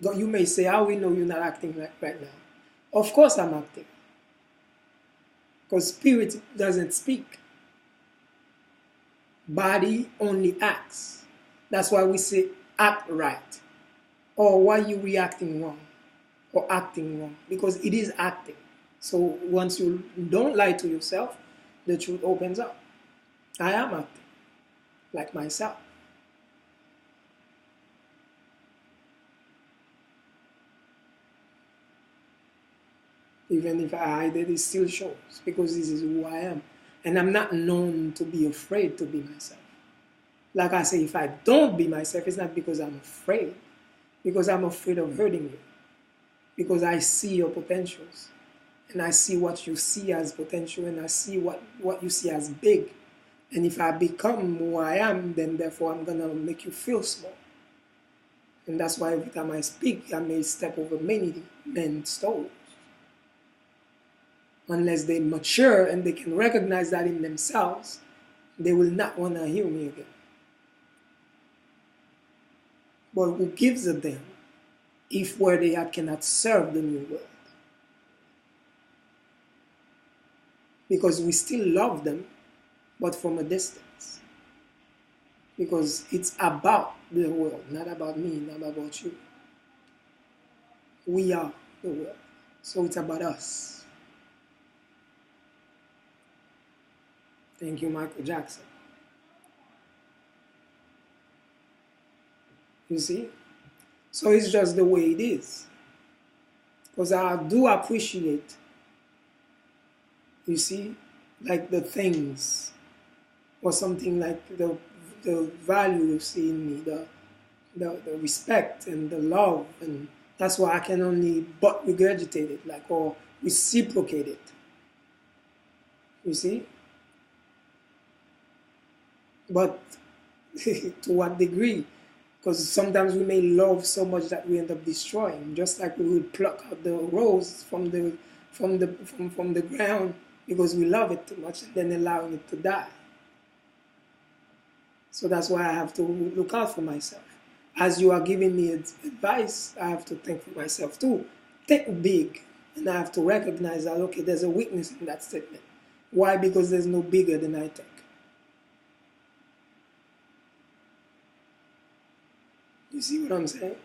You may say, how we know you're not acting right now? Of course I'm acting. Because spirit doesn't speak. Body only acts. That's why we say act right. Or why you reacting wrong? Or acting wrong? Because it is acting. So once you don't lie to yourself, the truth opens up. I am acting like myself. Even if I hide it, it still shows because this is who I am. And I'm not known to be afraid to be myself. Like I say, if I don't be myself, it's not because I'm afraid. Because I'm afraid of hurting you. Because I see your potentials. And I see what you see as potential. And I see what you see as big. And if I become who I am, then therefore I'm going to make you feel small. And that's why every time I speak, I may step over many men's toes. Unless they mature and they can recognize that in themselves, they will not want to hear me again. But who gives a damn if where they are cannot serve the new world? Because we still love them, but from a distance. Because it's about the world, not about me, not about you. We are the world. So it's about us. Thank you, Michael Jackson. You see? So it's just the way it is. Because I do appreciate, you see, like the things or something like the value you see in me, the respect and the love. And that's why I can only but regurgitate it, like, or reciprocate it. You see? But to what degree? Because sometimes we may love so much that we end up destroying, just like we would pluck out the rose from the ground because we love it too much and then allowing it to die. So that's why I have to look out for myself. As you are giving me advice, I have to think for myself too. Think big, and I have to recognize that, okay, there's a weakness in that statement. Why? Because there's no bigger than I think. You see what I'm saying?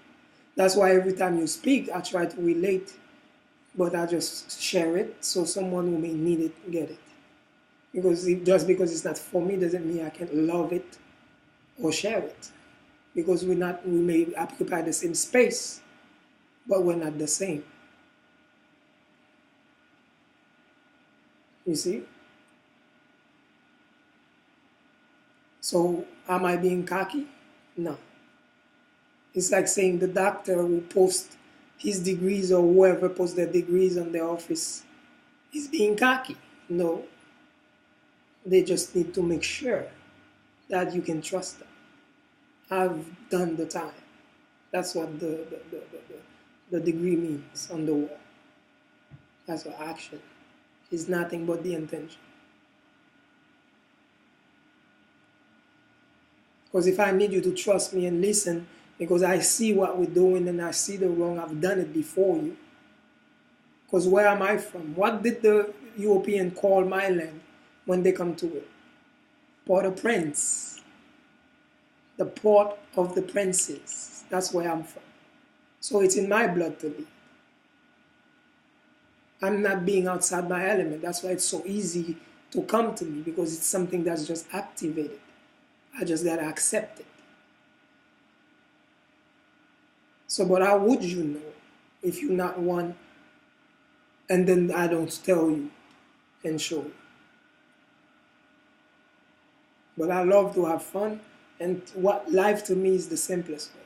That's why every time you speak, I try to relate, but I just share it so someone who may need it get it. Because just because it's not for me doesn't mean I can love it or share it. Because we may occupy the same space, but we're not the same. You see? So am I being cocky? No. It's like saying the doctor who posts his degrees or whoever posts their degrees on their office is being cocky. No. They just need to make sure that you can trust them. I've done the time. That's what the degree means on the wall. That's what action is, nothing but the intention. Because if I need you to trust me and listen, because I see what we're doing and I see the wrong, I've done it before you. Because where am I from? What did the European call my land when they come to it? Port-au-Prince. The port of the princes. That's where I'm from. So it's in my blood to be. I'm not being outside my element. That's why it's so easy to come to me, because it's something that's just activated. I just gotta accept it. So, but how would you know if you're not one, and then I don't tell you and show you. But I love to have fun, and what life to me is the simplest way.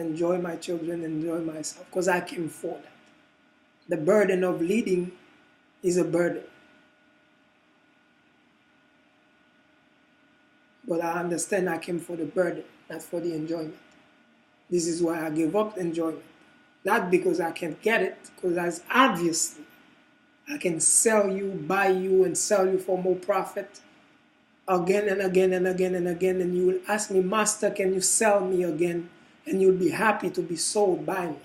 Enjoy my children, enjoy myself, because I came for that. The burden of leading is a burden. But I understand I came for the burden, not for the enjoyment. This is why I gave up enjoyment. Not because I can't get it, because as obviously I can sell you, buy you, and sell you for more profit again and again and again and again, and you will ask me, Master, can you sell me again? And you'll be happy to be sold by me.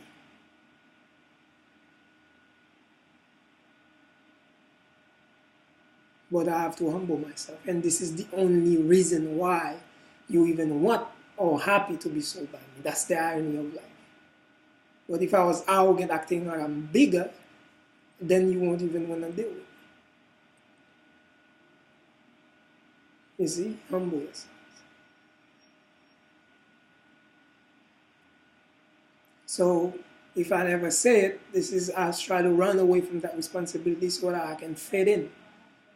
But I have to humble myself, and this is the only reason why you even want or happy to be sold by me. That's the irony of life. But if I was arrogant, acting like I'm bigger, then you won't even want to deal with it. You see, humble yourself. So if I never say it, this is us try to run away from that responsibility so that I can fit in.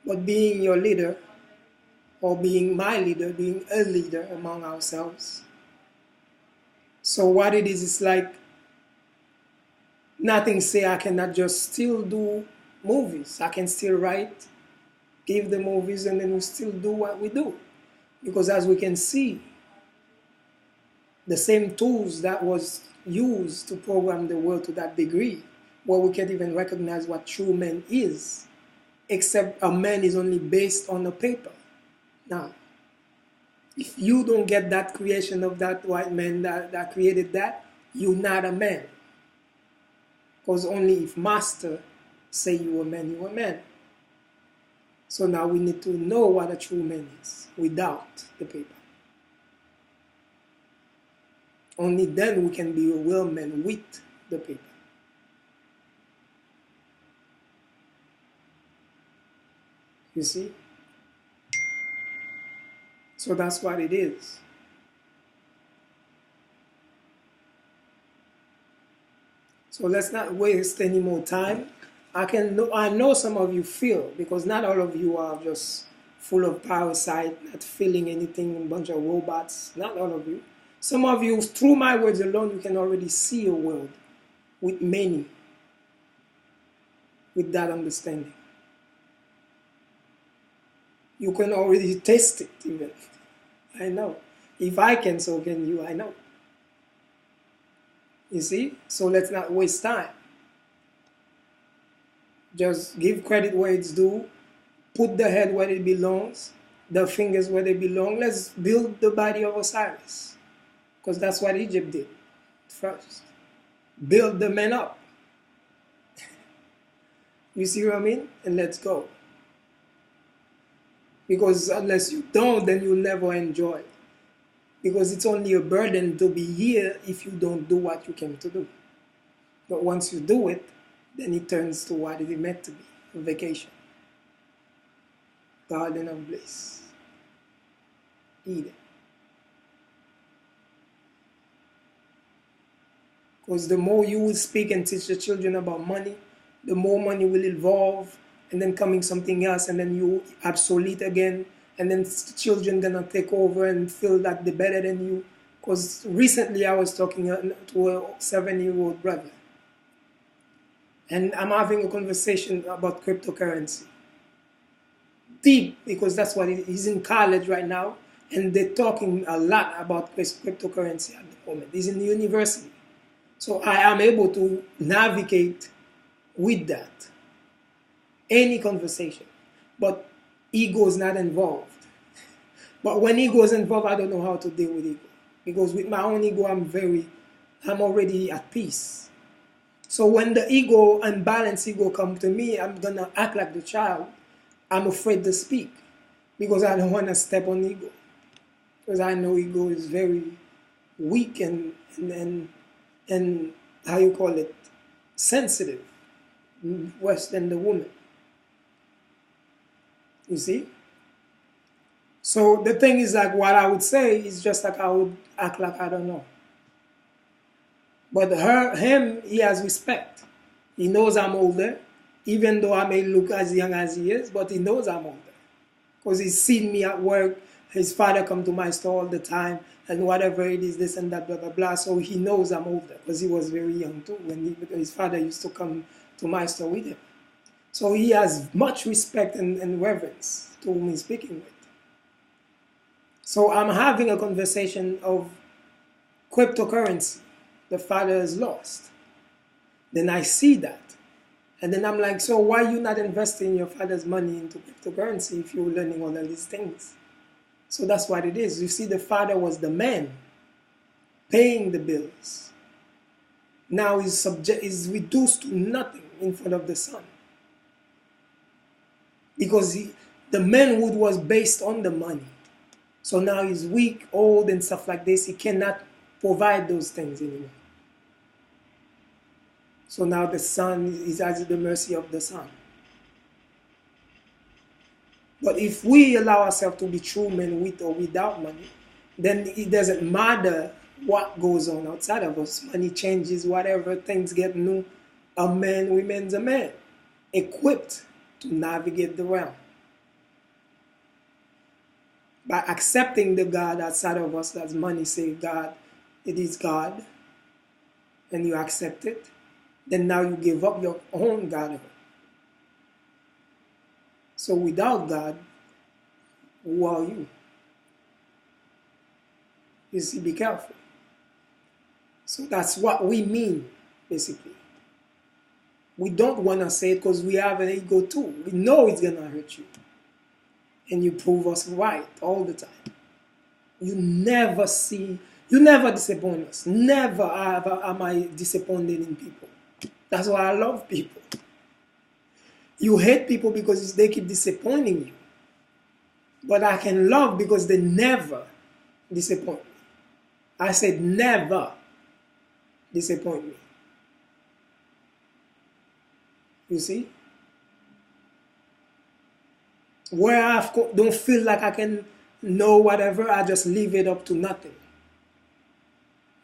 But being your leader, or being my leader, being a leader among ourselves. So what it is like nothing say I cannot just still do movies. I can still write, give the movies, and then we still do what we do. Because as we can see, the same tools that was used to program the world to that degree, where we can't even recognize what true man is, except a man is only based on the paper. Now, if you don't get that creation of that white man that created that, you're not a man. Because only if master say you're a man, you're a man. So now we need to know what a true man is without the paper. Only then we can be a real man with the paper. You see? So that's what it is. So let's not waste any more time. I know some of you feel, because not all of you are just full of parasite, not feeling anything, a bunch of robots. Not all of you. Some of you, through my words alone, you can already see a world with many, with that understanding. You can already taste it even. I know. If I can, so can you, I know. You see? So let's not waste time. Just give credit where it's due. Put the head where it belongs. The fingers where they belong. Let's build the body of Osiris. Because that's what Egypt did first. Build the men up. You see what I mean? And let's go. Because unless you don't, then you'll never enjoy. Because it's only a burden to be here if you don't do what you came to do. But once you do it, then it turns to what it is meant to be, a vacation. Garden of bliss. Eden. Because the more you will speak and teach the children about money, the more money will evolve, and then coming something else, and then you obsolete again, and then children gonna take over and feel that they're better than you. Because recently I was talking to a 7-year-old brother, and I'm having a conversation about cryptocurrency. Deep, because that's what he's in college right now, and they're talking a lot about cryptocurrency at the moment. He's in the university. So I am able to navigate with that. Any conversation. But ego is not involved. But when ego is involved, I don't know how to deal with ego. Because with my own ego, I'm already at peace. So when the ego, unbalanced ego come to me, I'm gonna act like the child. I'm afraid to speak. Because I don't want to step on ego. Because I know ego is very weak and how you call it, sensitive, worse than the woman. You see? So the thing is, like, what I would say is just like I would act like I don't know. But him, he has respect. He knows I'm older, even though I may look as young as he is, but he knows I'm older. Because he's seen me at work. His father come to my store all the time, and whatever it is, this and that, blah, blah, blah. So he knows I'm older, because he was very young too, when his father used to come to my store with him. So he has much respect and reverence to whom he's speaking with. So I'm having a conversation of cryptocurrency. The father is lost. Then I see that. And then I'm like, so why are you not investing your father's money into cryptocurrency if you're learning all of these things? So that's what it is. You see, the father was the man paying the bills. Now he's reduced to nothing in front of the son. Because the manhood was based on the money. So now he's weak, old, and stuff like this. He cannot provide those things anymore. So now the son is at the mercy of the son. But if we allow ourselves to be true men with or without money, then it doesn't matter what goes on outside of us. Money changes, whatever, things get new. A man remains a man, equipped to navigate the realm. By accepting the God outside of us, as money say, God, it is God, and you accept it, then now you give up your own godhood. So without God, who are you? You see, be careful. So that's what we mean, basically. We don't want to say it because we have an ego too. We know it's going to hurt you. And you prove us right all the time. You never disappoint us. Never am I disappointed in people. That's why I love people. You hate people because they keep disappointing you. But I can love because they never disappoint me. I said never disappoint me. You see? Where I don't feel like I can know whatever, I just leave it up to nothing.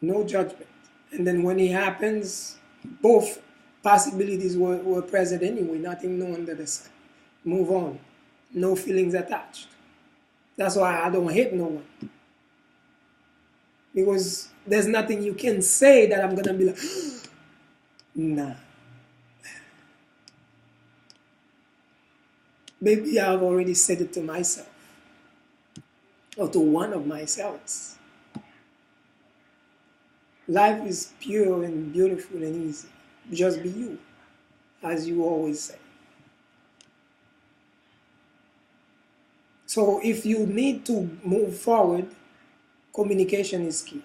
No judgment. And then when it happens, both possibilities were present anyway, nothing new under the sun. Move on. No feelings attached. That's why I don't hate no one. Because there's nothing you can say that I'm going to be like, nah. Maybe I've already said it to myself. Or to one of myselves. Life is pure and beautiful and easy. Just be you, as you always say. So if you need to move forward, communication is key.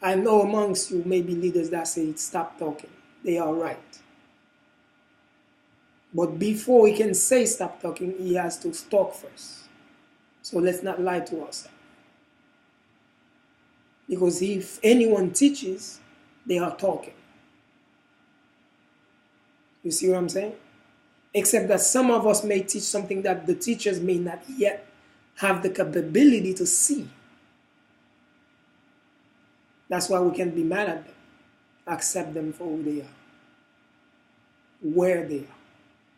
I know amongst you maybe leaders that say stop talking. They are right. But before he can say stop talking, he has to talk first. So let's not lie to ourselves. Because if anyone teaches, they are talking. You see what I'm saying? Except that some of us may teach something that the teachers may not yet have the capability to see. That's why we can't be mad at them. Accept them for who they are. Where they are.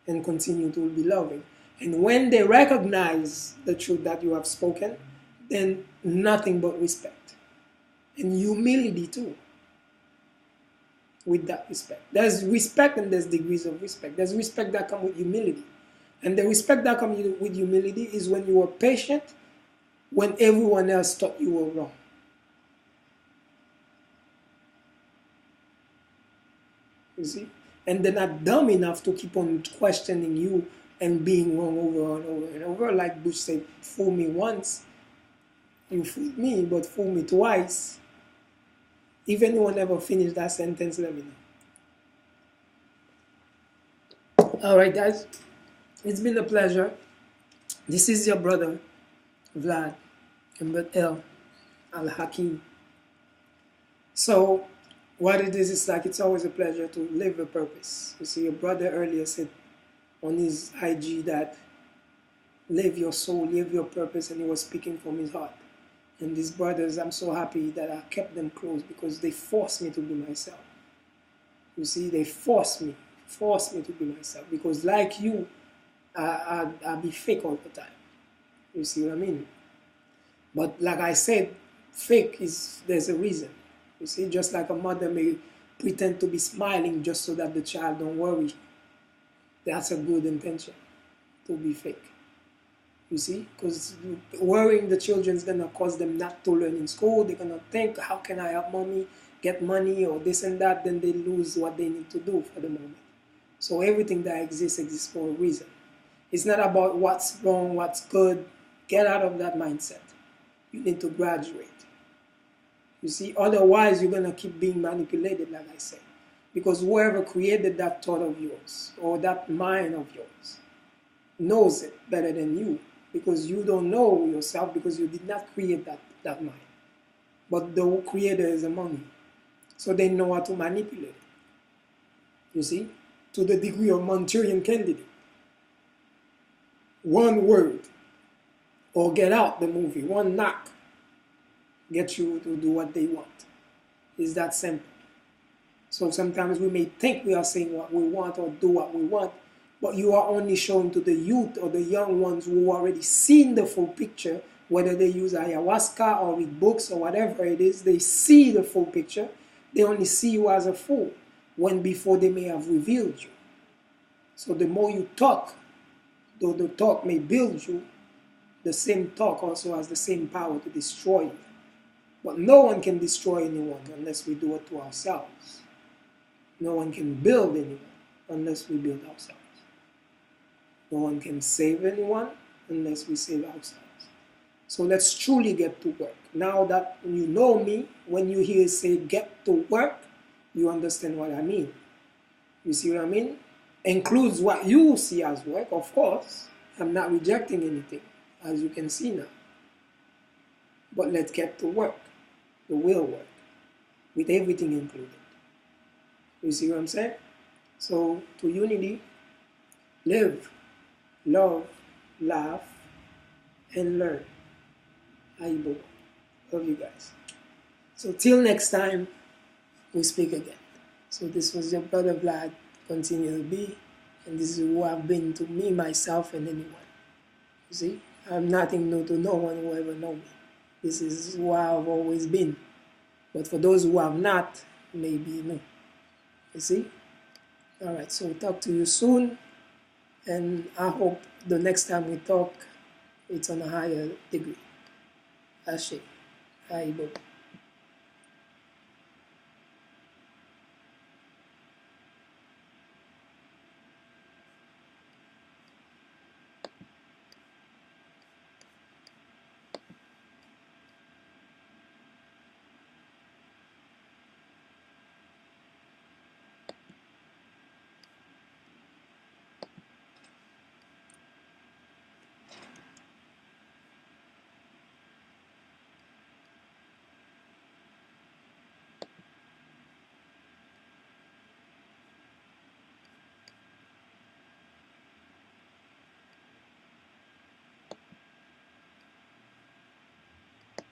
And continue to be loving. And when they recognize the truth that you have spoken, then nothing but respect. And humility too. With that respect. There's respect and there's degrees of respect. There's respect that comes with humility. And the respect that comes with humility is when you are patient when everyone else thought you were wrong. You see? And they're not dumb enough to keep on questioning you and being wrong over and over and over. Like Bush said, fool me once, you fooled me, but fool me twice. If anyone ever finished that sentence, let me know. All right, guys. It's been a pleasure. This is your brother, Vlad El Al-Hakim. So, what it is like it's always a pleasure to live a purpose. You see, your brother earlier said on his IG that live your soul, live your purpose, and he was speaking from his heart. And these brothers, I'm so happy that I kept them close because they forced me to be myself. You see, they forced me to be myself. Because like you, I be fake all the time. You see what I mean? But like I said, fake is, there's a reason. You see, just like a mother may pretend to be smiling just so that the child don't worry. That's a good intention, to be fake. You see, because worrying the children is gonna cause them not to learn in school. They're gonna think, how can I help mommy get money or this and that? Then they lose what they need to do for the moment. So everything that exists for a reason. It's not about what's wrong, what's good. Get out of that mindset. You need to graduate. You see, otherwise you're gonna keep being manipulated, like I said. Because whoever created that thought of yours or that mind of yours knows it better than you, because you don't know yourself because you did not create that mind. But the creator is among you. So they know how to manipulate it. You see? To the degree of Manchurian candidate. One word, or Get Out, the movie, one knock, get you to do what they want. It's that simple. So sometimes we may think we are saying what we want or do what we want, but you are only showing to the youth or the young ones who already seen the full picture, whether they use ayahuasca or read books or whatever it is, they see the full picture. They only see you as a fool, when before they may have revealed you. So the more you talk, though the talk may build you, the same talk also has the same power to destroy you. But no one can destroy anyone unless we do it to ourselves. No one can build anyone unless we build ourselves. No one can save anyone unless we save ourselves. So let's truly get to work. Now that you know me, when you hear say get to work, you understand what I mean. You see what I mean? Includes what you see as work, of course. I'm not rejecting anything, as you can see now. But let's get to work, the real work, with everything included. You see what I'm saying? So, to unity, live, love, laugh, and learn. Aibo. Love you guys. So, till next time, we speak again. So, this was your brother Vlad, continue to be, and this is who I've been to me, myself, and anyone. You see? I'm nothing new to no one who ever know me. This is who I've always been. But for those who have not, maybe no. You see? Alright, so talk to you soon. And I hope the next time we talk, it's on a higher degree. Ashe. Aibo.